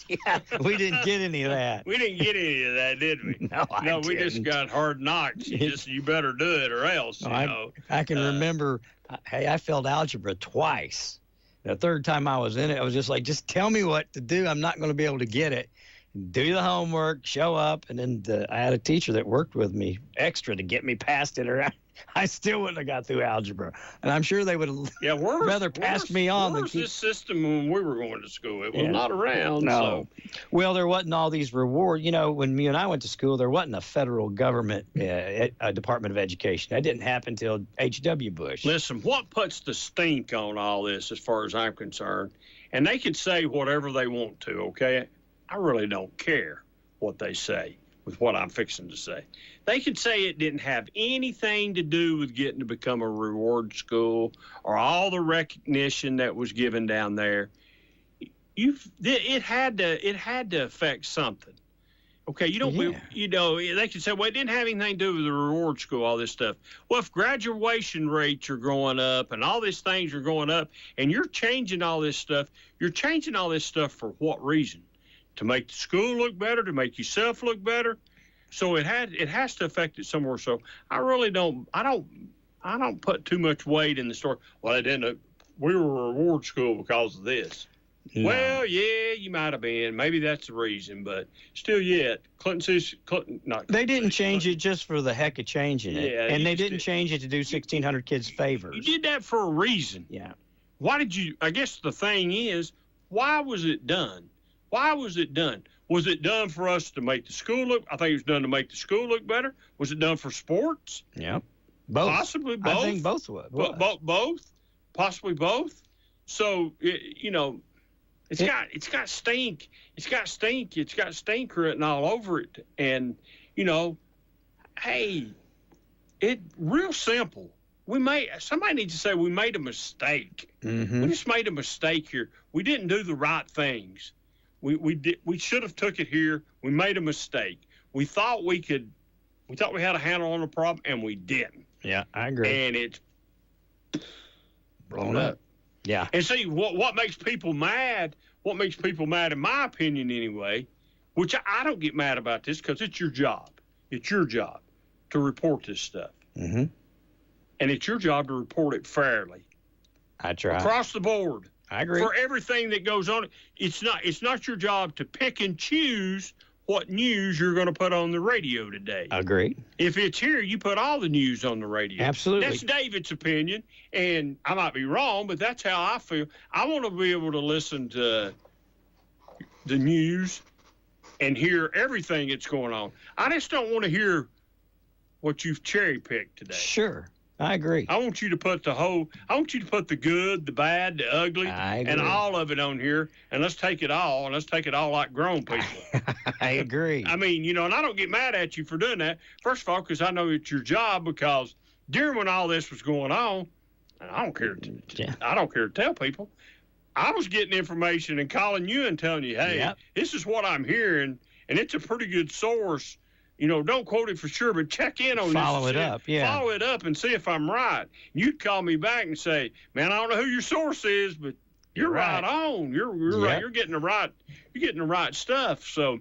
Yeah, we didn't get any of that. We didn't get any of that, did we? No, we just got hard knocks. You better do it or else, I can remember, hey, I failed algebra twice. The third time I was in it, I was just like, just tell me what to do. I'm not going to be able to get it. Do the homework, show up, and then I had a teacher that worked with me extra to get me past it, or I still wouldn't have got through algebra. And I'm sure they would have rather passed me on than keep... this system when we were going to school? It was not around. No. So. Well, there wasn't all these rewards. You know, when me and I went to school, there wasn't a federal government Department of Education. That didn't happen until H.W. Bush. Listen, what puts the stink on all this, as far as I'm concerned, and they can say whatever they want to, okay? I really don't care what they say with what I'm fixing to say. They could say it didn't have anything to do with getting to become a reward school or all the recognition that was given down there. It had to affect something. Okay, they could say, well, it didn't have anything to do with the reward school, all this stuff. Well, if graduation rates are going up and all these things are going up and you're changing all this stuff, for what reason? To make the school look better, to make yourself look better. So it has to affect it somewhere. So I really don't put too much weight in the story. Well, we were a reward school because of this. No. Well, yeah, you might have been. Maybe that's the reason, but still yet, They didn't change it just for the heck of changing it. Yeah, and they didn't change it to do 1,600 kids favors. You did that for a reason. Yeah. Why did you, I guess the thing is, why was it done? Why was it done? Was it done for us to make the school look? I think it was done to make the school look better. Was it done for sports? Yeah, both. Possibly both. I think both was. Both. Possibly both. So it's got stink. It's got stink. It's got stink written all over it. And hey, it real simple. Somebody needs to say we made a mistake. Mm-hmm. We just made a mistake here. We didn't do the right things. We should have took it here. We made a mistake. We thought we had a handle on the problem, and we didn't. Yeah, I agree. And it's blown up. Yeah. And see, what makes people mad, in my opinion anyway, which I don't get mad about this because it's your job. It's your job to report this stuff. Mm-hmm. And it's your job to report it fairly. I try. Across the board. I agree. For everything that goes on, it's not your job to pick and choose what news you're going to put on the radio today. Agreed. If it's here, you put all the news on the radio. Absolutely. That's David's opinion, and I might be wrong, but that's how I feel. I want to be able to listen to the news and hear everything that's going on. I just don't want to hear what you've cherry-picked today. Sure. I agree. I want you to put the good, the bad, the ugly, and all of it on here, and let's take it all, like grown people. I agree. I mean, and I don't get mad at you for doing that. First of all, because I know it's your job, because during when all this was going on, and I don't care to tell people, I was getting information and calling you and telling you, hey, This is what I'm hearing, and it's a pretty good source. Don't quote it for sure, but check in on Follow it up, yeah. Follow it up and see if I'm right. You'd call me back and say, man, I don't know who your source is, but you're right on. You're right. You're getting the right stuff. So,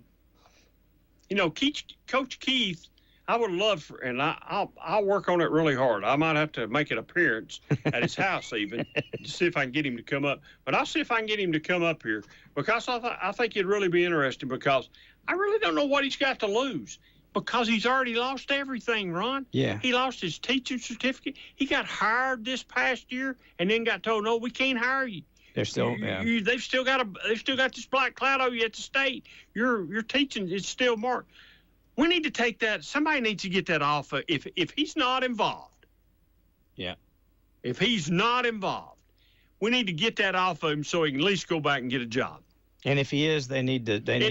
Coach Keith, I would love and I'll work on it really hard. I might have to make an appearance at his house even to see if I can get him to come up. But I'll see if I can get him to come up here, because I think it'd really be interesting, because I really don't know what he's got to lose. Because he's already lost everything, Ron. Yeah. He lost his teaching certificate. He got hired this past year and then got told, no, we can't hire you. They're still, they've still got this black cloud over you at the state. Your teaching is still marked. We need to take that. Somebody needs to get that off. If he's not involved. Yeah. If he's not involved, we need to get that off of him so he can at least go back and get a job. And if he is, they need to do what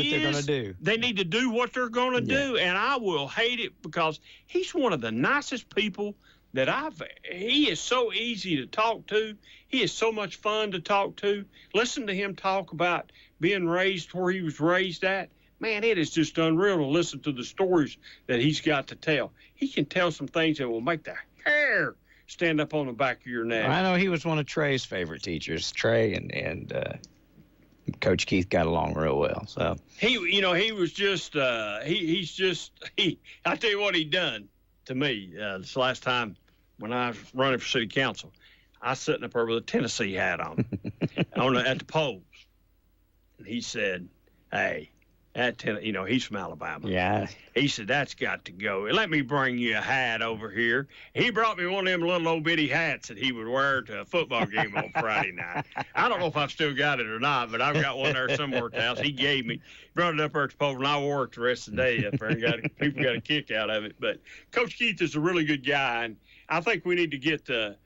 they're going to do. They need to do what they're going to do, and I will hate it, because he's one of the nicest people that he is so easy to talk to. He is so much fun to talk to. Listen to him talk about being raised where he was raised at. Man, it is just unreal to listen to the stories that he's got to tell. He can tell some things that will make the hair stand up on the back of your neck. I know he was one of Trey's favorite teachers. Trey and Coach Keith got along real well. So he was just I tell you what he done to me this last time when I was running for city council. I was sitting up there with a Tennessee hat on, at the polls, and he said, "Hey, he's from Alabama. Yeah. He said, that's got to go. Let me bring you a hat over here." He brought me one of them little old bitty hats that he would wear to a football game on Friday night. I don't know if I've still got it or not, but I've got one there somewhere at the house. He gave me, brought it up there at the pole, and I wore it the rest of the day up there, and people got a kick out of it. But Coach Keith is a really good guy, and I think we need to get the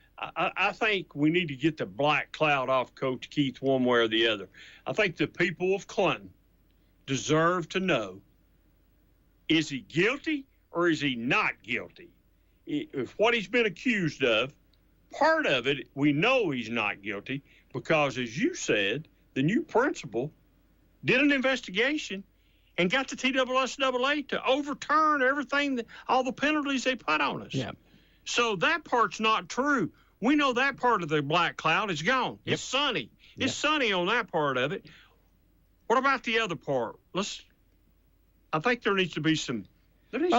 black cloud off Coach Keith one way or the other. I think the people of Clinton deserve to know, is he guilty or is he not guilty? If what he's been accused of, part of it, we know he's not guilty because, as you said, the new principal did an investigation and got the TSSAA to overturn everything, all the penalties they put on us. Yeah. So that part's not true. We know that part of the black cloud is gone. Yep. It's sunny. Yep. It's sunny on that part of it. What about the other part? I think there needs to be some. We need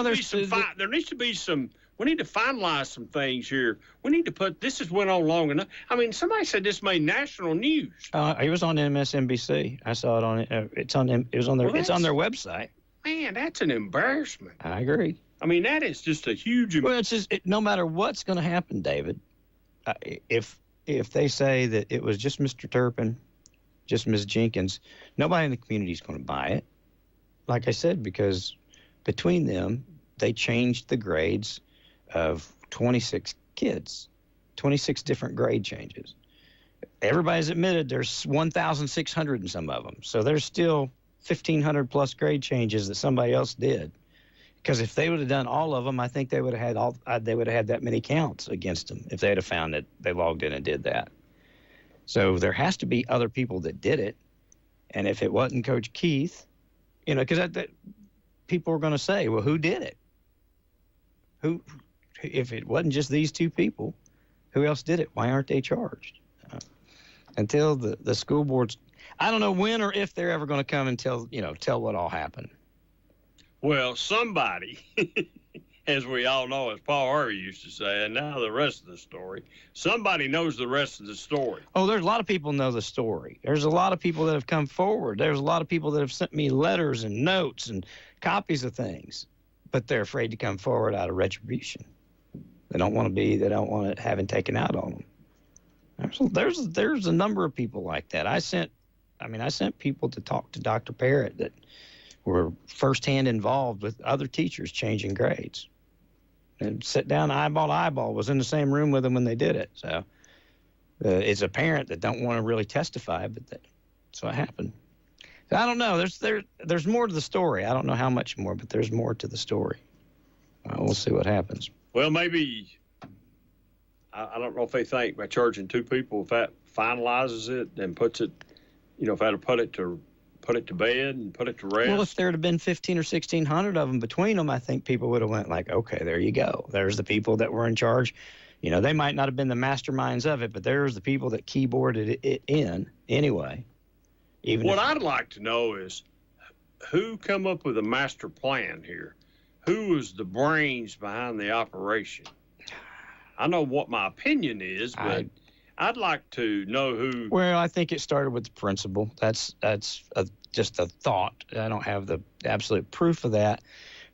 to finalize some things here. We need to put. This has went on long enough. I mean, somebody said this made national news. It was on MSNBC. I saw it on it. It's on their website. Man, that's an embarrassment. I agree. I mean, that is just a huge. Well, it's just no matter what's going to happen, David. If they say that it was just Mr. Turpin, just Ms. Jenkins, nobody in the community is going to buy it. Like I said, because between them, they changed the grades of 26 kids, 26 different grade changes. Everybody's admitted there's 1,600 in some of them. So there's still 1,500 plus grade changes that somebody else did. Because if they would have done all of them, I think they would have had that many counts against them if they'd have found that they logged in and did that. So there has to be other people that did it. And if it wasn't Coach Keith, because people are going to say, well, who did it? If it wasn't just these two people, who else did it? Why aren't they charged? Until the school boards, I don't know when or if they're ever going to come and tell what all happened. Well, somebody, as we all know, as Paul Harvey used to say, and now the rest of the story, somebody knows the rest of the story. Oh, there's a lot of people know the story. There's a lot of people that have come forward. There's a lot of people that have sent me letters and notes and copies of things, but they're afraid to come forward out of retribution. They don't want it having taken out on them. There's a number of people like that. I sent people to talk to Dr. Parrott that were firsthand involved with other teachers changing grades. And sit down eyeball to eyeball, was in the same room with them when they did it. So it's a parent that don't want to really testify, but that's what happened. So I don't know. There's more to the story. I don't know how much more, but there's more to the story. We'll see what happens. Well, maybe, I don't know if they think by charging two people, if that finalizes it and puts it, if that'll put it to bed and put it to rest. Well, if there had been 1,500 or 1,600 of them between them, I think people would have went like, okay, there you go. There's the people that were in charge. They might not have been the masterminds of it, but there's the people that keyboarded it in anyway. I'd like to know is who come up with a master plan here? Who was the brains behind the operation? I know what my opinion is, but I'd like to know who. Well, I think it started with the principal. That's just a thought. I don't have the absolute proof of that,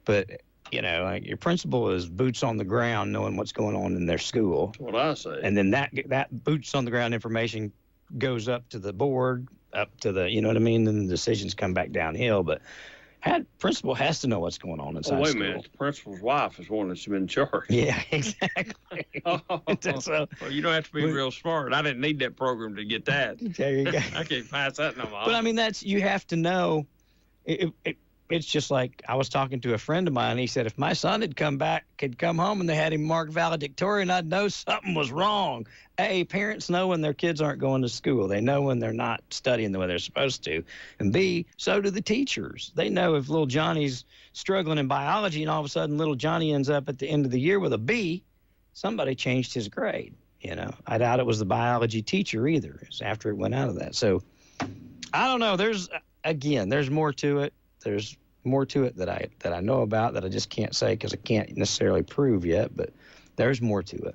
but your principal is boots on the ground, knowing what's going on in their school. That's what I say. And then that boots on the ground information goes up to the board, up to the, then the decisions come back downhill. But principal has to know what's going on inside school. Wait a minute. The principal's wife is one that's been in charge. Yeah, exactly. So, well, you don't have to be real smart. I didn't need that program to get that. There you go. I can't pass that no more. But, you have to know. it's just like I was talking to a friend of mine. He said, if my son had come home and they had him marked valedictorian, I'd know something was wrong. A, parents know when their kids aren't going to school. They know when they're not studying the way they're supposed to. And B, so do the teachers. They know if little Johnny's struggling in biology and all of a sudden little Johnny ends up at the end of the year with a B, somebody changed his grade. I doubt it was the biology teacher either. It was after it went out of that. So I don't know. There's more to it. There's more to it that I know about that I just can't say because I can't necessarily prove yet, but there's more to it.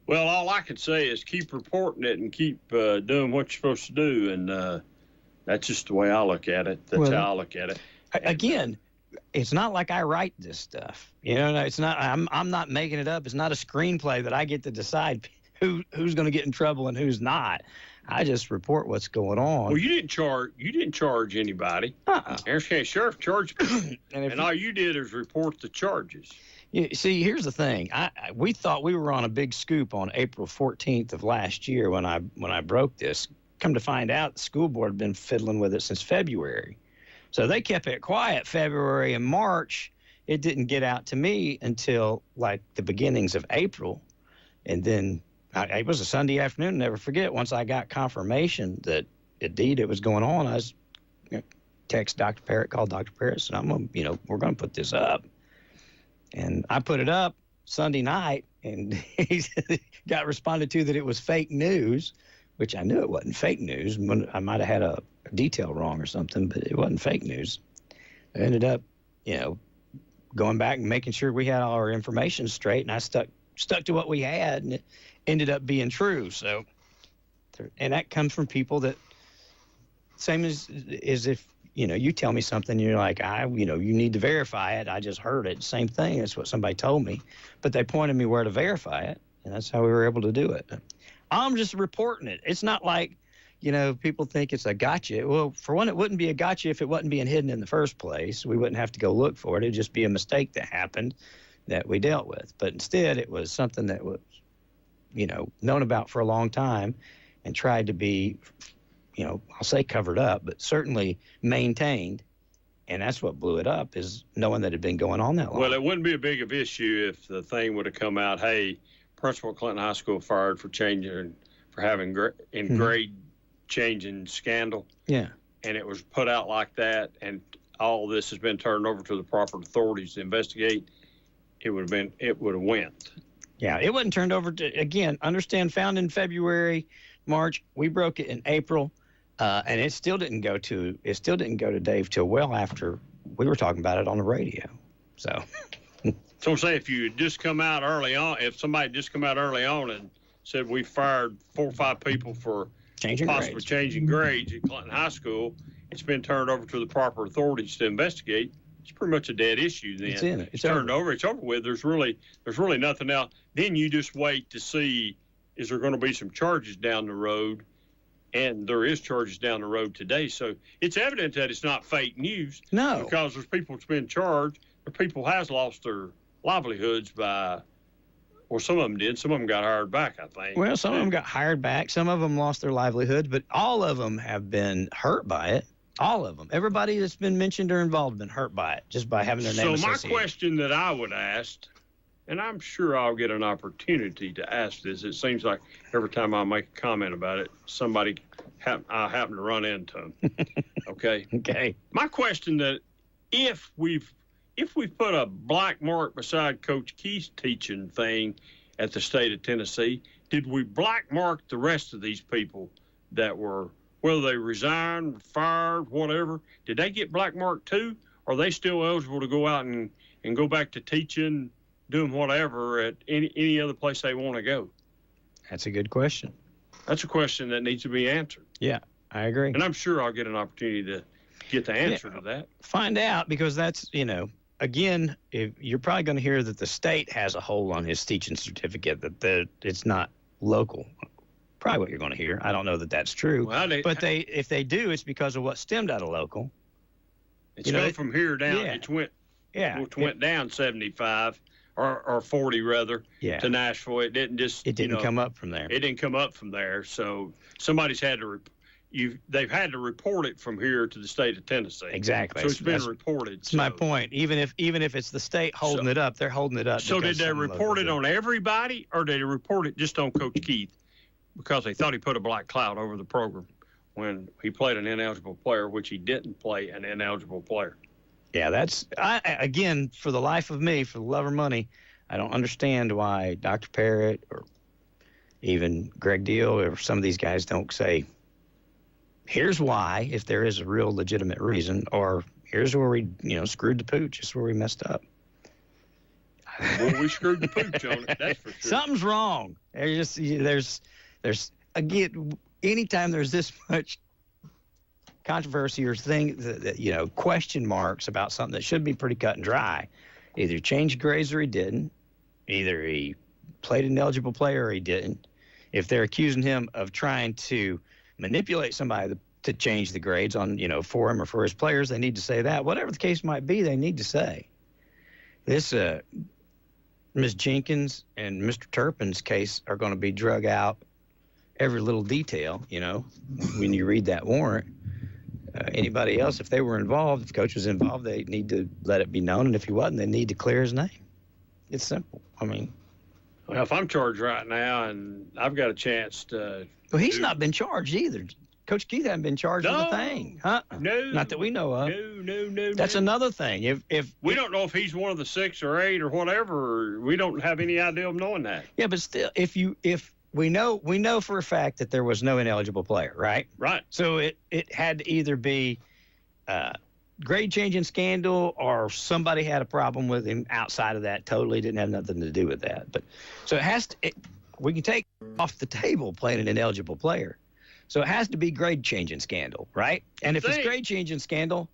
Well, all I can say is keep reporting it and keep doing what you're supposed to do, and that's just the way I look at it. That's how I look at it. Again, it's not like I write this stuff. It's not. I'm not making it up. It's not a screenplay that I get to decide who's going to get in trouble and who's not. I just report what's going on. Well, you didn't charge anybody. Harris County Sheriff charged people, and all you did is report the charges. See, here's the thing. We thought we were on a big scoop on April 14th of last year when I broke this. Come to find out, the school board had been fiddling with it since February. So they kept it quiet February and March. It didn't get out to me until like the beginnings of April. And then it was a Sunday afternoon, never forget. Once I got confirmation that indeed it was going on, I was text Dr. Parrott, called Dr. Parrott, and we're going to put this up. And I put it up Sunday night, and he got responded to that it was fake news, which I knew it wasn't fake news. I might have had a detail wrong or something, but it wasn't fake news. I ended up, going back and making sure we had all our information straight, and I stuck to what we had, and it ended up being true. So, and that comes from people that, same as if, you tell me something, you're like, you need to verify it. I just heard it. Same thing. That's what somebody told me. But they pointed me where to verify it, and that's how we were able to do it. I'm just reporting it. It's not like, people think it's a gotcha. Well, for one, it wouldn't be a gotcha if it wasn't being hidden in the first place. We wouldn't have to go look for it. It'd just be a mistake that happened that we dealt with. But instead, it was something that was, known about for a long time and tried to be, I'll say covered up, but certainly maintained. And that's what blew it up, is knowing that it had been going on that long. Well, it wouldn't be a big of issue if the thing would have come out, hey, principal at Clinton High School fired for having grade changing scandal. Yeah. And it was put out like that, and all this has been turned over to the proper authorities to investigate. It would have went. Yeah, it wasn't turned over to, again, understand, found in February, March. We broke it in April, and it still didn't go to Dave till well after we were talking about it on the radio. So I'm saying, if you had just come out early on, if somebody had just come out early on and said we fired 4 or 5 people for possibly changing grades at Clinton High School, it's been turned over to the proper authorities to investigate. It's pretty much a dead issue then. It's turned over. It's over with. There's really nothing else. Then you just wait to see, is there going to be some charges down the road? And there is charges down the road today. So it's evident that it's not fake news. No. Because there's people that's been charged, or people has lost their livelihoods some of them did. Some of them got hired back, I think. Well, some of them got hired back. Some of them lost their livelihoods, but all of them have been hurt by it. All of them. Everybody that's been mentioned or involved been hurt by it, just by having their name associated. So my question that I would ask, and I'm sure I'll get an opportunity to ask this, it seems like every time I make a comment about it, I happen to run into them. Okay? Okay. My question that if we've put a black mark beside Coach Key's teaching thing at the state of Tennessee, did we black mark the rest of these people that were, whether they resigned, fired, whatever, did they get black marked too? Are they still eligible to go out and go back to teaching, doing whatever at any other place they want to go? That's a good question. That's a question that needs to be answered. Yeah, I agree. And I'm sure I'll get an opportunity to get the answer to that. Find out, because that's, again, if you're probably going to hear that the state has a hold on his teaching certificate, that it's not local. Probably what you're going to hear. I don't know that that's true. Well, but if they do, it's because of what stemmed out of local. It's gone from here down. Yeah. It went down 75 or 40 rather to Nashville. It didn't just. It didn't come up from there. It didn't come up from there. So somebody's had to they've had to report it from here to the state of Tennessee. Exactly. So it's been reported. That's my point. Even if it's the state holding it up, they're holding it up. So did they report it on everybody, or did they report it just on Coach Keith because they thought he put a black cloud over the program when he played an ineligible player, which he didn't play an ineligible player? Yeah, again, for the life of me, for the love of money, I don't understand why Dr. Parrott or even Greg Deal or some of these guys don't say, here's why, if there is a real legitimate reason, or here's where we, screwed the pooch. This is where we messed up. Well, we screwed the pooch on it, that's for sure. Something's wrong. There's again, anytime there's this much controversy or question marks about something that should be pretty cut and dry, either changed grades or he didn't, either he played an eligible player or he didn't. If they're accusing him of trying to manipulate somebody to change the grades on, for him or for his players, they need to say that. Whatever the case might be, they need to say. This Ms. Jenkins and Mr. Turpin's case are going to be drug out every little detail, when you read that warrant. Anybody else, if they were involved, if the coach was involved, they need to let it be known. And if he wasn't, they need to clear his name. It's simple. Well, if I'm charged right now and I've got a chance to... Well, he's not been charged either. Coach Keith hasn't been charged with a thing. Huh? No. Not that we know of. No. That's another thing. If we don't know if he's one of the 6 or 8 or whatever. We don't have any idea of knowing that. Yeah, but still, if we know for a fact that there was no ineligible player, right? Right. So it had to either be grade changing scandal or somebody had a problem with him outside of that. Totally didn't have nothing to do with that. But so it has to. We can take off the table playing an ineligible player. So it has to be grade changing scandal, right? And if it's grade changing scandal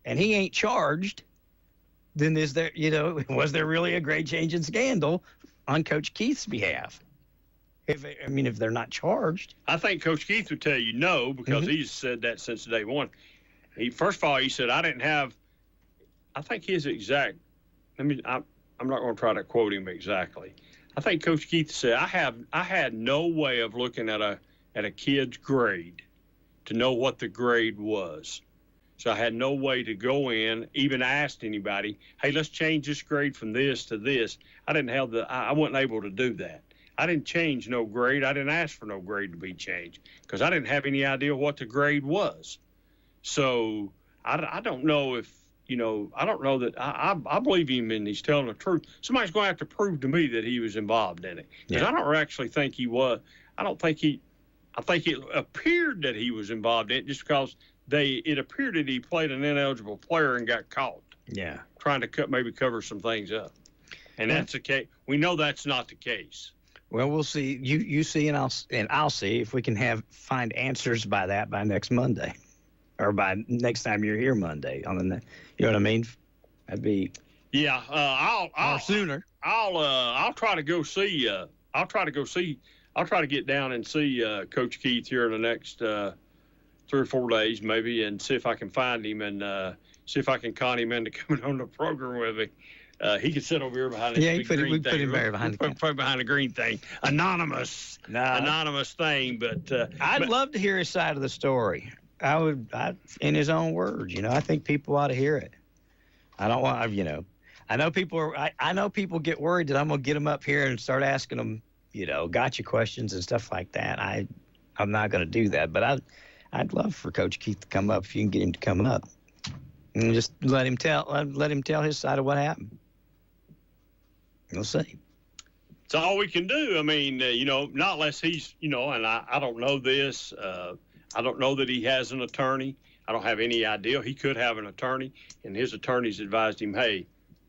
and he ain't charged, then was there really a grade changing scandal on Coach Keith's behalf? If they're not charged. I think Coach Keith would tell you no, because he's said that since day one. First of all, he said, I think his exact, I'm not going to try to quote him exactly. I think Coach Keith said, I had no way of looking at a kid's grade to know what the grade was. So I had no way to go in, even asked anybody, hey, let's change this grade from this to this. I wasn't able to do that. I didn't change no grade. I didn't ask for no grade to be changed because I didn't have any idea what the grade was. So I don't know if, I don't know that I believe him and he's telling the truth. Somebody's going to have to prove to me that he was involved in it. Because I don't actually think he was. I think it appeared that he was involved in it just because it appeared that he played an ineligible player and got caught. Yeah. Trying to maybe cover some things up. And that's the case. We know that's not the case. Well, we'll see. You see, and I'll see if we can find answers by next Monday, or by next time you're here Monday. You know what I mean? That'd be I'll sooner. I'll try to go see. I'll try to get down and see Coach Keith here in the next 3 or 4 days, maybe, and see if I can find him and see if I can con him into coming on the program with me. He could sit over here behind we put him there behind the green thing. Anonymous thing. But I'd love to hear his side of the story. In his own words, I think people ought to hear it. I don't want, I know people get worried that I'm going to get them up here and start asking them, gotcha questions and stuff like that. I'm not going to do that, but I'd love for Coach Keith to come up if you can get him to come up and just let him tell his side of what happened. We'll see. It's all we can do. Not unless he's, and I don't know this. I don't know that he has an attorney. I don't have any idea. He could have an attorney, and his attorneys advised him, hey,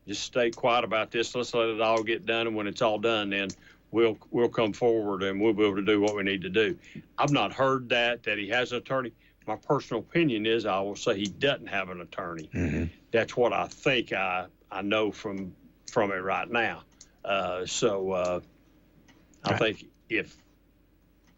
just stay quiet about this. Let's let it all get done, and when it's all done, then we'll come forward and we'll be able to do what we need to do. I've not heard that he has an attorney. My personal opinion is I will say he doesn't have an attorney. Mm-hmm. That's what I think I know from it right now. I think if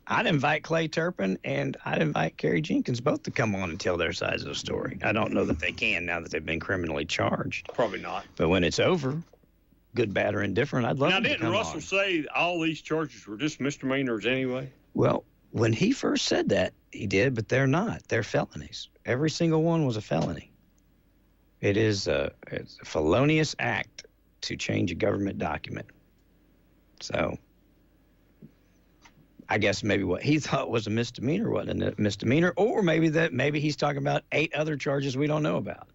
I'd invite Clay Turpin and I'd invite Kerry Jenkins both to come on and tell their sides of the story. I don't know that they can now that they've been criminally charged. Probably not. But when it's over, good, bad, or indifferent, I'd love them to come on. Now, didn't Russell say all these charges were just misdemeanors anyway? Well, When he first said that, he did, but they're not. They're felonies. Every single one was a felony. It's a felonious act to change a government document. So I guess maybe what he thought was a misdemeanor wasn't a misdemeanor, or maybe he's talking about 8 other charges we don't know about.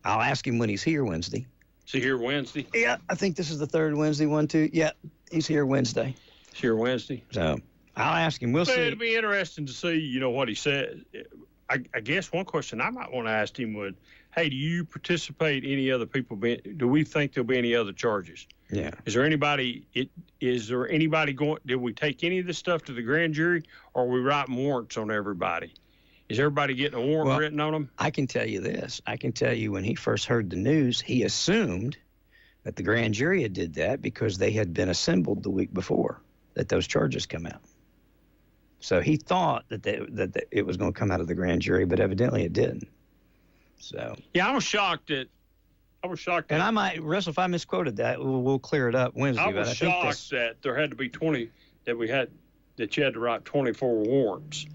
I'll ask him when he's here Wednesday. Is he here Wednesday? Yeah, I think this is the third Wednesday one too. Yeah, he's here Wednesday. He's here Wednesday. So I'll ask him. We'll see. It'll be interesting to see, what he said. I guess one question I might want to ask him would, hey, do you participate any other people? Do we think there'll be any other charges? Yeah. Is there anybody going? Did we take any of this stuff to the grand jury, or are we writing warrants on everybody? Is everybody getting a warrant written on them? I can tell you this. I can tell you when he first heard the news, he assumed that the grand jury had did that because they had been assembled the week before that those charges come out. So he thought that it was going to come out of the grand jury, but evidently it didn't. So yeah, I was shocked. And I might, Russell, if I misquoted that, we'll clear it up Wednesday. I was shocked that there had to be 20, that you had to write 24 warrants,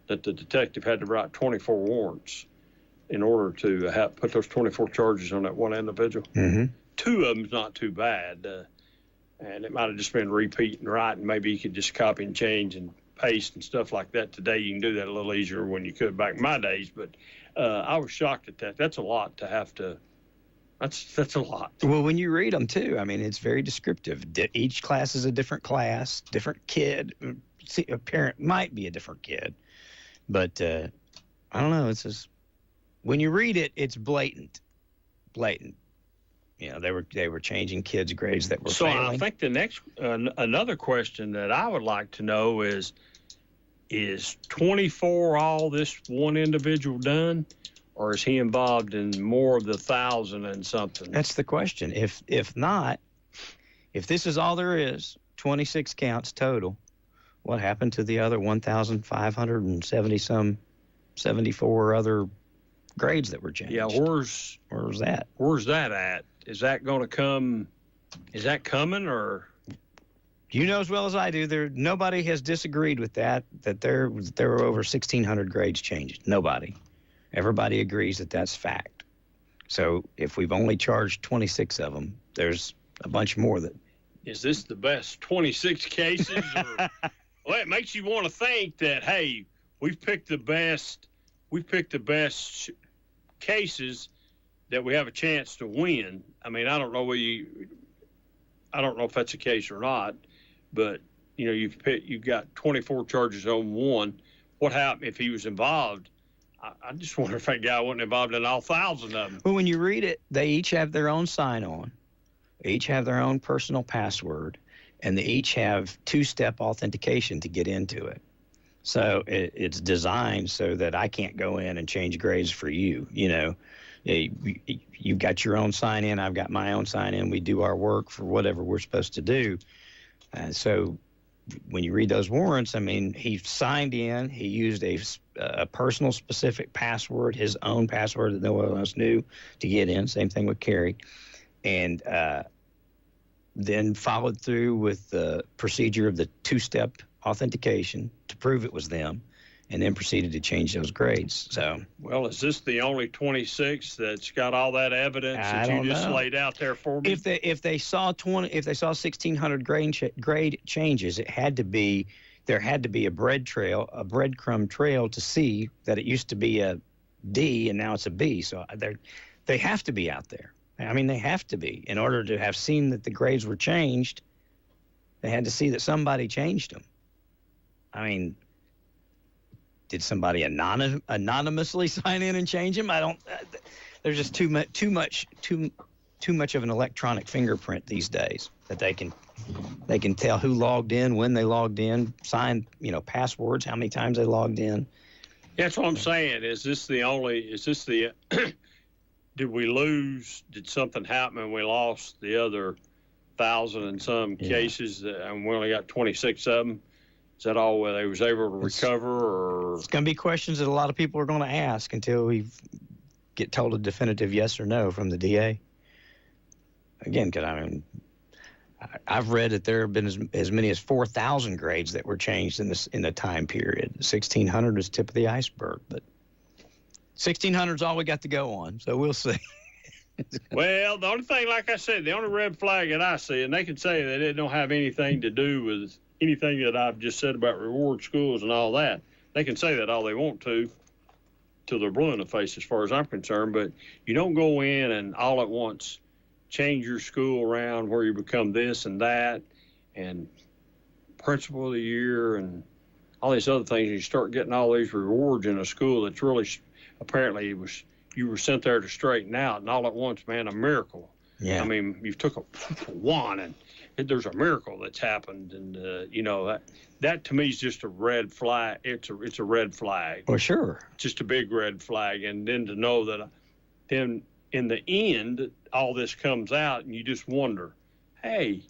that the detective had to write 24 warrants in order to put those 24 charges on that one individual. Mm-hmm. 2 of them's not too bad. And it might have just been repeat and write, and maybe you could just copy and change and paste and stuff like that. Today you can do that a little easier when you could back in my days, but I was shocked at that. That's a lot to have to. That's a lot. Well, when you read them too, I mean, it's very descriptive. Each class is a different class, different kid. See, a parent might be a different kid, but I don't know. It's just when you read it, it's blatant. They were changing kids' grades that were failing. So I think the next another question that I would like to know is 24 all this one individual done, or is he involved in more of the 1,000 and something? That's the question. If not, if this is all there is, 26 counts total, what happened to the other 1,574 other grades that were changed? Yeah, where's that? Where's that at? Is that going to come? Is that coming, or? You know as well as I do, nobody has disagreed with that there were over 1,600 grades changed. Nobody. Everybody agrees that that's fact. So if we've only charged 26 of them, there's a bunch more that. Is this the best 26 cases? Or, well, it makes you want to think that, hey, we've picked the best cases that we have a chance to win. I mean, I don't know if that's the case or not, but you've got 24 charges on one. What happened if he was involved? I just wonder if that guy wasn't involved in all 1,000 of them. Well, when you read it, they each have their own sign-on. They each have their own personal password, and they each have 2-step authentication to get into it. So it's designed so that I can't go in and change grades for you. You've got your own sign-in. I've got my own sign-in. We do our work for whatever we're supposed to do. So when you read those warrants, I mean, he signed in. He used a personal specific password, his own password that no one else knew to get in. Same thing with Kerry. And then followed through with the procedure of the 2-step authentication to prove it was them, and then proceeded to change those grades. So, well, is this the only 26 that's got all that evidence that you just laid out there for me? If they saw 1,600 grade changes, there had to be a breadcrumb trail to see that it used to be a D and now it's a B. So they have to be out there. I mean, they have to be in order to have seen that the grades were changed. They had to see that somebody changed them. I mean, did somebody anonymously sign in and change them? There's just too much of an electronic fingerprint these days that they can tell who logged in, when they logged in, signed, passwords, how many times they logged in. That's what I'm saying. Did we lose? Did something happen and we lost the other 1,000 and some cases and we only got 26 of them? Is that all they was able to recover? Or it's going to be questions that a lot of people are going to ask until we get told a definitive yes or no from the DA. Again, because I've read that there have been as many as 4,000 grades that were changed in the time period. 1,600 is tip of the iceberg, but 1,600 is all we got to go on, so we'll see. Well, the only thing, like I said, the only red flag that I see, and they can say that it don't have anything to do with anything that I've just said about reward schools and all that. They can say that all they want to till they're blue in the face as far as I'm concerned, but you don't go in and all at once change your school around where you become this and that and principal of the year and all these other things. You start getting all these rewards in a school that's really apparently you were sent there to straighten out, and all at once, man, a miracle. Yeah. I mean, you took a one, and there's a miracle that's happened, and that to me is just a red flag. It's a red flag. Well, sure. Just a big red flag, and then to know that, then in the end, all this comes out, and you just wonder, hey,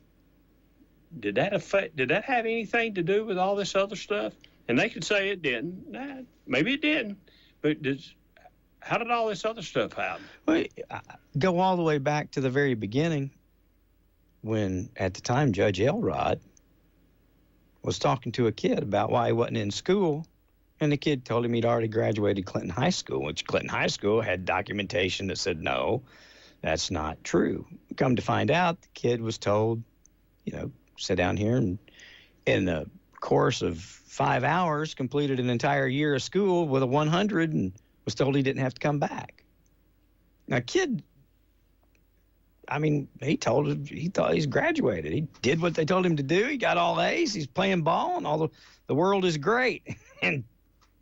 did that have anything to do with all this other stuff? And they could say it didn't. Nah, maybe it didn't, but how did all this other stuff happen? Well, go all the way back to the very beginning when, at the time, Judge Elrod was talking to a kid about why he wasn't in school, and the kid told him he'd already graduated Clinton High School, which Clinton High School had documentation that said, no, that's not true. Come to find out, the kid was told, sit down here, and in the course of 5 hours, completed an entire year of school with a 100 and was told he didn't have to come back. Now, kid, he thought he's graduated. He did what they told him to do. He got all A's. He's playing ball, and the world is great. And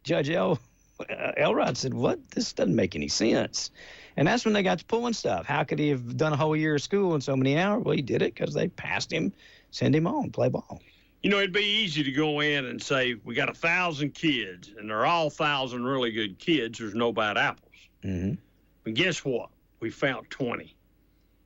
Judge Elrod said, what? This doesn't make any sense. And that's when they got to pulling stuff. How could he have done a whole year of school in so many hours? Well, he did it because they passed him, send him on, play ball. It'd be easy to go in and say, we got 1,000 kids, and they're all 1,000 really good kids. There's no bad apples. Mm-hmm. But guess what? We found 20.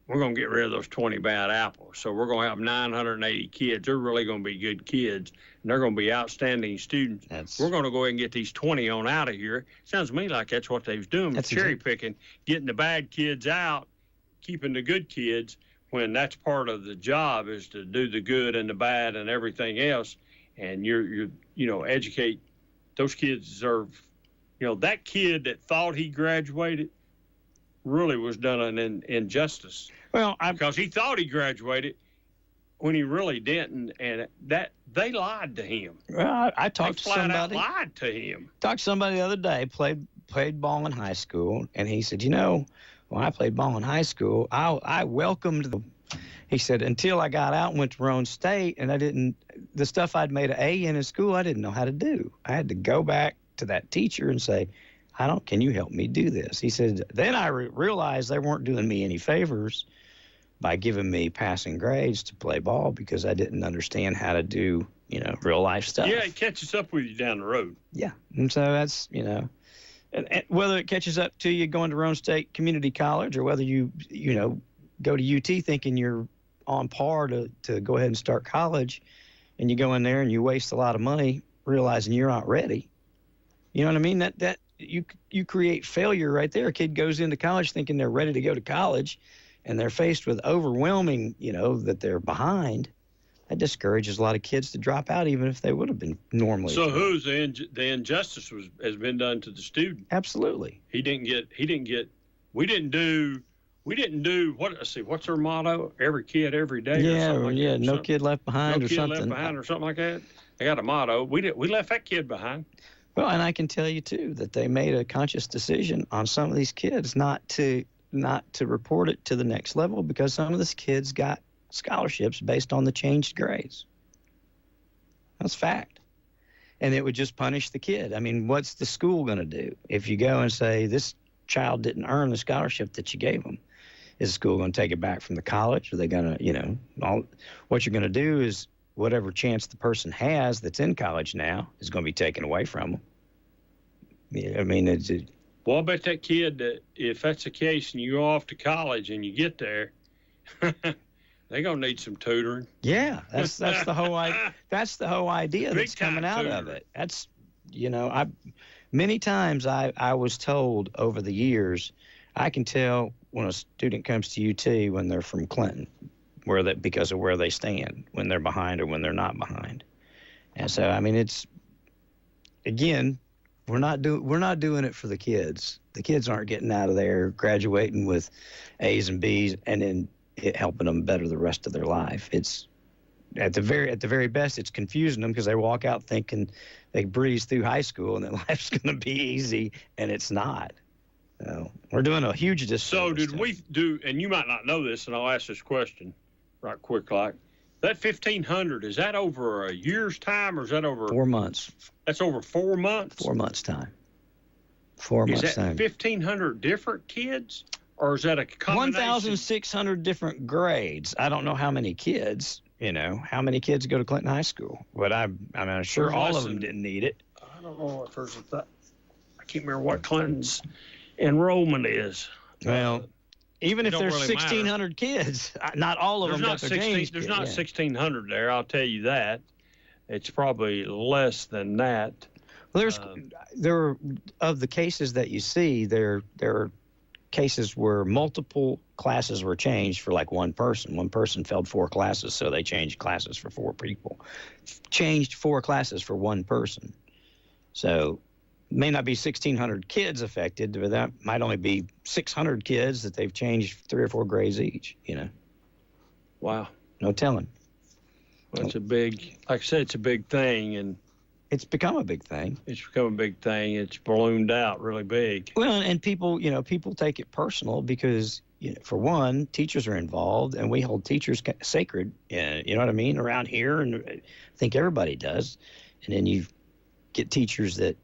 We're going to get rid of those 20 bad apples. So we're going to have 980 kids. They're really going to be good kids, and they're going to be outstanding students. We're going to go ahead and get these 20 on out of here. Sounds to me like that's what they was doing, cherry picking, getting the bad kids out, keeping the good kids, when that's part of the job is to do the good and the bad and everything else. And you're educate those kids deserve, that kid that thought he graduated really was done an injustice. Well, because he thought he graduated when he really didn't, and that they lied to him. Well, I talked to somebody. Lied to him. Talked to somebody the other day, played ball in high school, and he said, when I played ball in high school, I welcomed he said, until I got out and went to Roane State, and the stuff I'd made an A in school, I didn't know how to do. I had to go back to that teacher and say, can you help me do this? He said, then I realized they weren't doing me any favors by giving me passing grades to play ball because I didn't understand how to do, real life stuff. Yeah, it catches up with you down the road. Yeah. And so that's, and whether it catches up to you going to Roane State Community College or whether you go to UT thinking you're on par to go ahead and start college, and you go in there and you waste a lot of money realizing you're not ready. You know what I mean? That you create failure right there. A kid goes into college thinking they're ready to go to college, and they're faced with overwhelming, that they're behind. That discourages a lot of kids to drop out, even if they would have been normally. So who's the injustice has been done to the student? Absolutely. We didn't do what? Let's see. What's their motto? Every kid, every day. Yeah, or something like that, no kid left behind, no or kid something. left behind, or something like that. They got a motto. We left that kid behind. Well, and I can tell you too that they made a conscious decision on some of these kids not to report it to the next level because some of these kids got scholarships based on the changed grades. That's fact. And it would just punish the kid. I mean, what's the school going to do if you go and say this child didn't earn the scholarship that you gave them? Is the school going to take it back from the college? Are they going to, what you're going to do is whatever chance the person has that's in college now is going to be taken away from them. Yeah, I mean, well, I bet that kid that if that's the case and you go off to college and you get there, they're going to need some tutoring. Yeah, that's the whole idea that's coming out of it. That's, many times I was told over the years, I can tell when a student comes to UT when they're from Clinton. because of where they stand when they're behind or when they're not behind. And so, I mean, it's, again, we're not doing it for the kids. The kids aren't getting out of there graduating with A's and B's and then helping them better the rest of their life. It's at the very best, it's confusing them because they walk out thinking they breeze through high school and that life's going to be easy, and it's not. So we're doing a huge disservice. So did we do, and you might not know this, and I'll ask this question right quick, like, that 1,500, is that over a year's time, or is that over 4 months? That's over 4 months? 4 months time. 4 months time. Is that 1,500 different kids, or is that a combination? 1,600 different grades. I don't know how many kids, how many kids go to Clinton High School, but I'm sure all of them didn't need it. I don't know if there's I can't remember what Clinton's enrollment is. Well, even if there's really 1,600 kids, not all of them got their games. There's not 1,600 there, I'll tell you that. It's probably less than that. Well, there of the cases that you see, there are cases where multiple classes were changed for like one person. One person failed 4 classes, so they changed classes for 4 people. Changed 4 classes for one person. So may not be 1,600 kids affected, but that might only be 600 kids that they've changed 3 or 4 grades each, Wow. No telling. Well, it's a big, like I said, it's a big thing, and it's become a big thing. It's become a big thing. It's ballooned out really big. Well, and people take it personal because, for one, teachers are involved, and we hold teachers sacred, you know what I mean, around here, and I think everybody does. And then you get teachers that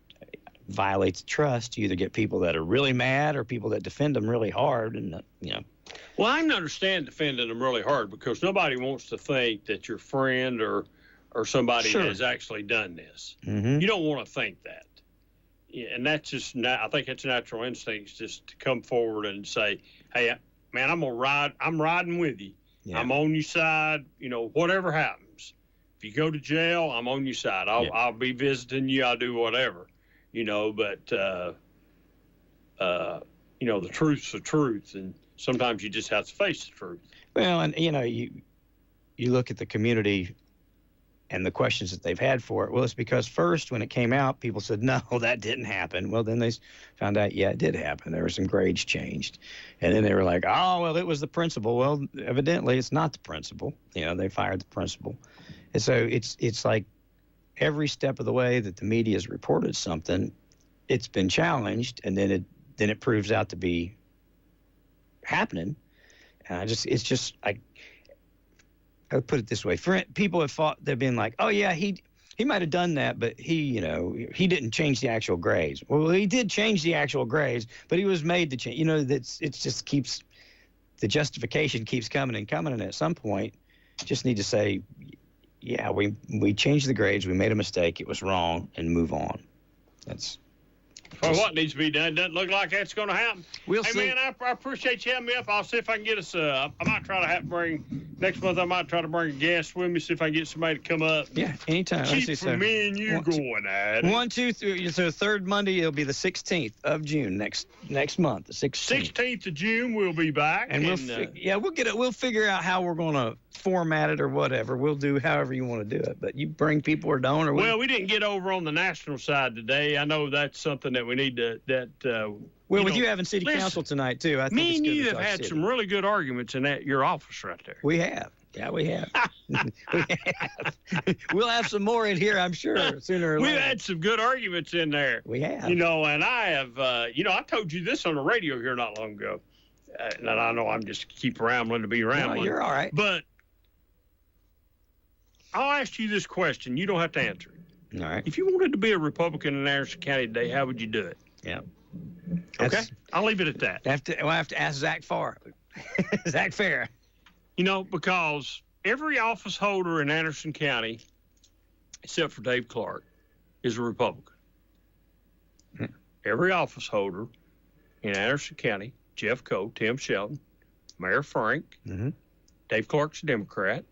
violate the trust. You either get people that are really mad or people that defend them really hard, and, Well, I can understand defending them really hard because nobody wants to think that your friend or somebody has actually done this. Mm-hmm. You don't want to think that. Yeah, and that's just, I think it's natural instincts just to come forward and say, hey, man, I'm riding with you. Yeah. I'm on your side, whatever happens. If you go to jail, I'm on your side. I'll be visiting you. I'll do whatever, but, the truth's the truth. And sometimes you just have to face the truth. Well, and, you look at the community and the questions that they've had for it. Well, it's because first, when it came out, people said, no, that didn't happen. Well, then they found out, yeah, it did happen. There were some grades changed. And then they were like, oh, well, it was the principal. Well, evidently, it's not the principal. They fired the principal. And so it's like every step of the way that the media has reported something, it's been challenged, and then it proves out to be happening. And I would put it this way: people have thought, they've been like, "Oh yeah, he might have done that, but he didn't change the actual grades." Well, he did change the actual grades, but he was made to change. It just keeps, the justification keeps coming and coming, and at some point, just need to say, "Yeah, we changed the grades, we made a mistake, it was wrong," and move on. That's. Well, what needs to be done doesn't look like that's going to happen. We'll see. Man, I appreciate you having me up. I'll see if I can get us. I might try to next month. I might try to bring a guest with me. See if I can get somebody to come up. Yeah, anytime. Keep for me and you going at it. 1, 2, 3. So third Monday, it'll be the 16th of June next month. The 16th. 16th of June, we'll be back. And we'll figure out how we're going to format it or whatever. We'll do however you want to do it. But you bring people or don't, or well, we didn't get over on the national side today. I know that's something that we need to well, with you having city council tonight too, I think me and you have had some really good arguments in your office right there. We have. Yeah, we have. We'll have some more in here, I'm sure, sooner or later. We've had some good arguments in there. We have. And I have, I told you this on the radio here not long ago. And I know I'm just keep rambling to be rambling. No, you're all right. But I'll ask you this question. You don't have to answer it. All right. If you wanted to be a Republican in Anderson County today, how would you do it? Yeah. Okay. I'll leave it at that. I have to ask Zach Farr. Zach Fair. Because every office holder in Anderson County, except for Dave Clark, is a Republican. Every office holder in Anderson County, Jeff Coe, Tim Shelton, Mayor Frank, Dave Clark's a Democrat.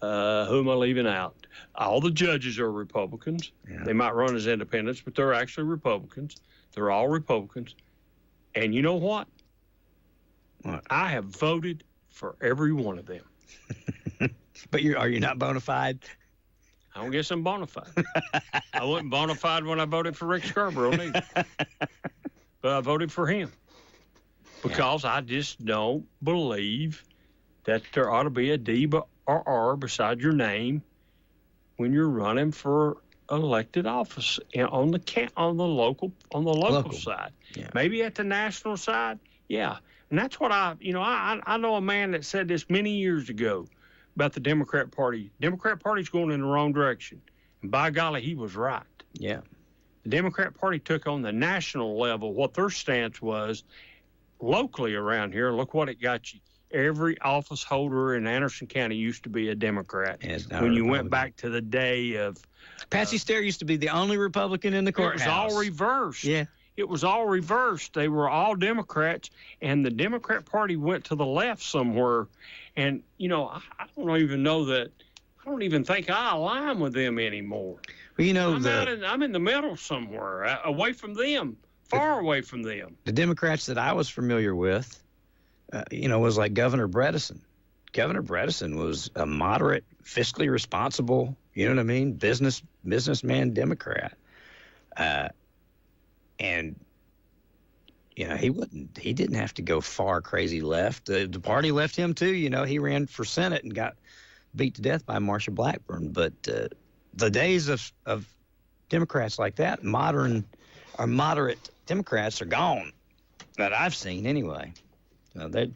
Who am I leaving out? All the judges are Republicans. Yeah. They might run as independents, but they're actually Republicans. They're all Republicans. And you know what? I have voted for every one of them. But are you not bona fide? I don't guess I'm bona fide. I wasn't bona fide when I voted for Rick Scarborough, neither. But I voted for him because I just don't believe that there ought to be a D or R beside your name when you're running for elected office on the local side. Yeah. Maybe at the national side, yeah. And that's what I know a man that said this many years ago about the Democrat Party. Democrat Party's going in the wrong direction. And by golly, he was right. Yeah. The Democrat Party took on the national level what their stance was locally around here. Look what it got you. Every office holder in Anderson County used to be a Democrat. When you went back to the day of... Patsy Stair used to be the only Republican in the courthouse. It was all reversed. Yeah. It was all reversed. They were all Democrats, and the Democrat Party went to the left somewhere. And, I don't even know that... I don't even think I align with them anymore. Well, I'm in the middle somewhere, away from them, far away from them. The Democrats that I was familiar with, was like Governor Bredesen. Governor Bredesen was a moderate, fiscally responsible, businessman Democrat. And he didn't have to go far crazy left. The party left him too. He ran for Senate and got beat to death by Marsha Blackburn. But the days of Democrats like that, moderate Democrats are gone, that I've seen anyway. They're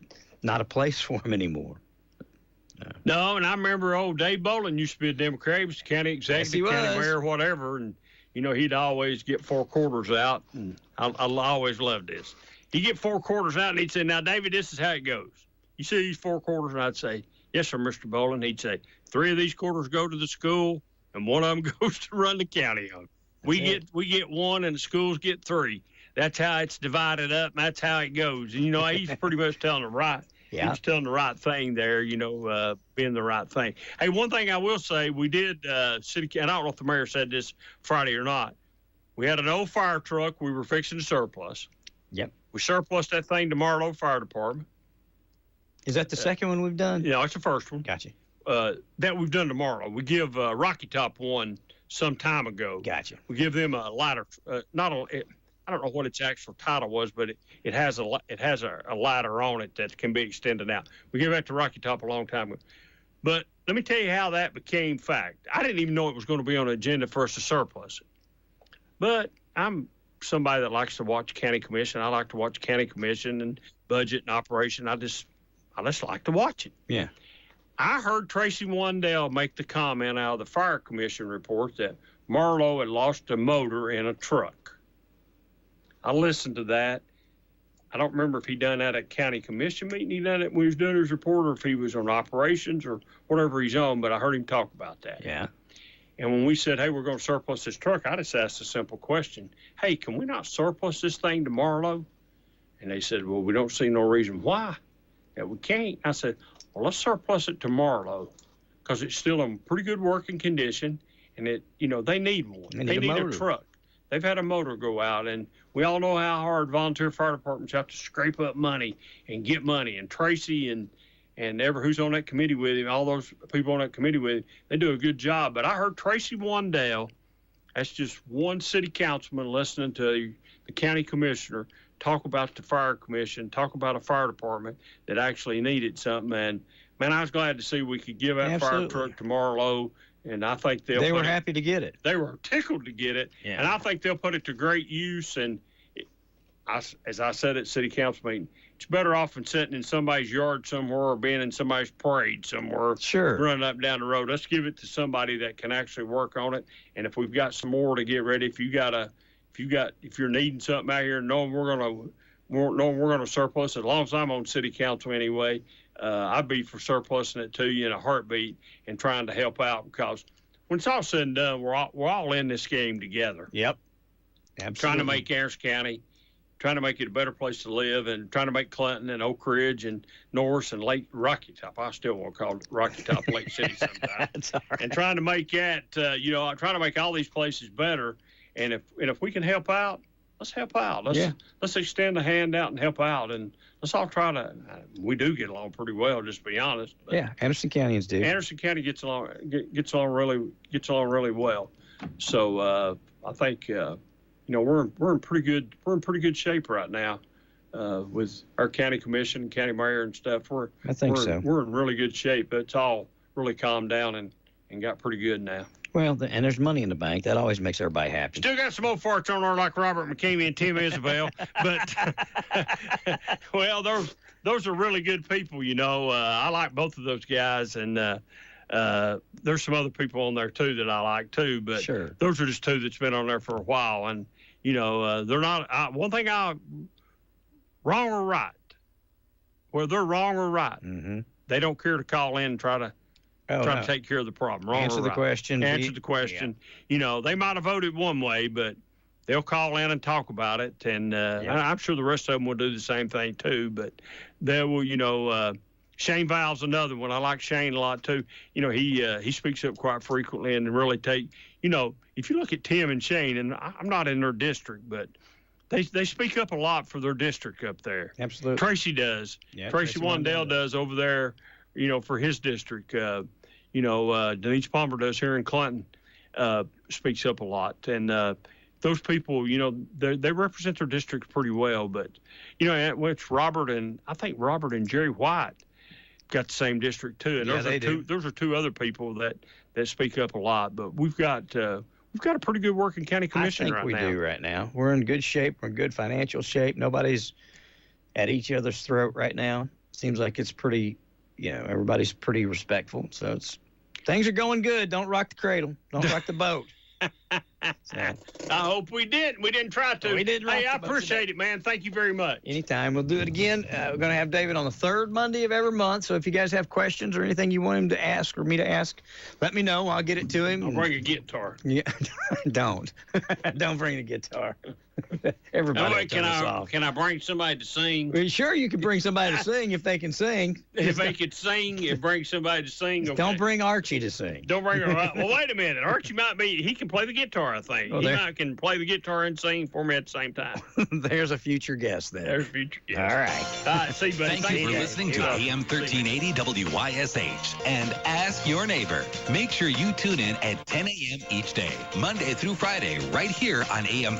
not a place for them anymore. No, and I remember old Dave Bolin used to be a Democrat. He was the county executive, county mayor, whatever, and he'd always get 4 quarters out, and I always loved this. He'd get 4 quarters out, and he'd say, "Now, David, this is how it goes. You see these 4 quarters?" And I'd say, "Yes, sir, Mr. Bolin." He'd say, 3 of these quarters go to the school, and 1 of them goes to run the county on. We get 1, and the schools get 3. That's how it's divided up, and that's how it goes. And, he's pretty much telling the right. Yeah. He's telling the right thing there, being the right thing. Hey, one thing I will say, we did and I don't know if the mayor said this Friday or not. We had an old fire truck we were fixing to surplus. Yep. We surplused that thing to Marlow Fire Department. Is that the second one we've done? Yeah, it's the first one. Gotcha. That we've done tomorrow. We give Rocky Top one some time ago. Gotcha. We give them a ladder, I don't know what its actual title was, but it has a ladder on it that can be extended out. We gave that to Rocky Top a long time ago. But let me tell you how that became fact. I didn't even know it was going to be on the agenda for us to surplus it. But I'm somebody that likes to watch county commission. I like to watch county commission and budget and operation. I just like to watch it. Yeah. I heard Tracy Wandell make the comment out of the fire commission report that Marlow had lost a motor in a truck. I listened to that. I don't remember if he done that at county commission meeting. He done it when he was doing his report, or if he was on operations or whatever he's on, but I heard him talk about that. Yeah. And when we said, hey, we're going to surplus this truck, I just asked a simple question. Hey, can we not surplus this thing to Marlow? And they said, well, we don't see no reason why that we can't. I said, well, let's surplus it to Marlow because it's still in pretty good working condition, and they need one. They need a truck. They've had a motor go out, and we all know how hard volunteer fire departments have to scrape up money and get money. And Tracy and who's on that committee with him, all those people on that committee with him, they do a good job. But I heard Tracy Wandell, that's just one city councilman listening to the county commissioner, talk about the fire commission, talk about a fire department that actually needed something. And, man, I was glad to see we could give that fire truck to Marlow. And I think they were happy to get it. They were tickled to get it. Yeah. And I think they'll put it to great use. And as I said at city council meeting, it's better off than sitting in somebody's yard somewhere or being in somebody's parade somewhere. Sure. Running up and down the road. Let's give it to somebody that can actually work on it. And if we've got some more to get ready, if you're needing something out here, knowing we're going to surplus it, as long as I'm on city council anyway, I'd be for surplusing it to you in a heartbeat and trying to help out, because when it's all said and done, we're all in this game together. Yep. Absolutely. Trying to make Anderson County, trying to make it a better place to live, and trying to make Clinton and Oak Ridge and Norris and Lake Rocky Top. I still want to call it Rocky Top Lake City sometimes. That's all right. And trying to make that, trying to make all these places better. And if we can help out, let's help out. Let's extend a hand out and help out, and let's all try to. We do get along pretty well, just to be honest. Yeah, Anderson Countyans do. Anderson County gets along really well. So I think we're in pretty good shape right now with our county commission, county mayor, and stuff. We're in really good shape. It's all really calmed down and got pretty good now. Well, and there's money in the bank. That always makes everybody happy. Still got some old farts on there like Robert McKamey and Tim Isabel, but well, those are really good people. I like both of those guys, and there's some other people on there too that I like too. But sure, those are just two that's been on there for a while, and they're not. One thing wrong or right, whether they're wrong or right, they don't care to call in and try to take care of the problem. Wrong Answer or the right. question. Answer the question. Yeah. They might have voted one way, but they'll call in and talk about it. And I'm sure the rest of them will do the same thing too. But they will, Shane Val's another one. I like Shane a lot too. He speaks up quite frequently and really if you look at Tim and Shane, and I'm not in their district, but they speak up a lot for their district up there. Absolutely. Tracy does. Yeah, Tracy Wandell does over there, for his district. Denise Palmer does here in Clinton, speaks up a lot. And those people, they represent their districts pretty well. But, which Robert and Jerry White got the same district too. And those are two other people that speak up a lot. But we've got a pretty good working county commission right now. I think we do right now. We're in good shape. We're in good financial shape. Nobody's at each other's throat right now. Seems like it's pretty, everybody's pretty respectful. So things are going good. Don't rock the cradle. Don't rock the boat. So, I hope we didn't. We didn't try to. We didn't. Hey, I appreciate it, man. Thank you very much. Anytime. We'll do it again. We're going to have David on the third Monday of every month. So if you guys have questions or anything you want him to ask or me to ask, let me know. I'll get it to him. I'll bring a guitar. Yeah. Don't bring the guitar. Everybody can I bring somebody to sing? Well, sure, you can bring somebody to sing if they can sing. If they could sing, bring somebody to sing. Okay. Don't bring Archie to sing. Don't bring her. Well, wait a minute. Archie he can play the guitar, I think. Can play the guitar and sing for me at the same time. There's a future guest there. There's a future guest. All right. See, buddy. Thank you for listening to AM 1380 WYSH and Ask Your Neighbor. Make sure you tune in at 10 a.m. each day, Monday through Friday, right here on AM